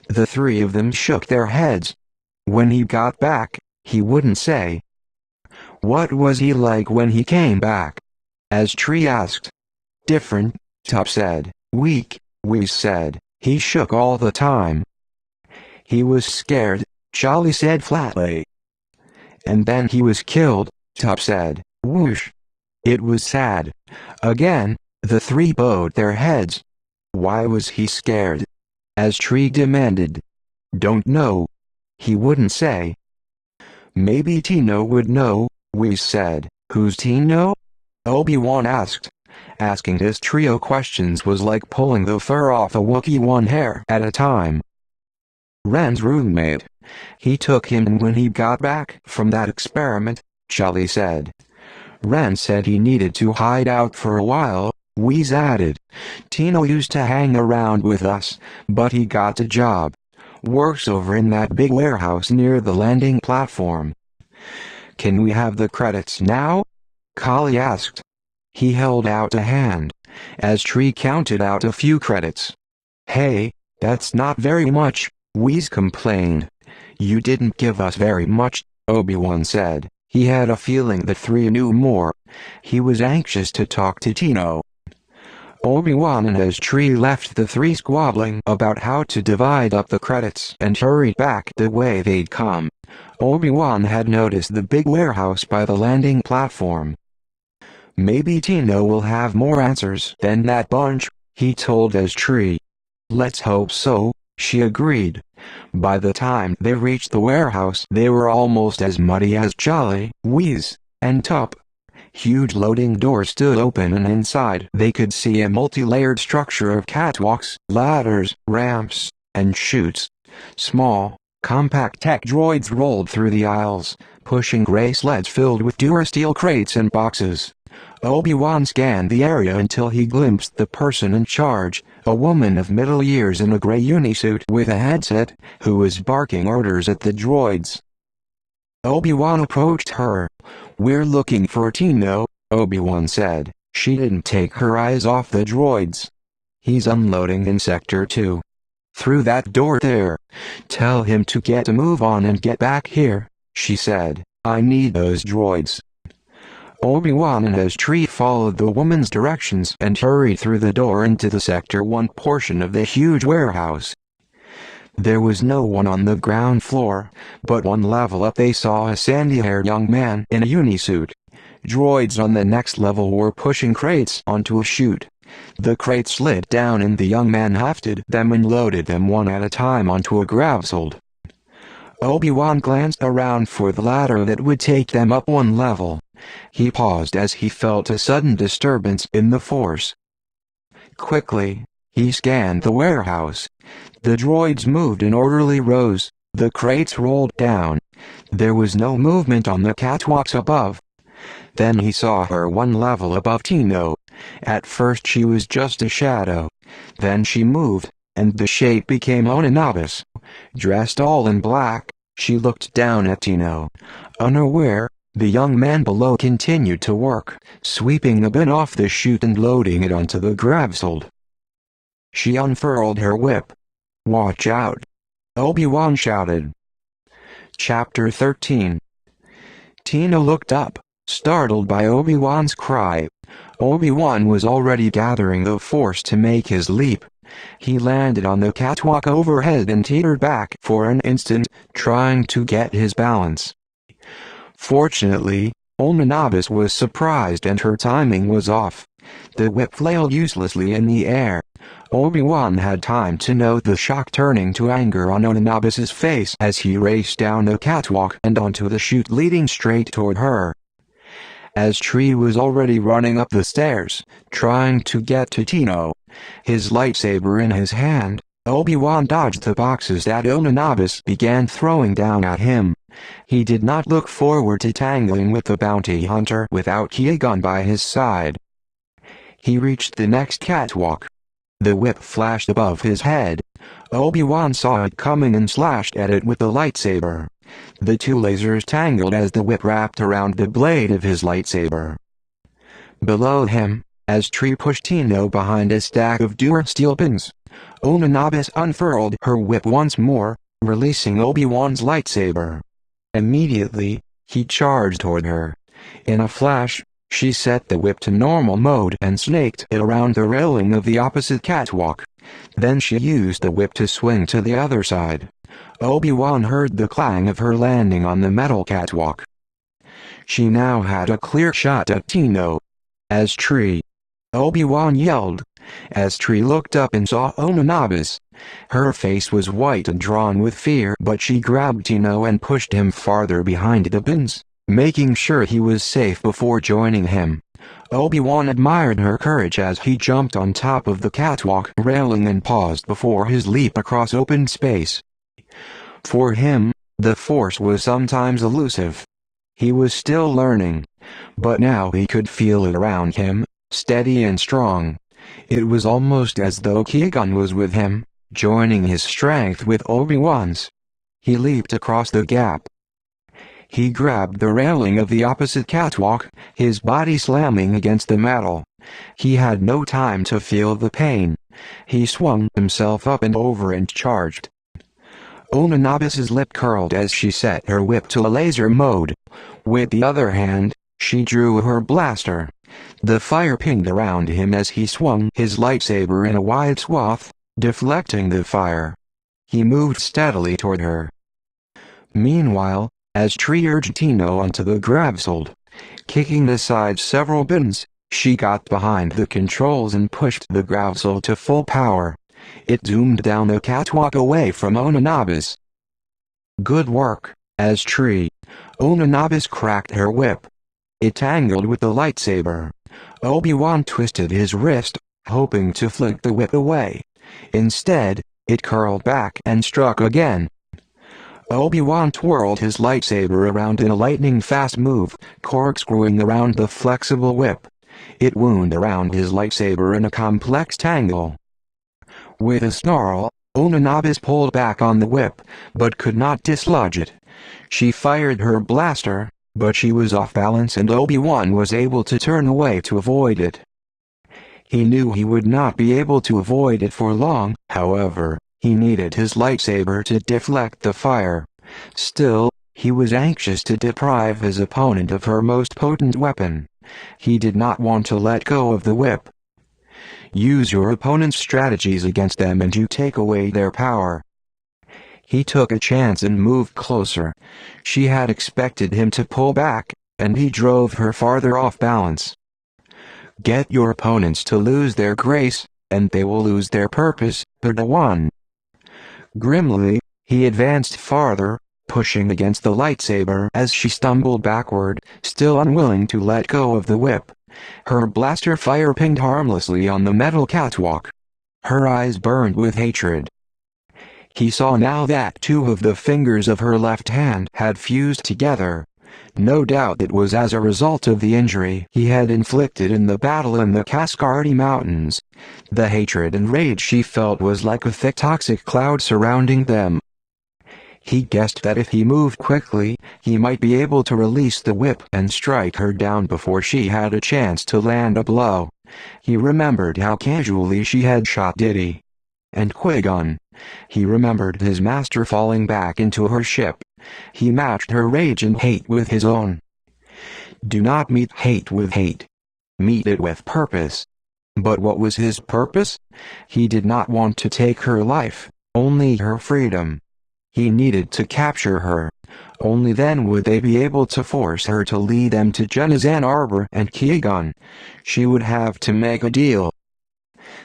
The three of them shook their heads. When he got back, he wouldn't say. What was he like when he came back? As Tree asked. Different, Top said. Weak, Whis said. He shook all the time. He was scared, Charlie said flatly. And then he was killed, Top said. Whoosh. It was sad. Again, the three bowed their heads. Why was he scared? As Tree demanded. Don't know. He wouldn't say. Maybe Tino would know, Whis said. Who's Tino? Obi-Wan asked. Asking this trio questions was like pulling the fur off a Wookiee one hair at a time. Ren's roommate. He took him when he got back from that experiment, Charlie said. Ren said he needed to hide out for a while, Whis added. Tino used to hang around with us, but he got a job. Works over in that big warehouse near the landing platform. Can we have the credits now? Kali asked. He held out a hand, as Tree counted out a few credits. Hey, that's not very much, Whis complained. You didn't give us very much, Obi-Wan said. He had a feeling the three knew more. He was anxious to talk to Tino. Obi-Wan and his tree left the three squabbling about how to divide up the credits and hurried back the way they'd come. Obi-Wan had noticed the big warehouse by the landing platform. "Maybe Tino will have more answers than that bunch," he told his tree. "Let's hope so," she agreed. By the time they reached the warehouse, they were almost as muddy as Jolly, Wheeze, and Tup. Huge loading doors stood open and inside they could see a multi-layered structure of catwalks, ladders, ramps, and chutes. Small, compact tech droids rolled through the aisles, pushing gray sleds filled with durasteel crates and boxes. Obi-Wan scanned the area until he glimpsed the person in charge, a woman of middle years in a gray unisuit with a headset, who was barking orders at the droids. Obi-Wan approached her. "We're looking for Tino," Obi-Wan said. She didn't take her eyes off the droids. "He's unloading in Sector 2. Through that door there. Tell him to get a move on and get back here," she said. "I need those droids." Obi-Wan and his tree followed the woman's directions and hurried through the door into the Sector 1 portion of the huge warehouse. There was no one on the ground floor, but one level up they saw a sandy-haired young man in a unisuit. Droids on the next level were pushing crates onto a chute. The crates slid down and the young man hefted them and loaded them one at a time onto a gravsold. Obi-Wan glanced around for the ladder that would take them up one level. He paused as he felt a sudden disturbance in the force. Quickly, he scanned the warehouse. The droids moved in orderly rows. The crates rolled down. There was no movement on the catwalks above. Then he saw her one level above Tino. At first she was just a shadow. Then she moved, and the shape became Onanabis. Dressed all in black, she looked down at Tino. Unaware, the young man below continued to work, sweeping the bin off the chute and loading it onto the gravsold. She unfurled her whip. "Watch out!" Obi-Wan shouted. Chapter 13. Tino looked up, startled by Obi-Wan's cry. Obi-Wan was already gathering the force to make his leap. He landed on the catwalk overhead and teetered back for an instant, trying to get his balance. Fortunately, Onanabis was surprised and her timing was off. The whip flailed uselessly in the air. Obi-Wan had time to note the shock turning to anger on Onanabis's face as he raced down the catwalk and onto the chute leading straight toward her. As Tree was already running up the stairs, trying to get to Tino, his lightsaber in his hand, Obi-Wan dodged the boxes that Onanabis began throwing down at him. He did not look forward to tangling with the bounty hunter without Qui-Gon by his side. He reached the next catwalk. The whip flashed above his head. Obi-Wan saw it coming and slashed at it with the lightsaber. The two lasers tangled as the whip wrapped around the blade of his lightsaber. Below him, as Tree pushed Tino behind a stack of durasteel pins, Onanabis unfurled her whip once more, releasing Obi-Wan's lightsaber. Immediately, he charged toward her. In a flash, she set the whip to normal mode and snaked it around the railing of the opposite catwalk. Then she used the whip to swing to the other side. Obi-Wan heard the clang of her landing on the metal catwalk. She now had a clear shot at Tino. "As Tree!" Obi-Wan yelled. As Tree looked up and saw Onanabis. Her face was white and drawn with fear, but she grabbed Tino and pushed him farther behind the bins, making sure he was safe before joining him. Obi-Wan admired her courage as he jumped on top of the catwalk railing and paused before his leap across open space. For him, the Force was sometimes elusive. He was still learning. But now he could feel it around him, steady and strong. It was almost as though Qui-Gon was with him, joining his strength with Obi-Wan's. He leaped across the gap. He grabbed the railing of the opposite catwalk, his body slamming against the metal. He had no time to feel the pain. He swung himself up and over and charged. Onanabis's lip curled as she set her whip to laser mode. With the other hand, she drew her blaster. The fire pinged around him as he swung his lightsaber in a wide swath, deflecting the fire. He moved steadily toward her. Meanwhile, as Tree urged Tino onto the gravsold, kicking aside several bins, she got behind the controls and pushed the gravsold to full power. It zoomed down the catwalk away from Onanabis. Good work, as Tree. Onanabis cracked her whip. It tangled with the lightsaber. Obi-Wan twisted his wrist, hoping to flick the whip away. Instead, it curled back and struck again. Obi-Wan twirled his lightsaber around in a lightning-fast move, corkscrewing around the flexible whip. It wound around his lightsaber in a complex tangle. With a snarl, Onanabis pulled back on the whip, but could not dislodge it. She fired her blaster, but she was off balance and Obi-Wan was able to turn away to avoid it. He knew he would not be able to avoid it for long, however. He needed his lightsaber to deflect the fire. Still, he was anxious to deprive his opponent of her most potent weapon. He did not want to let go of the whip. Use your opponent's strategies against them and you take away their power. He took a chance and moved closer. She had expected him to pull back, and he drove her farther off balance. Get your opponents to lose their grace, and they will lose their purpose, Padawan. Grimly, he advanced farther, pushing against the lightsaber as she stumbled backward, still unwilling to let go of the whip. Her blaster fire pinged harmlessly on the metal catwalk. Her eyes burned with hatred. He saw now that two of the fingers of her left hand had fused together. No doubt it was as a result of the injury he had inflicted in the battle in the Cascardi Mountains. The hatred and rage she felt was like a thick toxic cloud surrounding them. He guessed that if he moved quickly, he might be able to release the whip and strike her down before she had a chance to land a blow. He remembered how casually she had shot Diddy and Qui-Gon. He remembered his master falling back into her ship. He matched her rage and hate with his own. Do not meet hate with hate. Meet it with purpose. But what was his purpose? He did not want to take her life, only her freedom. He needed to capture her. Only then would they be able to force her to lead them to Genazen Arbor and Qui-Gon. She would have to make a deal.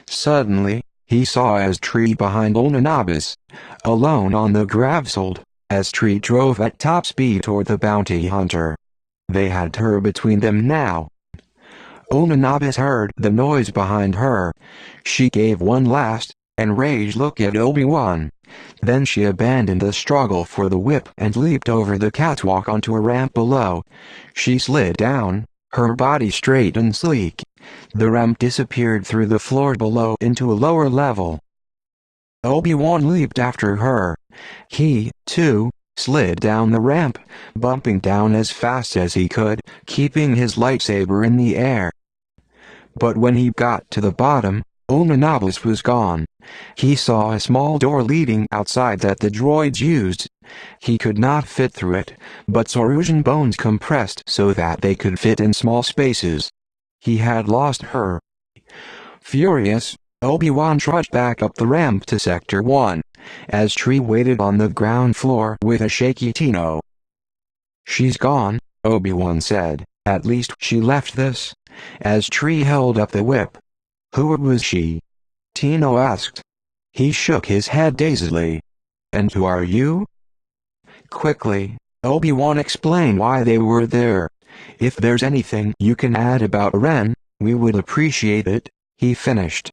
Suddenly, he saw As-Tree behind Onanabis, alone on the gravsold. As-Tree drove at top speed toward the bounty hunter. They had her between them now. Onanabis heard the noise behind her. She gave one last, enraged look at Obi-Wan. Then she abandoned the struggle for the whip and leaped over the catwalk onto a ramp below. She slid down, her body straight and sleek. The ramp disappeared through the floor below into a lower level. Obi-Wan leaped after her. He, too, slid down the ramp, bumping down as fast as he could, keeping his lightsaber in the air. But when he got to the bottom, Onanabis was gone. He saw a small door leading outside that the droids used. He could not fit through it, but Sarusian bones compressed so that they could fit in small spaces. He had lost her. Furious, Obi-Wan trudged back up the ramp to Sector 1. As-Tree waited on the ground floor with a shaky Tino. She's gone, Obi-Wan said. At least she left this. As-Tree held up the whip. Who was she? Tino asked. He shook his head dazedly. And who are you? Quickly, Obi-Wan explained why they were there. If there's anything you can add about Ren, we would appreciate it, he finished.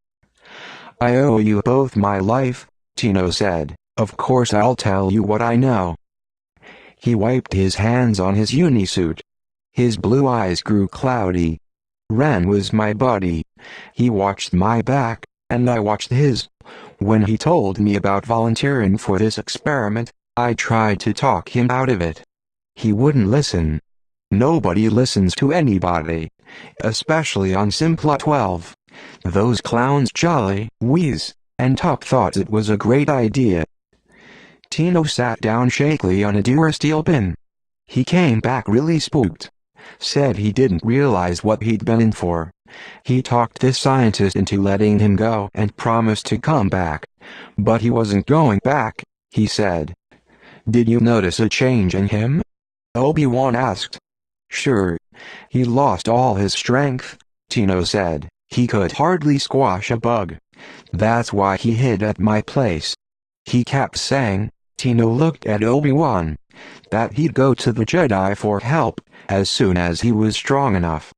I owe you both my life, Tino said. Of course I'll tell you what I know. He wiped his hands on his unisuit. His blue eyes grew cloudy. Ren was my buddy. He watched my back, and I watched his. When he told me about volunteering for this experiment, I tried to talk him out of it. He wouldn't listen. Nobody listens to anybody, especially on Simpla 12. Those clowns Jolly, Wheeze, and Tuck thought it was a great idea. Tino sat down shakily on a Durasteel bin. He came back really spooked. said he didn't realize what he'd been in for. He talked this scientist into letting him go and promised to come back. But he wasn't going back, he said. Did you notice a change in him? Obi-Wan asked. Sure. He lost all his strength, Tino said. He could hardly squash a bug. That's why he hid at my place. He kept saying, Tino looked at Obi-Wan, that he'd go to the Jedi for help as soon as he was strong enough.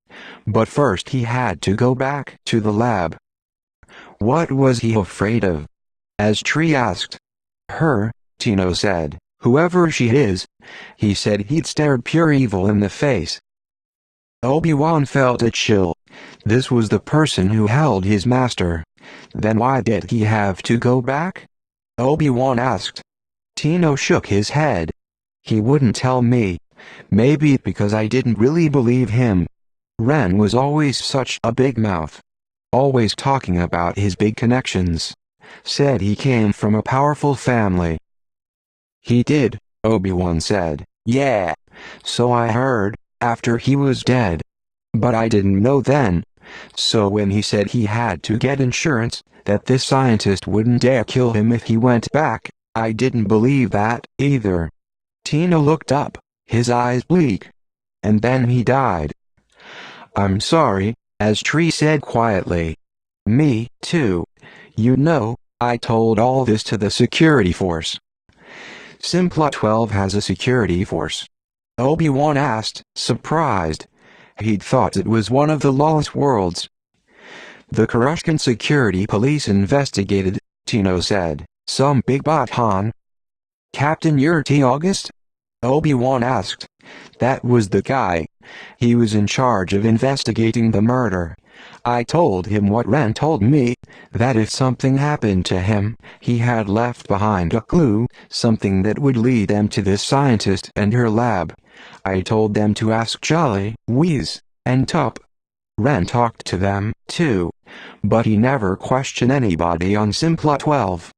But first he had to go back to the lab. What was he afraid of? As Tree asked. Her, Tino said. Whoever she is. He said he'd stared pure evil in the face. Obi-Wan felt a chill. This was the person who held his master. Then why did he have to go back? Obi-Wan asked. Tino shook his head. He wouldn't tell me. Maybe because I didn't really believe him. Ren was always such a big mouth. Always talking about his big connections. Said he came from a powerful family. He did, Obi-Wan said. Yeah. So I heard, after he was dead. But I didn't know then. So when he said he had to get insurance, that this scientist wouldn't dare kill him if he went back, I didn't believe that, either. Tino looked up, his eyes bleak. And then he died. I'm sorry, as Tree said quietly. Me, too. You know, I told all this to the security force. Simpla 12 has a security force? Obi-Wan asked, surprised. He'd thought it was one of the Lost Worlds. The Coruscant Security Police investigated, Tino said. Some big bot, Han? Captain Yurti August? Obi-Wan asked. That was the guy. He was in charge of investigating the murder. I told him what Ren told me, that if something happened to him, he had left behind a clue, something that would lead them to this scientist and her lab. I told them to ask Jolly, Whiz, and Tup. Ren talked to them, too. But he never questioned anybody on Simpla 12.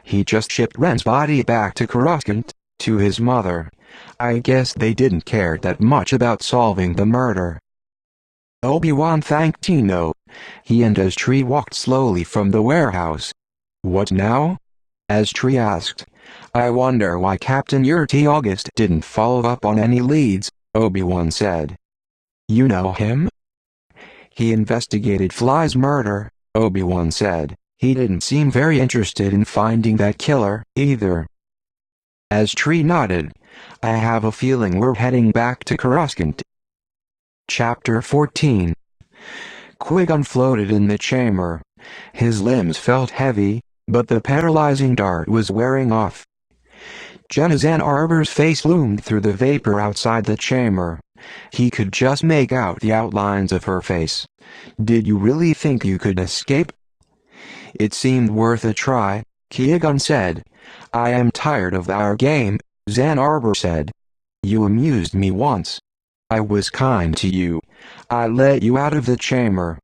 He just shipped Ren's body back to Coruscant, to his mother. I guess they didn't care that much about solving the murder. Obi-Wan thanked Tino. He and Tree walked slowly from the warehouse. What now? Tree asked. I wonder why Captain Yurti August didn't follow up on any leads, Obi-Wan said. You know him? He investigated Fly's murder, Obi-Wan said. He didn't seem very interested in finding that killer, either. Tree nodded. I have a feeling we're heading back to Coruscant. Chapter 14. Qui-Gon floated in the chamber. His limbs felt heavy, but the paralyzing dart was wearing off. Jenna Ann Arbor's face loomed through the vapor outside the chamber. He could just make out the outlines of her face. Did you really think you could escape? It seemed worth a try, Qui-Gon said. I am tired of our game, Ann Arbor said. You amused me once. I was kind to you. I let you out of the chamber.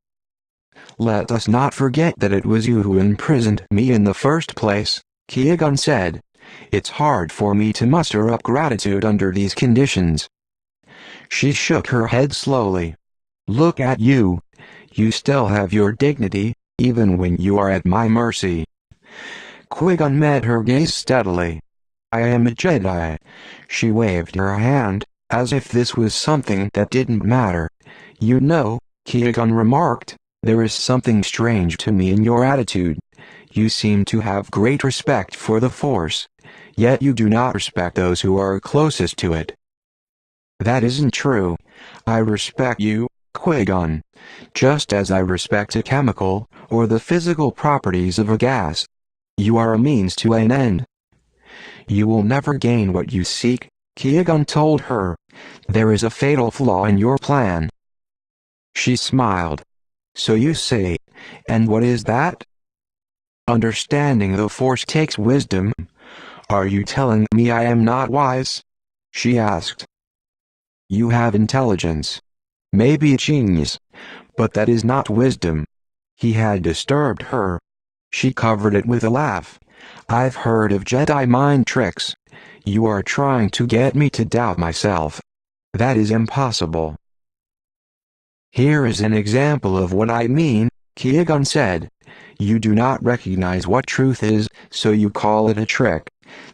Let us not forget that it was you who imprisoned me in the first place, Qui-Gon said. It's hard for me to muster up gratitude under these conditions. She shook her head slowly. Look at you. You still have your dignity, even when you are at my mercy. Qui-Gon met her gaze steadily. I am a Jedi. She waved her hand, as if this was something that didn't matter. You know, Qui-Gon remarked, there is something strange to me in your attitude. You seem to have great respect for the Force, yet you do not respect those who are closest to it. That isn't true. I respect you, Qui-Gon, just as I respect a chemical, or the physical properties of a gas. You are a means to an end. You will never gain what you seek, Qui-Gon told her. There is a fatal flaw in your plan. She smiled. So you say, and what is that? Understanding the Force takes wisdom. Are you telling me I am not wise? She asked. You have intelligence. Maybe genius. But that is not wisdom. He had disturbed her. She covered it with a laugh. I've heard of Jedi mind tricks. You are trying to get me to doubt myself. That is impossible. Here is an example of what I mean, Qui-Gon said. You do not recognize what truth is, so you call it a trick.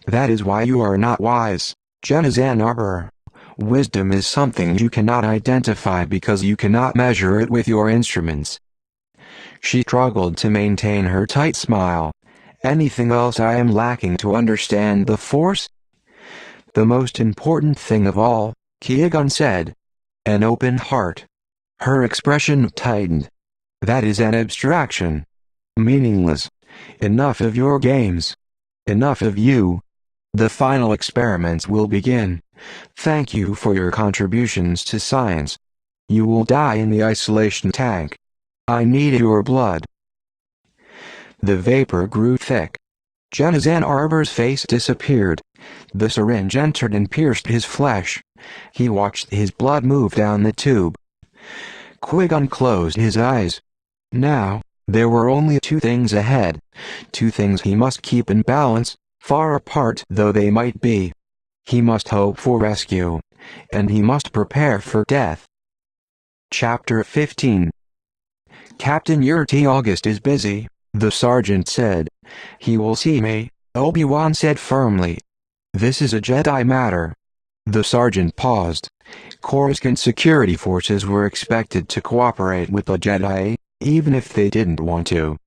That is why you are not wise, Ann Arbor. Wisdom is something you cannot identify because you cannot measure it with your instruments. She struggled to maintain her tight smile. Anything else I am lacking to understand the Force? The most important thing of all, Qui-Gon said. An open heart. Her expression tightened. That is an abstraction. Meaningless. Enough of your games. Enough of you. The final experiments will begin. Thank you for your contributions to science. You will die in the isolation tank. I need your blood. The vapor grew thick. Ann Arbor's face disappeared. The syringe entered and pierced his flesh. He watched his blood move down the tube. Qui-Gon closed his eyes. Now, there were only two things ahead. Two things he must keep in balance, far apart though they might be. He must hope for rescue. And he must prepare for death. Chapter 15. Captain Yurti August is busy, the sergeant said. He will see me, Obi-Wan said firmly. This is a Jedi matter. The sergeant paused. Coruscant security forces were expected to cooperate with the Jedi, even if they didn't want to.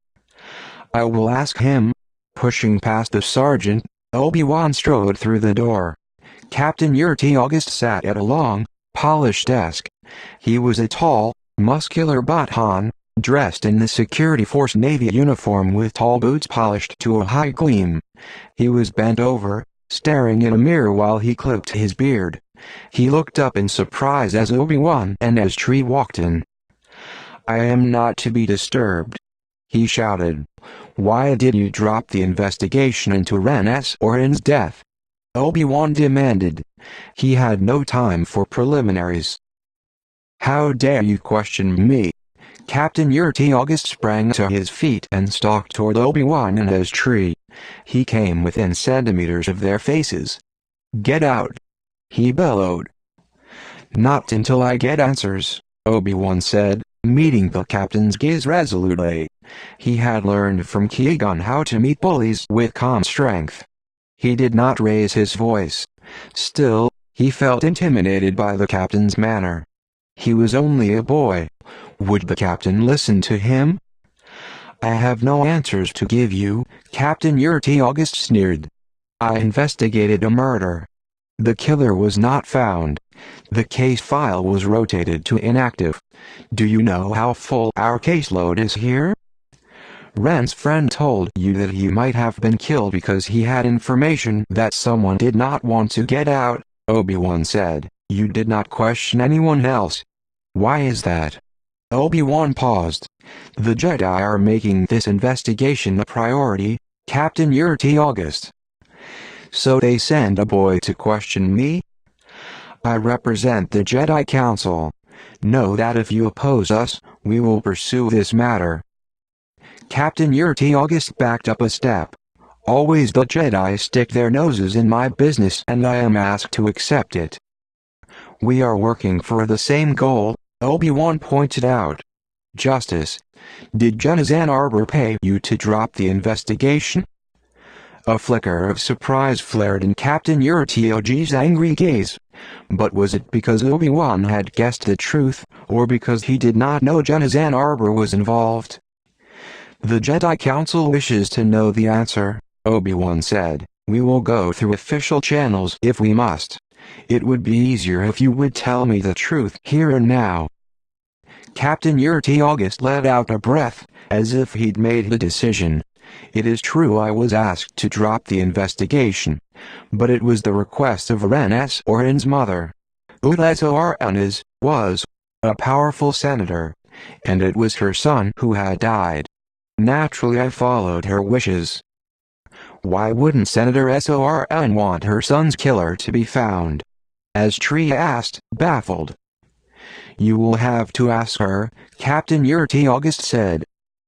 I will ask him. Pushing past the sergeant, Obi-Wan strode through the door. Captain Yurti August sat at a long, polished desk. He was a tall, muscular Baton, dressed in the security force navy uniform with tall boots polished to a high gleam. He was bent over, staring in a mirror while he clipped his beard. He looked up in surprise as Obi-Wan and as Tree walked in. I am not to be disturbed, he shouted. Why did you drop the investigation into Ren Sorin's death? Obi-Wan demanded. He had no time for preliminaries. How dare you question me? Captain Yurti August sprang to his feet and stalked toward Obi-Wan and his Tree. He came within centimeters of their faces. Get out! He bellowed. Not until I get answers, Obi-Wan said, meeting the captain's gaze resolutely. He had learned from Qui-Gon how to meet bullies with calm strength. He did not raise his voice. Still, he felt intimidated by the captain's manner. He was only a boy. Would the captain listen to him? I have no answers to give you, Captain Yurti August sneered. I investigated a murder. The killer was not found. The case file was rotated to inactive. Do you know how full our caseload is here? Ren's friend told you that he might have been killed because he had information that someone did not want to get out, Obi-Wan said. You did not question anyone else. Why is that? Obi-Wan paused. The Jedi are making this investigation a priority, Captain Yurti August. So they send a boy to question me? I represent the Jedi Council. Know that if you oppose us, we will pursue this matter. Captain Yurti August backed up a step. Always the Jedi stick their noses in my business and I am asked to accept it. We are working for the same goal, Obi-Wan pointed out. Justice. Did Ann Arbor pay you to drop the investigation? A flicker of surprise flared in Captain Yurti August's angry gaze. But was it because Obi-Wan had guessed the truth, or because he did not know Ann Arbor was involved? The Jedi Council wishes to know the answer, Obi-Wan said. We will go through official channels if we must. It would be easier if you would tell me the truth here and now. Captain Yurti August let out a breath, as if he'd made the decision. It is true I was asked to drop the investigation, but it was the request of Ren Sorin's mother. Sorin was a powerful senator, and it was her son who had died. Naturally I followed her wishes. Why wouldn't Senator Sorin want her son's killer to be found? As Tree asked, baffled. You will have to ask her, Captain Yurti August said.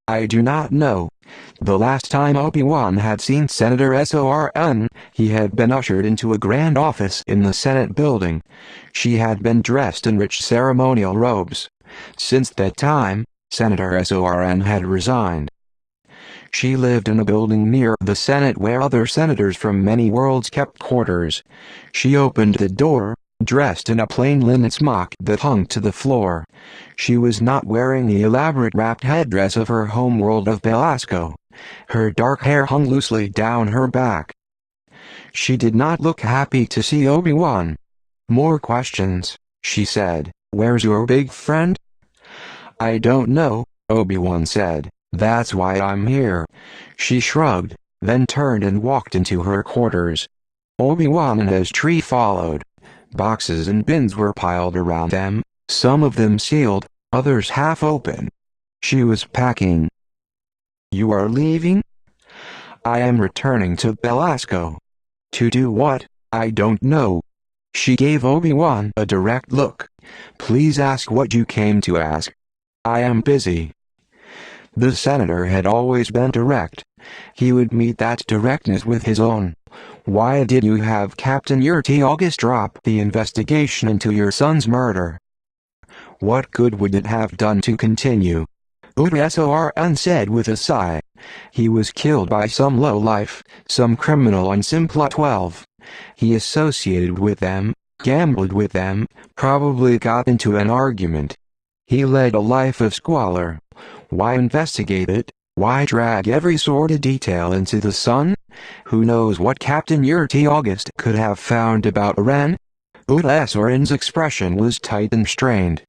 I do not know. The last time Obi-Wan had seen Senator Sorin, he had been ushered into a grand office in the Senate building. She had been dressed in rich ceremonial robes, Since that time, Senator Soren had resigned. She lived in a building near the Senate where other senators from many worlds kept quarters. She opened the door, dressed in a plain linen smock that hung to the floor. She was not wearing the elaborate wrapped headdress of her homeworld of Belasco. Her dark hair hung loosely down her back. She did not look happy to see Obi-Wan. "More questions," she said. "Where's your big friend?" "I don't know," Obi-Wan said. "That's why I'm here." She shrugged, then turned and walked into her quarters. Obi-Wan and his tree followed. Boxes and bins were piled around them, some of them sealed, others half open. She was packing. "You are leaving?" "I am returning to Belasco." "To do what?" "I don't know." She gave Obi-Wan a direct look. "Please ask what you came to ask." "I am busy." The senator had always been direct. He would meet that directness with his own. "Why did you have Captain Yurti August drop the investigation into your son's murder?" "What good would it have done to continue?" Soren said with a sigh. "He was killed by some lowlife, some criminal on Simpla 12. He associated with them, gambled with them, probably got into an argument. He led a life of squalor. Why investigate it? Why drag every sordid detail into the sun? Who knows what Captain Yurti August could have found about Ren?" Soren's expression was tight and strained.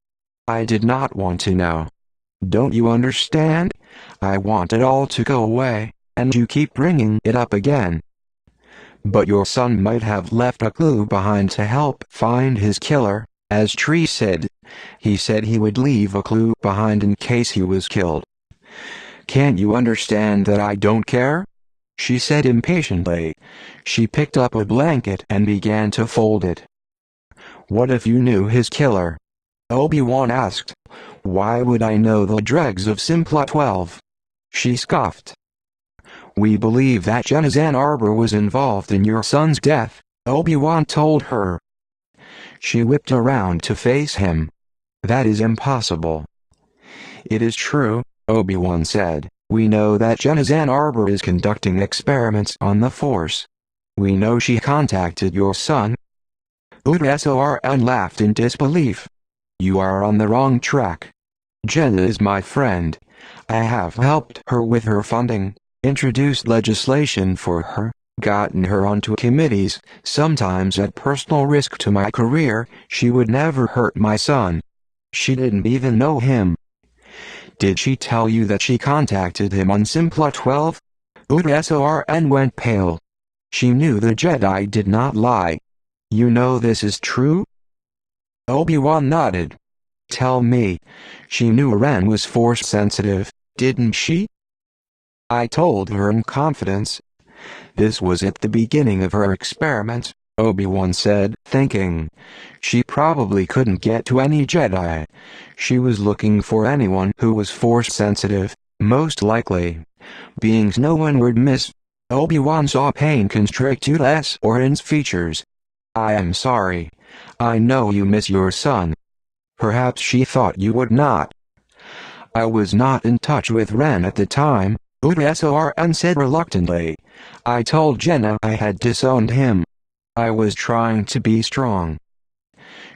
"I did not want to know. Don't you understand? I want it all to go away, and you keep bringing it up again." "But your son might have left a clue behind to help find his killer, as Tree said. He said he would leave a clue behind in case he was killed." "Can't you understand that I don't care?" she said impatiently. She picked up a blanket and began to fold it. "What if you knew his killer?" Obi-Wan asked. "Why would I know the dregs of Simpla 12? She scoffed. "We believe that Jinn Arbor was involved in your son's death," Obi-Wan told her. She whipped around to face him. "That is impossible." "It is true," Obi-Wan said. "We know that Jinn Arbor is conducting experiments on the Force. We know she contacted your son." Soren laughed in disbelief. "You are on the wrong track. Jinn is my friend. I have helped her with her funding, introduced legislation for her, gotten her onto committees, sometimes at personal risk to my career. She would never hurt my son. She didn't even know him." "Did she tell you that she contacted him on Simpla 12? Soren went pale. She knew the Jedi did not lie. "You know this is true?" Obi-Wan nodded. "Tell me. She knew Ren was Force sensitive, didn't she?" "I told her in confidence." "This was at the beginning of her experiment," Obi-Wan said, thinking. "She probably couldn't get to any Jedi. She was looking for anyone who was Force sensitive, most likely. Beings no one would miss." Obi-Wan saw pain constrict Soren's features. "I am sorry. I know you miss your son. Perhaps she thought you would not." "I was not in touch with Ren at the time," Soren said reluctantly. "I told Jenna I had disowned him. I was trying to be strong."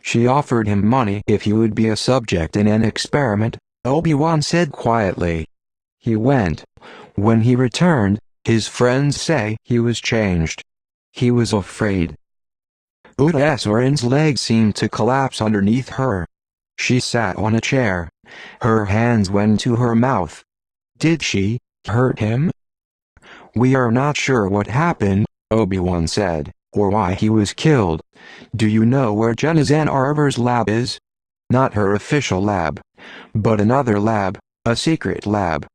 "She offered him money if he would be a subject in an experiment," Obi-Wan said quietly. "He went. When he returned, his friends say he was changed. He was afraid." Soren's legs seemed to collapse underneath her. She sat on a chair. Her hands went to her mouth. "Did she hurt him?" "We are not sure what happened," Obi-Wan said, "or why he was killed. Do you know where Jinn Arbor's lab is?" "Not her official lab. But another lab, a secret lab."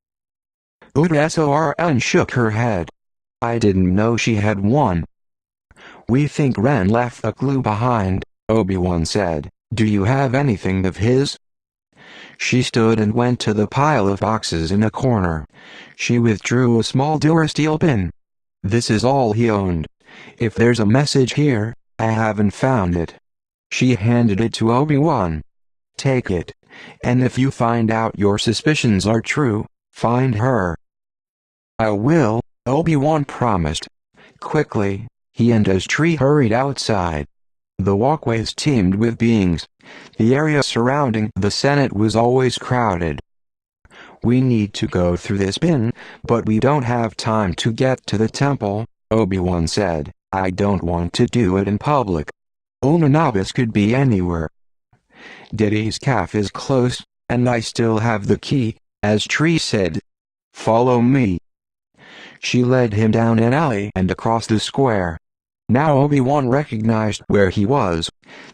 Soren shook her head. "I didn't know she had one." "We think Ren left a clue behind," Obi-Wan said. "Do you have anything of his?" She stood and went to the pile of boxes in a corner. She withdrew a small durasteel pin. "This is all he owned. If there's a message here, I haven't found it." She handed it to Obi-Wan. Take it. And if you find out your suspicions are true, find her." "I will," Obi-Wan promised. Quickly, he and his tree hurried outside. The walkways teemed with beings. The area surrounding the Senate was always crowded. "We need to go through this bin, but we don't have time to get to the temple," Obi-Wan said. "I don't want to do it in public. Onanabis could be anywhere. Diddy's calf is close, and I still have the key," as Tree said. "Follow me." She led him down an alley and across the square. Now Obi-Wan recognized where he was.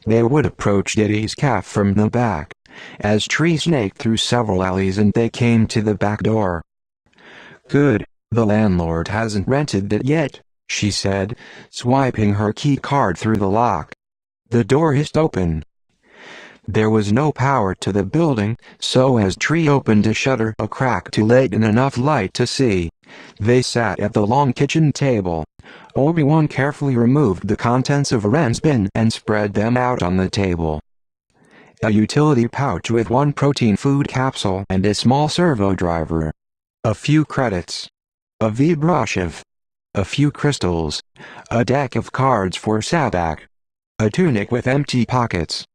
They would approach Diddy's calf from the back. As Tree snaked through several alleys and they came to the back door. "Good, the landlord hasn't rented it yet," she said, swiping her key card through the lock. The door hissed open. There was no power to the building, so as Tree opened a shutter a crack to let in enough light to see, they sat at the long kitchen table. Obi-Wan carefully removed the contents of Ren's bin and spread them out on the table. A utility pouch with one protein food capsule and a small servo driver. A few credits. A V-brush. A few crystals. A deck of cards for Sabak. A tunic with empty pockets.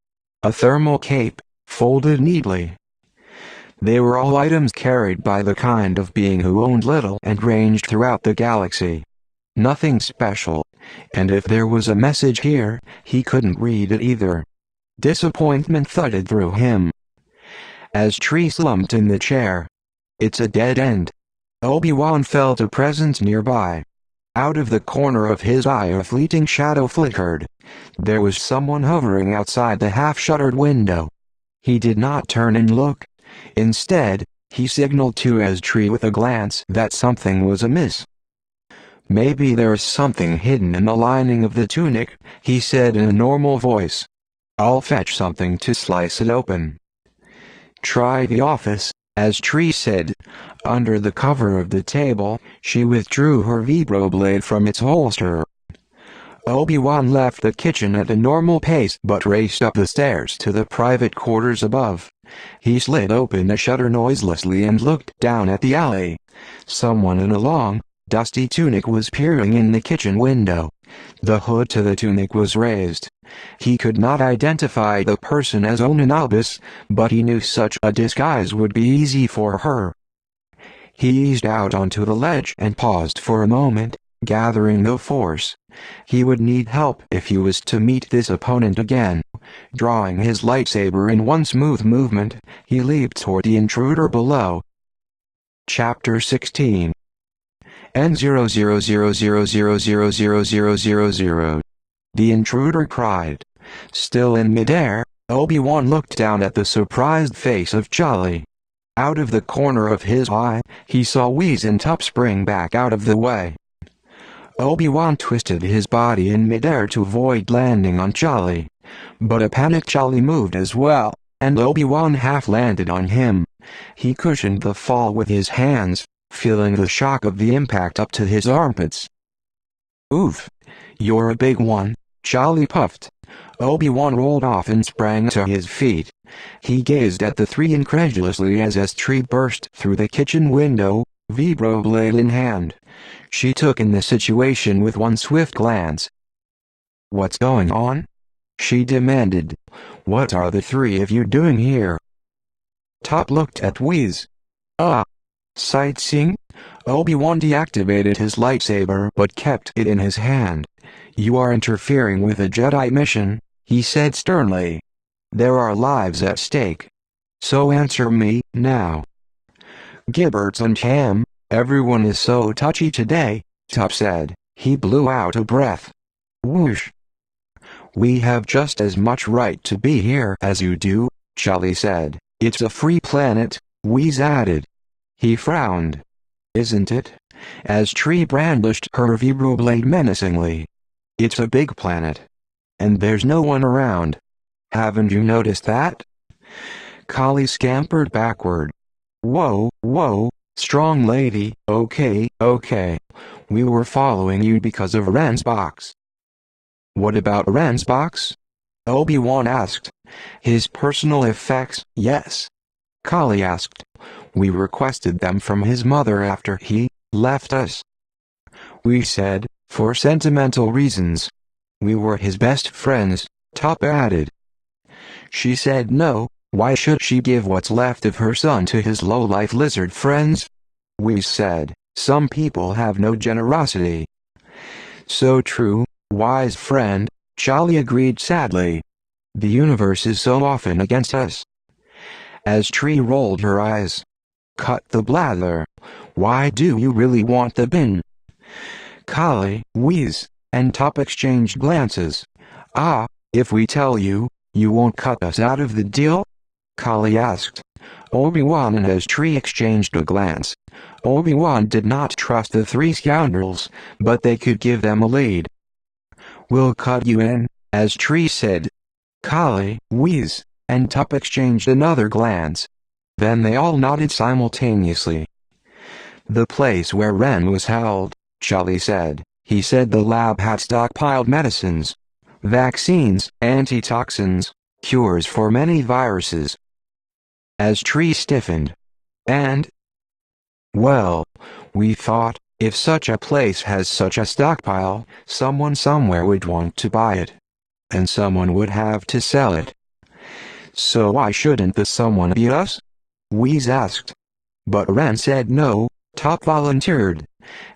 A thermal cape, folded neatly. They were all items carried by the kind of being who owned little and ranged throughout the galaxy. Nothing special, and if there was a message here, he couldn't read it either. Disappointment thudded through him. As Tree slumped in the chair. "It's a dead end." Obi-Wan felt a presence nearby. Out of the corner of his eye a fleeting shadow flickered. There was someone hovering outside the half-shuttered window. He did not turn and look. Instead, he signaled to his tree with a glance that something was amiss. "Maybe there's something hidden in the lining of the tunic," he said in a normal voice. "I'll fetch something to slice it open." "Try the office," as Tree said. Under the cover of the table, she withdrew her vibro blade from its holster. Obi-Wan left the kitchen at a normal pace but raced up the stairs to the private quarters above. He slid open a shutter noiselessly and looked down at the alley. Someone in a long, dusty tunic was peering in the kitchen window. The hood to the tunic was raised. He could not identify the person as Onanabis, but he knew such a disguise would be easy for her. He eased out onto the ledge and paused for a moment, gathering the force. He would need help if he was to meet this opponent again. Drawing his lightsaber in one smooth movement, he leaped toward the intruder below. Chapter 16 N0000000000. The intruder cried. Still in midair, Obi-Wan looked down at the surprised face of Jolly. Out of the corner of his eye, he saw Whis and Tup spring back out of the way. Obi-Wan twisted his body in midair to avoid landing on Jolly. But a panicked Jolly moved as well, and Obi-Wan half landed on him. He cushioned the fall with his hands, feeling the shock of the impact up to his armpits. "Oof! You're a big one," Jolly puffed. Obi-Wan rolled off and sprang to his feet. He gazed at the three incredulously as S-Tree burst through the kitchen window, vibro blade in hand. She took in the situation with one swift glance. "What's going on?" she demanded. "What are the three of you doing here?" Tup looked at Whis. Sightseeing?" Obi-Wan deactivated his lightsaber but kept it in his hand. "You are interfering with a Jedi mission," he said sternly. "There are lives at stake. So answer me, now." "Gibberts and ham, everyone is so touchy today," Tup said. He blew out a breath. Whoosh. "We have just as much right to be here as you do," Jolly said. "It's a free planet," Whis added. He frowned. "Isn't it?" As Tree brandished her vibroblade menacingly. "It's a big planet. And there's no one around. Haven't you noticed that?" Kali scampered backward. Whoa, strong lady, okay. We were following you because of Ren's box." "What about Ren's box?" Obi-Wan asked. His personal effects, yes. Kali asked. We requested them from his mother after he left us. We said, for sentimental reasons. We were his best friends, Top added. She said no, why should she give what's left of her son to his low-life lizard friends? We said, some people have no generosity. So true, wise friend, Charlie agreed sadly. The universe is so often against us. As Tree rolled her eyes. Cut the blather. Why do you really want the bin? Kali, Whiz, and Top exchanged glances. Ah, if we tell you, you won't cut us out of the deal? Kali asked. Obi-Wan and as Tree exchanged a glance. Obi-Wan did not trust the three scoundrels, but they could give them a lead. We'll cut you in, as Tree said. Kali, Whiz, and Top exchanged another glance. Then they all nodded simultaneously. The place where Ren was held, Charlie said. He said the lab had stockpiled medicines, vaccines, antitoxins, cures for many viruses. As Tree stiffened. And? Well, we thought, if such a place has such a stockpile, someone somewhere would want to buy it. And someone would have to sell it. So why shouldn't the someone be us? Whiz asked. But Ren said no, Top volunteered.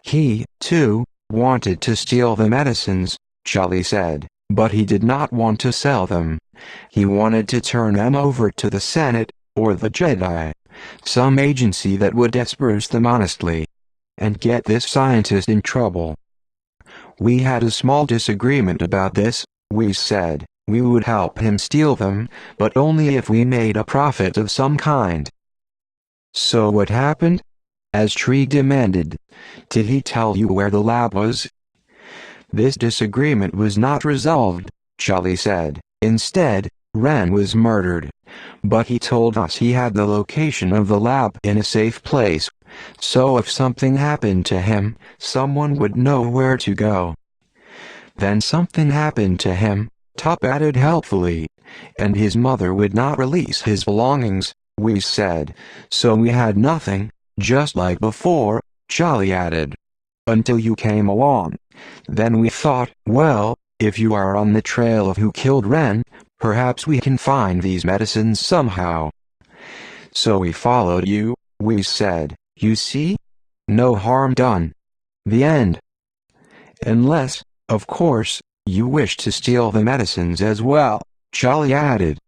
He, too, wanted to steal the medicines, Charlie said, but he did not want to sell them. He wanted to turn them over to the Senate, or the Jedi, some agency that would disperse them honestly, and get this scientist in trouble. We had a small disagreement about this, we said. We would help him steal them, but only if we made a profit of some kind. So what happened? As Tree demanded. Did he tell you where the lab was? This disagreement was not resolved, Charlie said. Instead, Ren was murdered. But he told us he had the location of the lab in a safe place. So if something happened to him, someone would know where to go. Then something happened to him, Top added helpfully, and his mother would not release his belongings, we said, so we had nothing, just like before, Charlie added. Until you came along. Then we thought, well, if you are on the trail of who killed Ren, perhaps we can find these medicines somehow. So we followed you, we said, you see? No harm done. The end. Unless, of course, you wish to steal the medicines as well, Charlie added.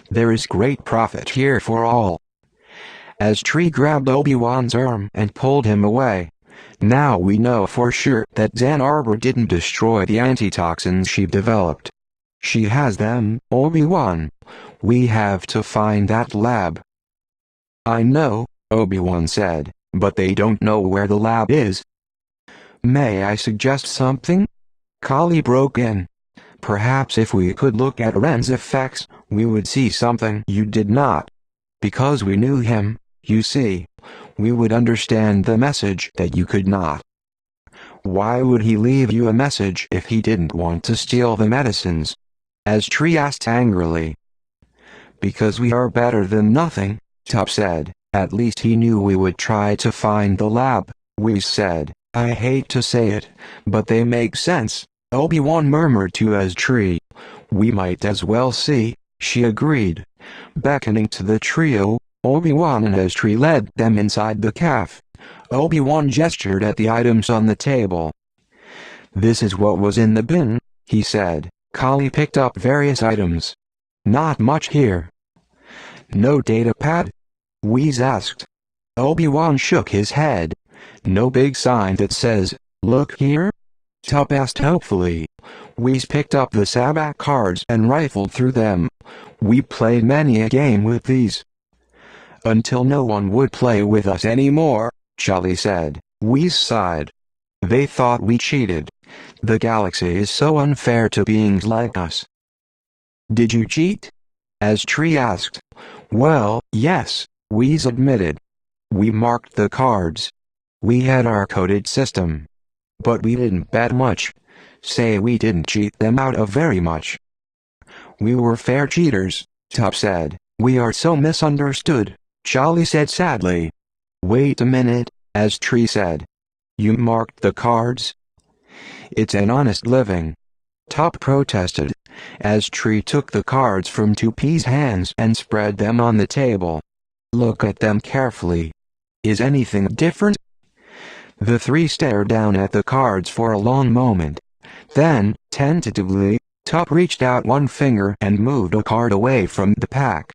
There is great profit here for all. As Tree grabbed Obi-Wan's arm and pulled him away. Now we know for sure that Ann Arbor didn't destroy the antitoxins she developed. She has them, Obi-Wan. We have to find that lab. I know, Obi-Wan said, but they don't know where the lab is. May I suggest something? Kali broke in. Perhaps if we could look at Ren's effects, we would see something you did not. Because we knew him, you see, we would understand the message that you could not. Why would he leave you a message if he didn't want to steal the medicines? As Tree asked angrily. Because we are better than nothing, Top said. At least he knew we would try to find the lab, we said. I hate to say it, but they make sense, Obi-Wan murmured to as Tree. We might as well see, she agreed. Beckoning to the trio, Obi-Wan and as Tree led them inside the caf. Obi-Wan gestured at the items on the table. This is what was in the bin, he said. Kali picked up various items. Not much here. No data pad? Whiz asked. Obi-Wan shook his head. No big sign that says, look here? Top asked hopefully. Whiz picked up the sabacc cards and rifled through them. We played many a game with these. Until no one would play with us anymore, Charlie said. Whiz sighed. They thought we cheated. The galaxy is so unfair to beings like us. Did you cheat? As Tree asked. Well, yes, Whiz admitted. We marked the cards. We had our coded system. But we didn't bet much. Say we didn't cheat them out of very much. We were fair cheaters, Top said. We are so misunderstood, Charlie said sadly. Wait a minute, as Tree said. You marked the cards? It's an honest living. Top protested, as Tree took the cards from 2P's hands and spread them on the table. Look at them carefully. Is anything different? The three stared down at the cards for a long moment. Then, tentatively, Top reached out one finger and moved a card away from the pack.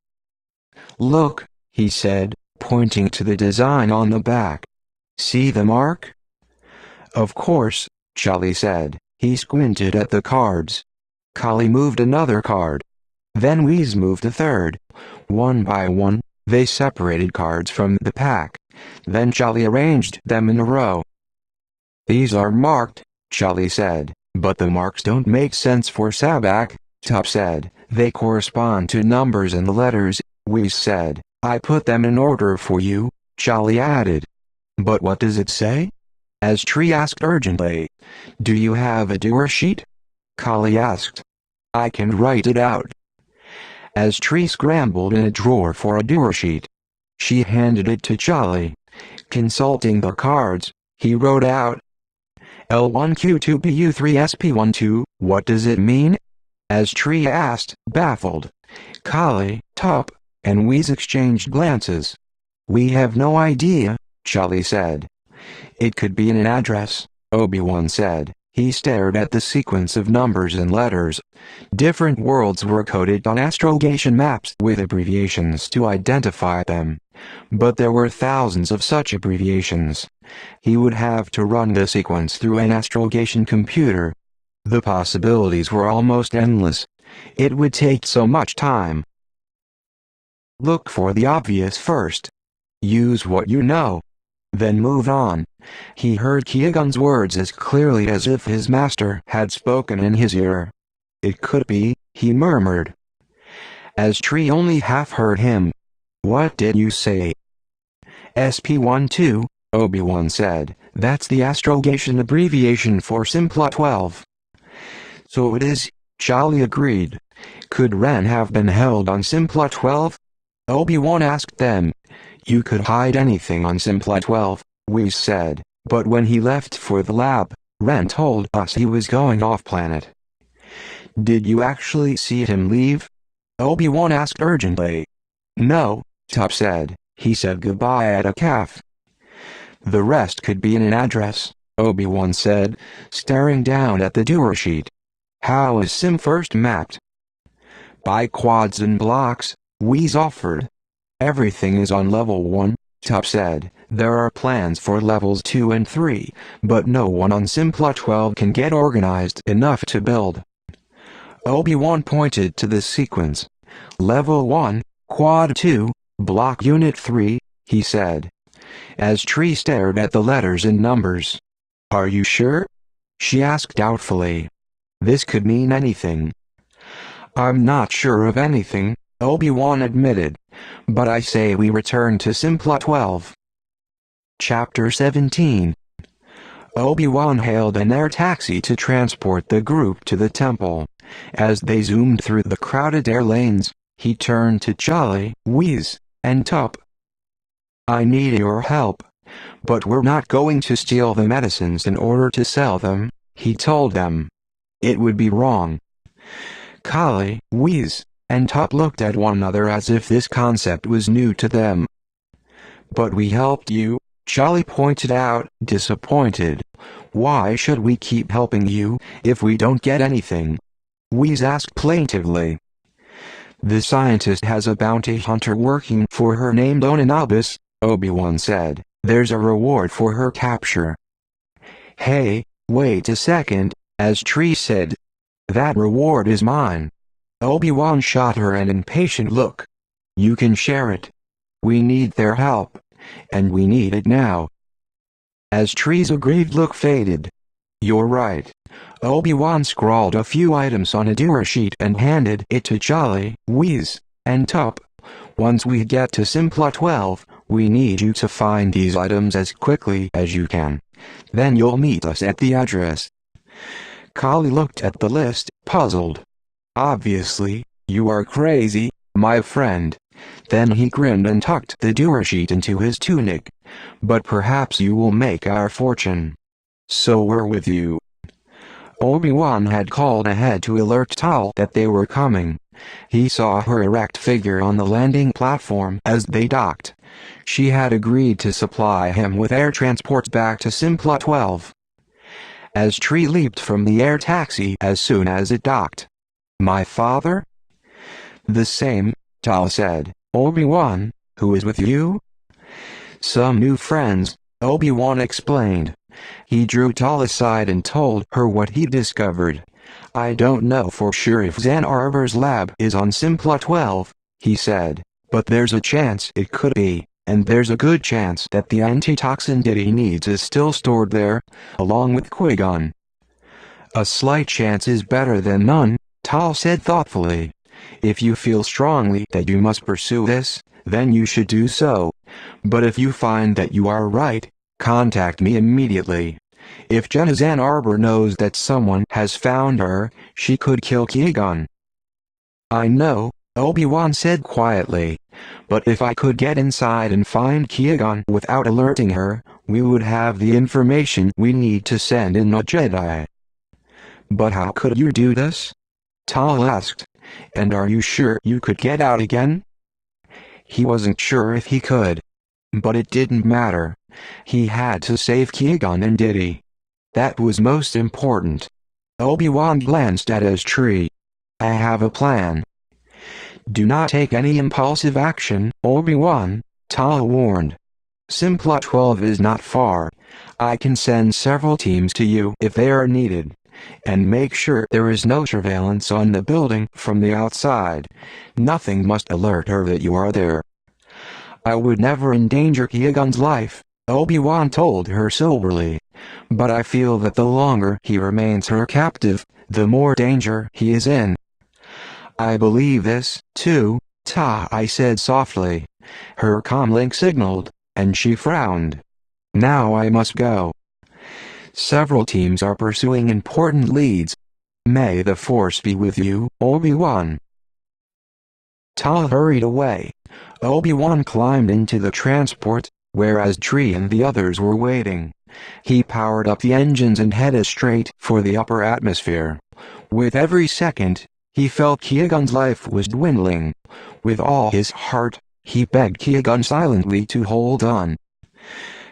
Look, he said, pointing to the design on the back. See the mark? Of course, Charlie said. He squinted at the cards. Collie moved another card. Then Wheeze moved a third. One by one, they separated cards from the pack. Then Charlie arranged them in a row. These are marked, Charlie said, but the marks don't make sense for Sabak, Top said. They correspond to numbers and letters, Wheeze said. I put them in order for you, Charlie added. But what does it say? As Tree asked urgently. Do you have a doer sheet? Collie asked. I can write it out. As Tree scrambled in a drawer for a doer sheet. She handed it to Charlie. Consulting the cards, he wrote out L1Q2PU3SP12, what does it mean? As Tree asked, baffled. Collie, Top, and Wheeze exchanged glances. We have no idea, Charlie said. It could be an address, Obi-Wan said. He stared at the sequence of numbers and letters. Different worlds were coded on astrogation maps with abbreviations to identify them. But there were thousands of such abbreviations. He would have to run the sequence through an astrogation computer. The possibilities were almost endless. It would take so much time. Look for the obvious first. Use what you know. Then move on. He heard Qui-Gon's words as clearly as if his master had spoken in his ear. It could be, he murmured. As Tree only half heard him. What did you say? SP12, Obi-Wan said. That's the astrogation abbreviation for Simpla 12. So it is, Charlie agreed. Could Ren have been held on Simpla 12? Obi-Wan asked them. You could hide anything on Simpla 12, Whis said, but when he left for the lab, Ren told us he was going off-planet. Did you actually see him leave? Obi-Wan asked urgently. No, Top said. He said goodbye at a cafe. The rest could be in an address, Obi-Wan said, staring down at the doer sheet. How is Sim first mapped? By quads and blocks, Whis offered. Everything is on level 1, Top said. There are plans for levels 2 and 3, but no one on Simpla 12 can get organized enough to build. Obi-Wan pointed to the sequence. Level 1, Quad 2, Block Unit 3, he said. As Tree stared at the letters and numbers. Are you sure? She asked doubtfully. This could mean anything. I'm not sure of anything, Obi-Wan admitted. But I say we return to Simpla 12. Chapter 17. Obi-Wan hailed an air taxi to transport the group to the temple. As they zoomed through the crowded air lanes, he turned to Charlie, Whis, and Top. I need your help. But we're not going to steal the medicines in order to sell them, he told them. It would be wrong. Collie, Whis, and Top looked at one another as if this concept was new to them. But we helped you, Charlie pointed out, disappointed. Why should we keep helping you, if we don't get anything? Whis asked plaintively. The scientist has a bounty hunter working for her named Onanabis, Obi-Wan said. There's a reward for her capture. Hey, wait a second, as Tree said. That reward is mine. Obi-Wan shot her an impatient look. You can share it. We need their help. And we need it now. As Tree's aggrieved look faded. You're right. Obi-Wan scrawled a few items on a doer sheet and handed it to Charlie, Whis, and Top. Once we get to Simpla 12, we need you to find these items as quickly as you can. Then you'll meet us at the address. Collie looked at the list, puzzled. Obviously, you are crazy, my friend." Then he grinned and tucked the doer sheet into his tunic. "But perhaps you will make our fortune. So we're with you." Obi-Wan had called ahead to alert Tal that they were coming. He saw her erect figure on the landing platform as they docked. She had agreed to supply him with air transport back to Simpla 12. As Tree leaped from the air taxi as soon as it docked. "My father?" "The same," Tal said. "Obi-Wan, who is with you?" "Some new friends," Obi-Wan explained. He drew Tal aside and told her what he discovered. "I don't know for sure if Zen Arbor's lab is on Simpla 12, he said, "but there's a chance it could be, and there's a good chance that the antitoxin Diddy needs is still stored there, along with Qui-Gon." "A slight chance is better than none," Tal said thoughtfully. "If you feel strongly that you must pursue this, then you should do so. But if you find that you are right, contact me immediately. If Zen Arbor knows that someone has found her, she could kill Qui-Gon." "I know," Obi-Wan said quietly. "But if I could get inside and find Qui-Gon without alerting her, we would have the information we need to send in a Jedi." "But how could you do this?" Tal asked. "And are you sure you could get out again?" He wasn't sure if he could. But it didn't matter. He had to save Qui-Gon and Diddy. That was most important. Obi-Wan glanced at his tree. "I have a plan." "Do not take any impulsive action, Obi-Wan," Tal warned. "Simpla 12 is not far. I can send several teams to you if they are needed. And make sure there is no surveillance on the building from the outside. Nothing must alert her that you are there." "I would never endanger Qui-Gon's life," Obi-Wan told her soberly. "But I feel that the longer he remains her captive, the more danger he is in." "I believe this, too," I said softly. Her comlink signaled, and she frowned. "Now I must go. Several teams are pursuing important leads. May the Force be with you, Obi-Wan." Tal hurried away. Obi-Wan climbed into the transport, whereas Tree and the others were waiting. He powered up the engines and headed straight for the upper atmosphere. With every second, he felt Qui-Gon's life was dwindling. With all his heart, he begged Qui-Gon silently to hold on.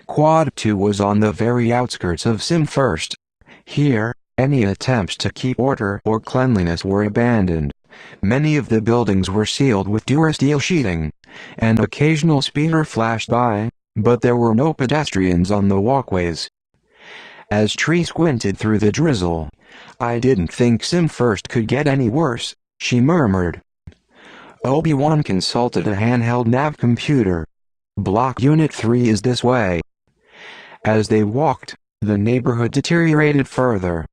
Quad 2 was on the very outskirts of Sim First. Here, any attempts to keep order or cleanliness were abandoned. Many of the buildings were sealed with durasteel sheeting. An occasional speeder flashed by, but there were no pedestrians on the walkways. As Tree squinted through the drizzle, "I didn't think Sim First could get any worse," she murmured. Obi-Wan consulted a handheld nav computer. "Block Unit 3 is this way." As they walked, the neighborhood deteriorated further.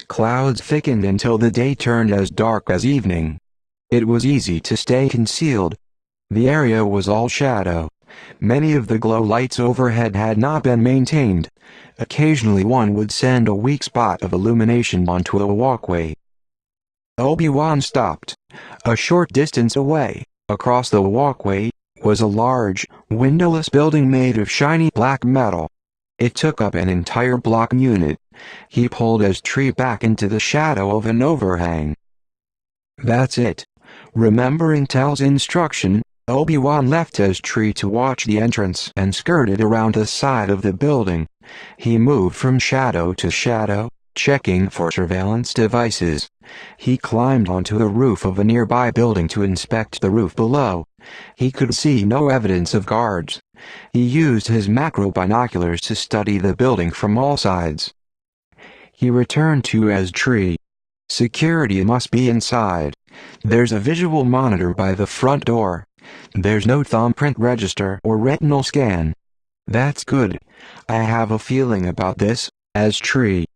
Clouds thickened until the day turned as dark as evening. It was easy to stay concealed. The area was all shadow. Many of the glow lights overhead had not been maintained. Occasionally one would send a weak spot of illumination onto a walkway. Obi-Wan stopped. A short distance away, across the walkway, was a large, windowless building made of shiny black metal. It took up an entire block unit. He pulled his tree back into the shadow of an overhang. "That's it." Remembering Tal's instruction, Obi-Wan left his tree to watch the entrance and skirted around the side of the building. He moved from shadow to shadow, checking for surveillance devices. He climbed onto the roof of a nearby building to inspect the roof below. He could see no evidence of guards. He used his macro binoculars to study the building from all sides. He returned to his tree. Security must be inside. There's a visual monitor by the front door. There's no thumbprint register or retinal scan. That's good. I have a feeling about this, as tree.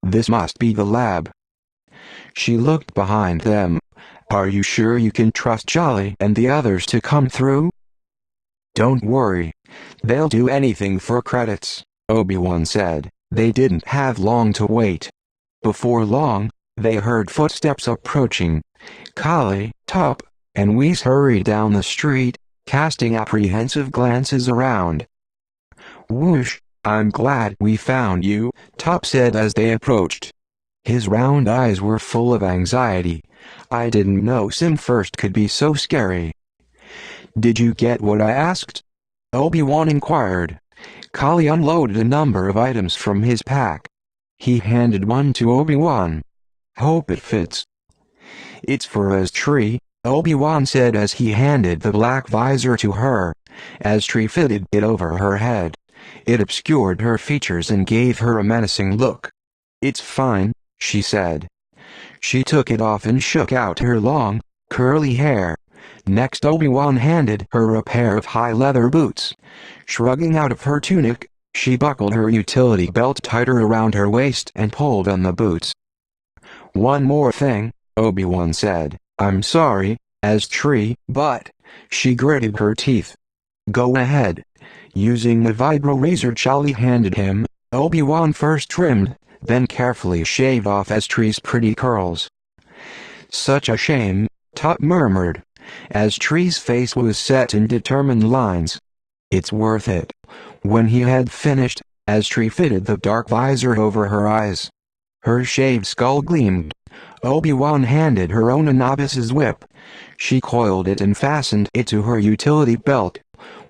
This must be the lab. She looked behind them. "Are you sure you can trust Jolly and the others to come through?" "Don't worry. They'll do anything for credits," Obi-Wan said. They didn't have long to wait. Before long, they heard footsteps approaching. "Kali, Top," and Whis hurried down the street, casting apprehensive glances around. "Whoosh, I'm glad we found you," Top said as they approached. His round eyes were full of anxiety. "I didn't know Sim First could be so scary." "Did you get what I asked?" Obi-Wan inquired. Kali unloaded a number of items from his pack. He handed one to Obi-Wan. "Hope it fits." "It's for Astri," Obi-Wan said as he handed the black visor to her. Astri fitted it over her head. It obscured her features and gave her a menacing look. "It's fine," she said. She took it off and shook out her long, curly hair. Next, Obi-Wan handed her a pair of high leather boots. Shrugging out of her tunic, she buckled her utility belt tighter around her waist and pulled on the boots. "One more thing," Obi-Wan said. "I'm sorry, Astri, but..." She gritted her teeth. "Go ahead." Using the vibro razor Charlie handed him, Obi-Wan first trimmed, then carefully shaved off Astri's pretty curls. "Such a shame," Top murmured. Astri's face was set in determined lines. "It's worth it." When he had finished, Astri fitted the dark visor over her eyes. Her shaved skull gleamed. Obi-Wan handed her Onanabis's whip. She coiled it and fastened it to her utility belt.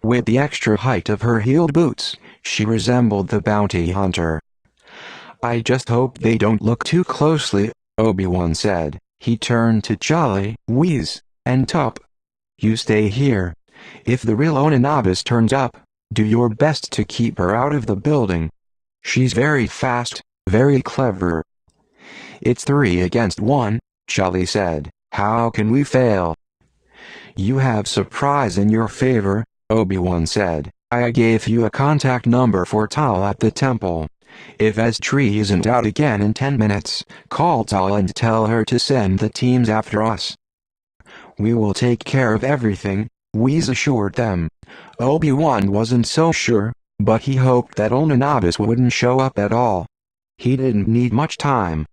With the extra height of her heeled boots, she resembled the bounty hunter. "I just hope they don't look too closely," Obi-Wan said. He turned to Charlie, Whis, and Top. "You stay here. If the real Onanabis turns up, do your best to keep her out of the building. She's very fast, very clever." "It's 3 against 1, Charlie said. "How can we fail?" "You have surprise in your favor," Obi-Wan said. "I gave you a contact number for Tal at the temple. If Astri isn't out again in 10 minutes, call Tal and tell her to send the teams after us." "We will take care of everything," Whis assured them. Obi-Wan wasn't so sure, but he hoped that Onanabis wouldn't show up at all. He didn't need much time.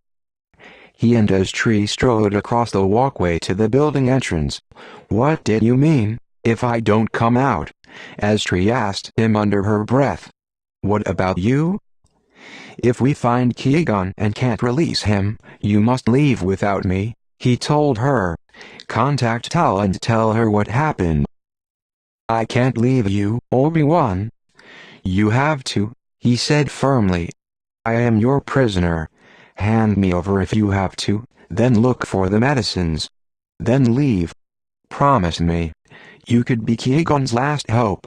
He and Astri strode across the walkway to the building entrance. "What did you mean, if I don't come out?" Astri asked him under her breath. "What about you?" "If we find Qui-Gon and can't release him, you must leave without me," he told her. "Contact Tal and tell her what happened." "I can't leave you, Obi-Wan." "You have to," he said firmly. "I am your prisoner. Hand me over if you have to, then look for the medicines. Then leave. Promise me. You could be Qui-Gon's last hope."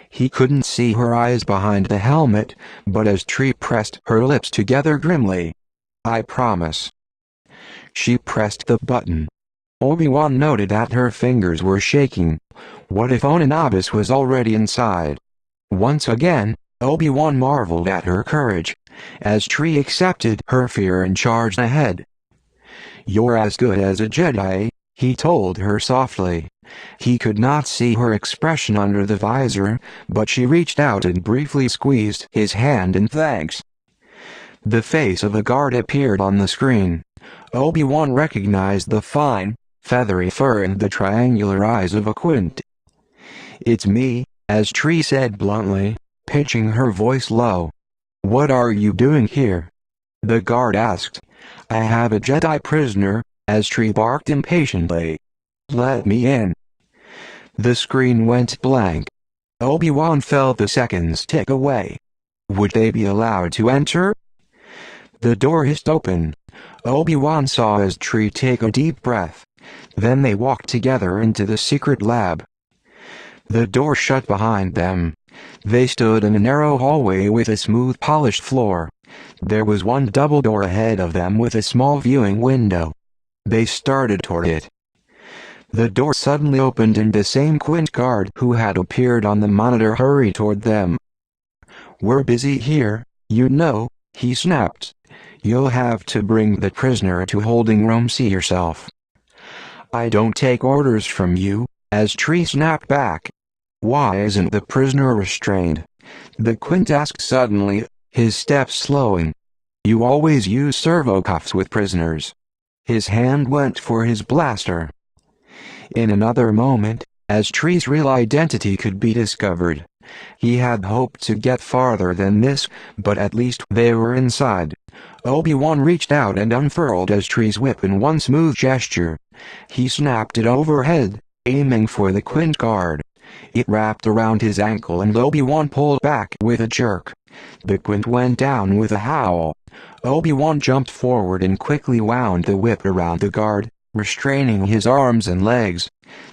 He couldn't see her eyes behind the helmet, but Astri pressed her lips together grimly. "I promise." She pressed the button. Obi-Wan noted that her fingers were shaking. What if Onanabis was already inside? Once again, Obi-Wan marveled at her courage. Astri accepted her fear and charged ahead. "You're as good as a Jedi," he told her softly. He could not see her expression under the visor, but she reached out and briefly squeezed his hand in thanks. The face of a guard appeared on the screen. Obi-Wan recognized the fine, feathery fur and the triangular eyes of a Quint. "It's me," Astri said bluntly, pitching her voice low. "What are you doing here?" the guard asked. "I have a Jedi prisoner," Astri barked impatiently. "Let me in." The screen went blank. Obi-Wan felt the seconds tick away. Would they be allowed to enter? The door hissed open. Obi-Wan saw Astri take a deep breath. Then they walked together into the secret lab. The door shut behind them. They stood in a narrow hallway with a smooth polished floor. There was one double door ahead of them with a small viewing window. They started toward it. The door suddenly opened and the same Quint guard who had appeared on the monitor hurried toward them. "We're busy here, you know," he snapped. "You'll have to bring the prisoner to holding room. See yourself." "I don't take orders from you," Astri snapped back. "Why isn't the prisoner restrained?" the Quint asked suddenly, his steps slowing. "You always use servo cuffs with prisoners." His hand went for his blaster. In another moment, as Tree's real identity could be discovered, he had hoped to get farther than this, but at least they were inside. Obi-Wan reached out and unfurled Tree's whip in one smooth gesture. He snapped it overhead, aiming for the quint guard. It wrapped around his ankle and Obi-Wan pulled back with a jerk. The quint went down with a howl. Obi-Wan jumped forward and quickly wound the whip around the guard, restraining his arms and legs.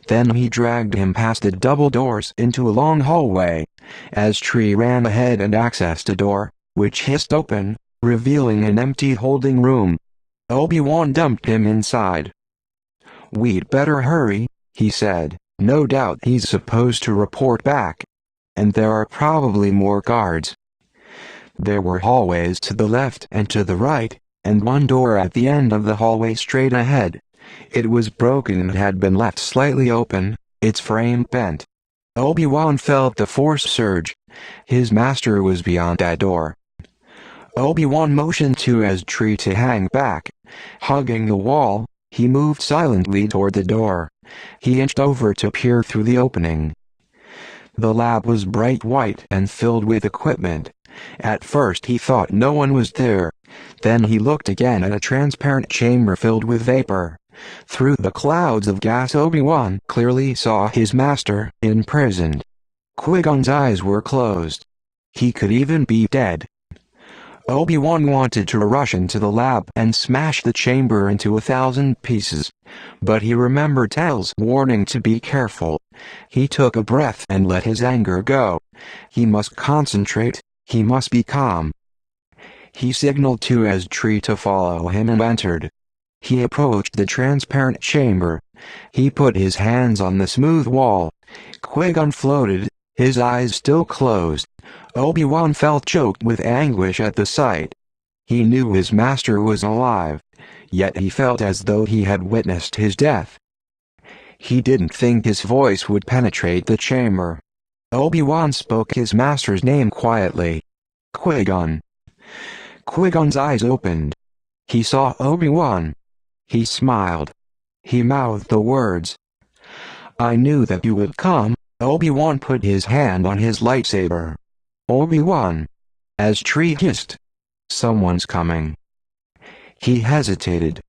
Then he dragged him past the double doors into a long hallway. As Tree ran ahead and accessed a door, which hissed open, revealing an empty holding room. Obi-Wan dumped him inside. "We'd better hurry," he said. "No doubt he's supposed to report back. And there are probably more guards." There were hallways to the left and to the right, and one door at the end of the hallway straight ahead. It was broken and had been left slightly open, its frame bent. Obi-Wan felt the Force surge. His master was beyond that door. Obi-Wan motioned to Tree to hang back. Hugging the wall, he moved silently toward the door. He inched over to peer through the opening. The lab was bright white and filled with equipment. At first he thought no one was there. Then he looked again at a transparent chamber filled with vapor. Through the clouds of gas Obi-Wan clearly saw his master, imprisoned. Qui-Gon's eyes were closed. He could even be dead. Obi-Wan wanted to rush into the lab and smash the chamber into 1,000 pieces. But he remembered Tel's warning to be careful. He took a breath and let his anger go. He must concentrate, he must be calm. He signaled to Tree to follow him and entered. He approached the transparent chamber. He put his hands on the smooth wall. Qui-Gon floated, his eyes still closed. Obi-Wan felt choked with anguish at the sight. He knew his master was alive, yet he felt as though he had witnessed his death. He didn't think his voice would penetrate the chamber. Obi-Wan spoke his master's name quietly. "Qui-Gon." Qui-Gon's eyes opened. He saw Obi-Wan. He smiled. He mouthed the words. "I knew that you would come." Obi-Wan put his hand on his lightsaber. "Obi-Wan." Tree hissed. "Someone's coming." He hesitated.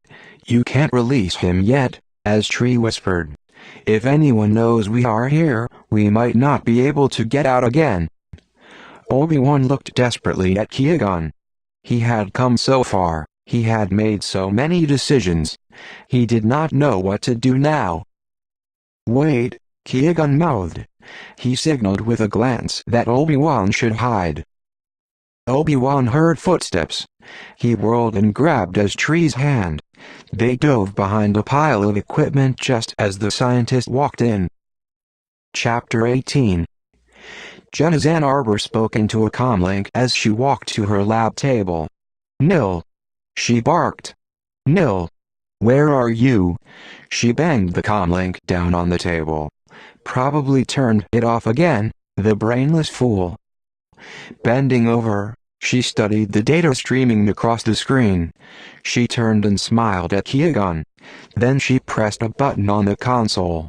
"You can't release him yet," Tree whispered. "If anyone knows we are here, we might not be able to get out again." Obi-Wan looked desperately at Qui-Gon. He had come so far, he had made so many decisions. He did not know what to do now. "Wait," Qui-Gon mouthed. He signaled with a glance that Obi-Wan should hide. Obi-Wan heard footsteps. He whirled and grabbed Tree's hand. They dove behind a pile of equipment just as the scientist walked in. Chapter 18. Jenna's Ann Arbor spoke into a comlink as she walked to her lab table. "Nil," she barked. "Nil. Where are you?" She banged the comlink down on the table. Probably turned it off again, the brainless fool. Bending over, she studied the data streaming across the screen. She turned and smiled at Qui-Gon. Then she pressed a button on the console.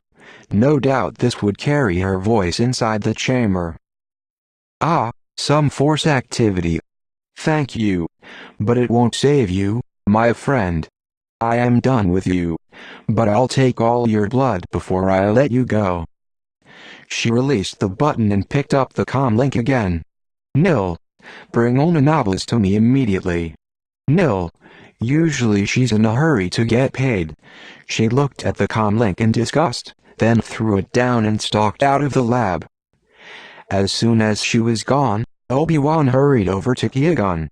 No doubt this would carry her voice inside the chamber. "Ah, some Force activity. Thank you. But it won't save you, my friend. I am done with you. But I'll take all your blood before I let you go." She released the button and picked up the comlink again. "Nil. Bring Onanoblis to me immediately." "Nil." Usually she's in a hurry to get paid. She looked at the comlink in disgust, then threw it down and stalked out of the lab. As soon as she was gone, Obi-Wan hurried over to Qui-Gon.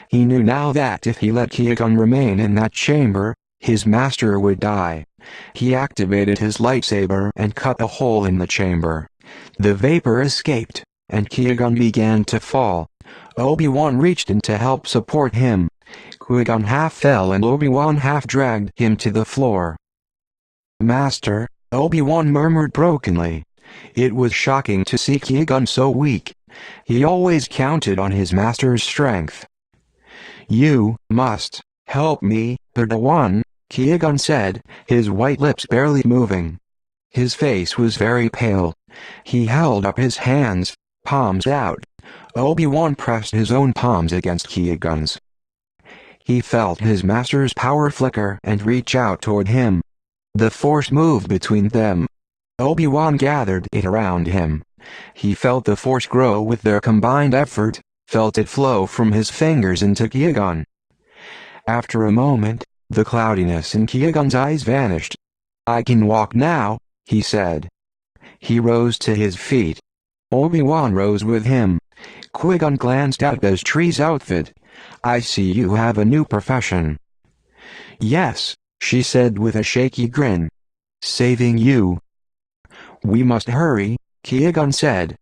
He knew now that if he let Qui-Gon remain in that chamber, his master would die. He activated his lightsaber and cut a hole in the chamber. The vapor escaped, and Qui-Gon began to fall. Obi-Wan reached in to help support him. Qui-Gon half fell and Obi-Wan half dragged him to the floor. "Master," Obi-Wan murmured brokenly. It was shocking to see Qui-Gon so weak. He always counted on his master's strength. "You must help me, Padawan," Qui-Gon said, his white lips barely moving. His face was very pale. He held up his hands, palms out. Obi-Wan pressed his own palms against Qui-Gon's. He felt his master's power flicker and reach out toward him. The Force moved between them. Obi-Wan gathered it around him. He felt the Force grow with their combined effort, felt it flow from his fingers into Qui-Gon. After a moment, the cloudiness in Qui-Gon's eyes vanished. "I can walk now," he said. He rose to his feet. Obi-Wan rose with him. Qui-Gon glanced at Trey's outfit. "I see you have a new profession." "Yes," she said with a shaky grin. "Saving you." "We must hurry," Qui-Gon said.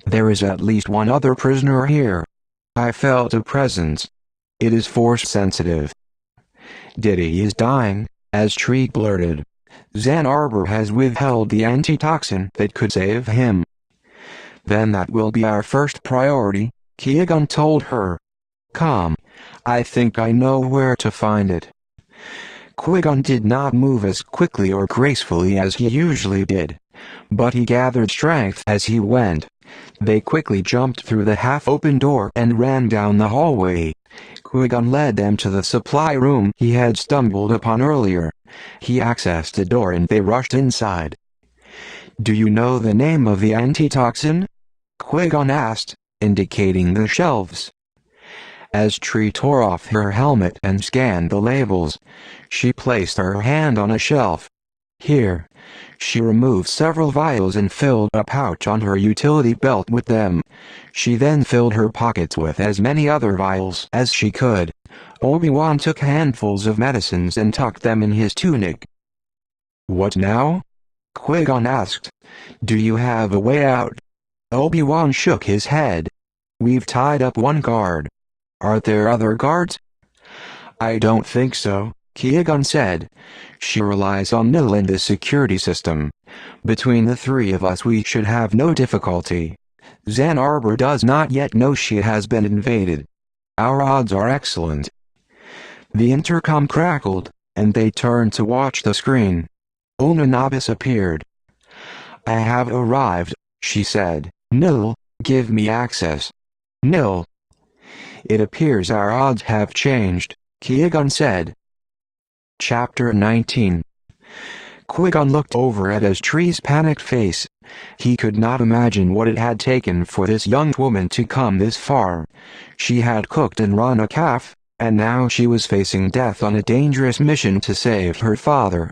"There is at least one other prisoner here." I felt a presence. "It is Force-sensitive." "Diddy is dying," Trey blurted. "Zan Arbor has withheld the antitoxin that could save him." "Then that will be our first priority," Qui-Gon told her. "Come. I think I know where to find it." Qui-Gon did not move as quickly or gracefully as he usually did, but he gathered strength as he went. They quickly jumped through the half-open door and ran down the hallway. Qui-Gon led them to the supply room he had stumbled upon earlier. He accessed the door and they rushed inside. "Do you know the name of the antitoxin?" Qui-Gon asked, indicating the shelves. As Tree tore off her helmet and scanned the labels, she placed her hand on a shelf. "Here." She removed several vials and filled a pouch on her utility belt with them. She then filled her pockets with as many other vials as she could. Obi-Wan took handfuls of medicines and tucked them in his tunic. "What now?" Qui-Gon asked. "Do you have a way out?" Obi-Wan shook his head. "We've tied up one guard. Are there other guards?" "I don't think so," Qui-Gon said. "She relies on Nil and the security system. Between the three of us we should have no difficulty. Zan Arbor does not yet know she has been invaded. Our odds are excellent." The intercom crackled, and they turned to watch the screen. Onanabis appeared. "I have arrived," she said. "Nil, give me access." "Nil." "It appears our odds have changed," Qui-Gon said. Chapter 19. Qui-Gon looked over at Trey's panicked face. He could not imagine what it had taken for this young woman to come this far. She had cooked and run a calf, and now she was facing death on a dangerous mission to save her father.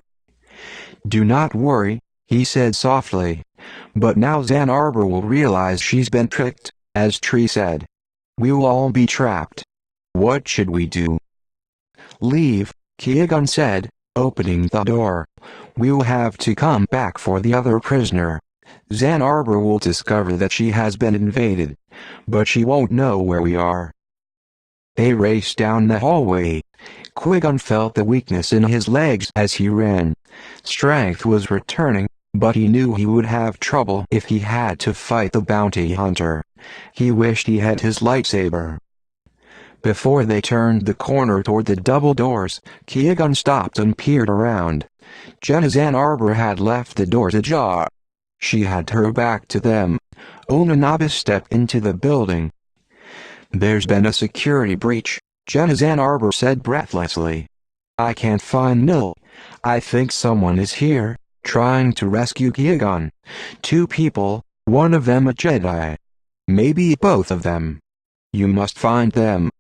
"Do not worry," he said softly. "But now Zan Arbor will realize she's been tricked," Trey said. "We will all be trapped. What should we do?" "Leave," Qui-Gon said, opening the door. "We will have to come back for the other prisoner. Zan Arbor will discover that she has been invaded, but she won't know where we are." They raced down the hallway. Qui-Gon felt the weakness in his legs as he ran. Strength was returning, but he knew he would have trouble if he had to fight the bounty hunter. He wished he had his lightsaber. Before they turned the corner toward the double doors, Qui-Gon stopped and peered around. Zan Arbor had left the doors ajar. She had her back to them. Onanabis stepped into the building. "There's been a security breach," Zan Arbor said breathlessly. "I can't find Nil. I think someone is here, trying to rescue Qui-Gon. 2 people, one of them a Jedi. Maybe both of them. You must find them."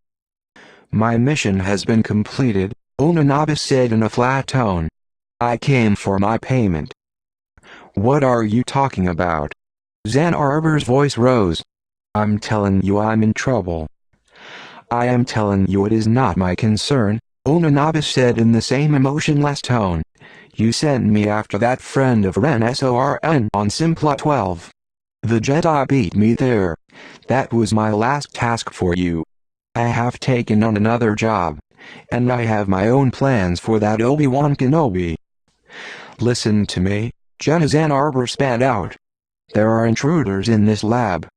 "My mission has been completed," Onanabis said in a flat tone. "I came for my payment." "What are you talking about?" Zan Arbor's voice rose. "I'm telling you I'm in trouble." "I am telling you it is not my concern," Onanabis said in the same emotionless tone. "You sent me after that friend of Ren Sorn on Simpla 12. The Jedi beat me there. That was my last task for you. I have taken on another job, and I have my own plans for that Obi-Wan Kenobi." "Listen to me," Zan Arbor spat out. "There are intruders in this lab.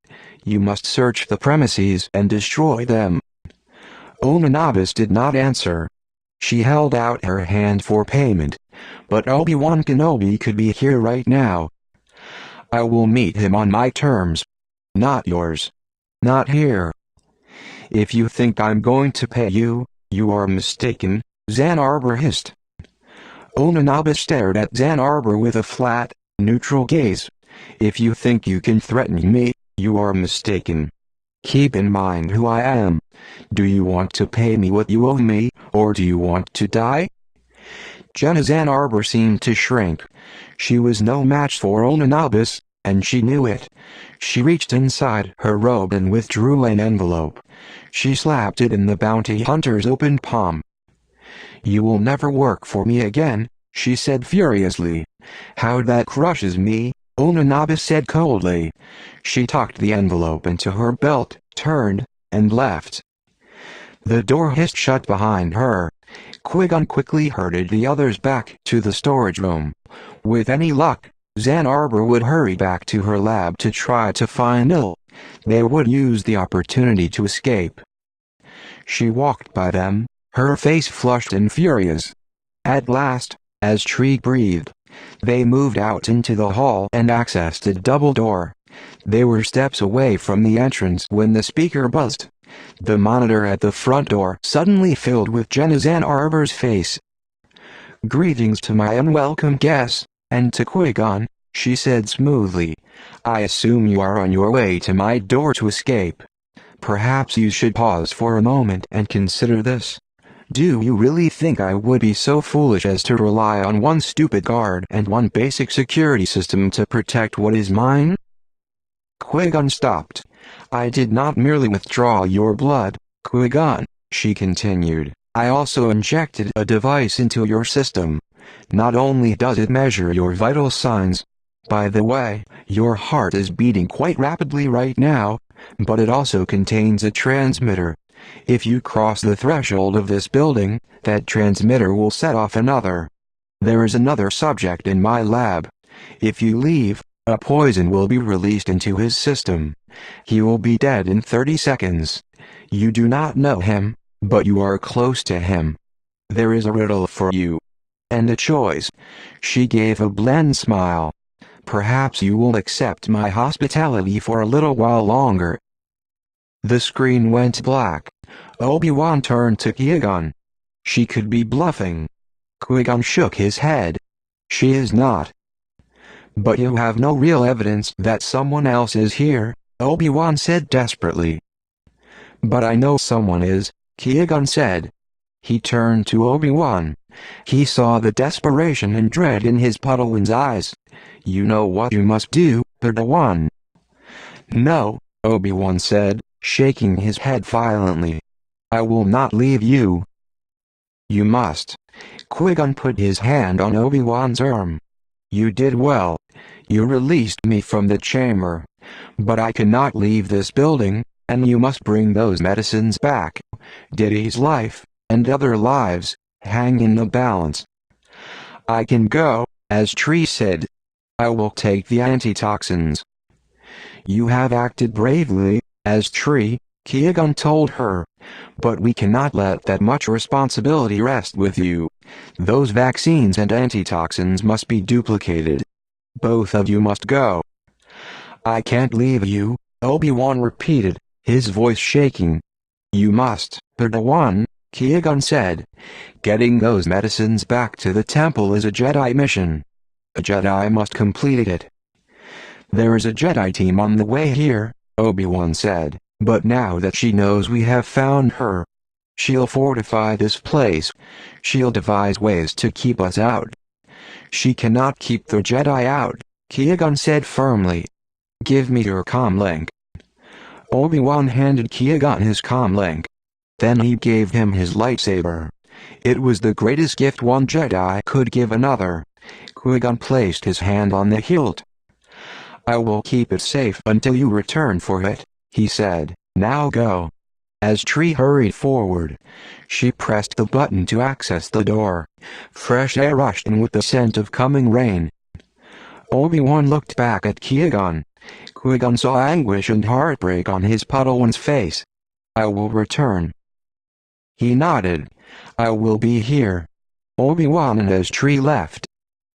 You must search the premises and destroy them." Onanabis did not answer. She held out her hand for payment. But Obi-Wan Kenobi could be here right now. I will meet him on my terms. Not yours. Not here. If you think I'm going to pay you, you are mistaken, Zan Arbor hissed. Ononaba stared at Zan Arbor with a flat, neutral gaze. If you think you can threaten me, you are mistaken. Keep in mind who I am. Do you want to pay me what you owe me, or do you want to die? Jenna Zan Arbor seemed to shrink. She was no match for Ononabis, and she knew it. She reached inside her robe and withdrew an envelope. She slapped it in the bounty hunter's open palm. You will never work for me again, she said furiously. How that crushes me, Ononabis said coldly. She tucked the envelope into her belt, turned, and left. The door hissed shut behind her. Qui-Gon quickly herded the others back to the storage room. With any luck, Zan Arbor would hurry back to her lab to try to find Il. They would use the opportunity to escape. She walked by them, her face flushed and furious. At last, as Tree breathed, they moved out into the hall and accessed a double door. They were steps away from the entrance when the speaker buzzed. The monitor at the front door suddenly filled with Jenna Zan Arbor's face. Greetings to my unwelcome guests, and to Qui-Gon, she said smoothly. I assume you are on your way to my door to escape. Perhaps you should pause for a moment and consider this. Do you really think I would be so foolish as to rely on one stupid guard and one basic security system to protect what is mine? Qui-Gon stopped. I did not merely withdraw your blood, Qui-Gon, she continued. I also injected a device into your system. Not only does it measure your vital signs. By the way, your heart is beating quite rapidly right now, but it also contains a transmitter. If you cross the threshold of this building, that transmitter will set off another. There is another subject in my lab. If you leave, a poison will be released into his system. He will be dead in 30 seconds. You do not know him, but you are close to him. There is a riddle for you. And a choice. She gave a bland smile. Perhaps you will accept my hospitality for a little while longer. The screen went black. Obi-Wan turned to Qui-Gon. She could be bluffing. Qui-Gon shook his head. She is not. But you have no real evidence that someone else is here, Obi-Wan said desperately. But I know someone is, Qui-Gon said. He turned to Obi-Wan. He saw the desperation and dread in his Padawan's eyes. You know what you must do, Padawan. No, Obi-Wan said, shaking his head violently. I will not leave you. You must. Qui-Gon put his hand on Obi-Wan's arm. You did well. You released me from the chamber. But I cannot leave this building, and you must bring those medicines back. Diddy's life, and other lives, hang in the balance. I can go, as Tree said. I will take the antitoxins. You have acted bravely, as Tree, Qui-Gon told her. But we cannot let that much responsibility rest with you. Those vaccines and antitoxins must be duplicated. Both of you must go. I can't leave you, Obi-Wan repeated, his voice shaking. You must, Padawan, Qui-Gon said. Getting those medicines back to the temple is a Jedi mission. A Jedi must complete it. There is a Jedi team on the way here, Obi-Wan said, but now that she knows we have found her, she'll fortify this place. She'll devise ways to keep us out. She cannot keep the Jedi out, Qui-Gon said firmly. Give me your comlink. Obi-Wan handed Qui-Gon his comlink. Then he gave him his lightsaber. It was the greatest gift one Jedi could give another. Qui-Gon placed his hand on the hilt. I will keep it safe until you return for it, he said. Now go. As Tree hurried forward, she pressed the button to access the door. Fresh air rushed in with the scent of coming rain. Obi-Wan looked back at Qui-Gon. Qui-Gon saw anguish and heartbreak on his Padawan's face. I will return. He nodded. I will be here. Obi-Wan and his tree left.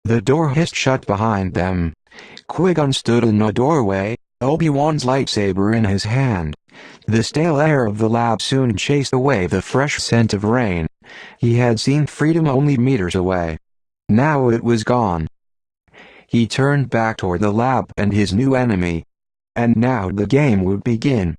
The door hissed shut behind them. Qui-Gon stood in the doorway, Obi-Wan's lightsaber in his hand. The stale air of the lab soon chased away the fresh scent of rain. He had seen freedom only meters away. Now it was gone. He turned back toward the lab and his new enemy. And now the game would begin.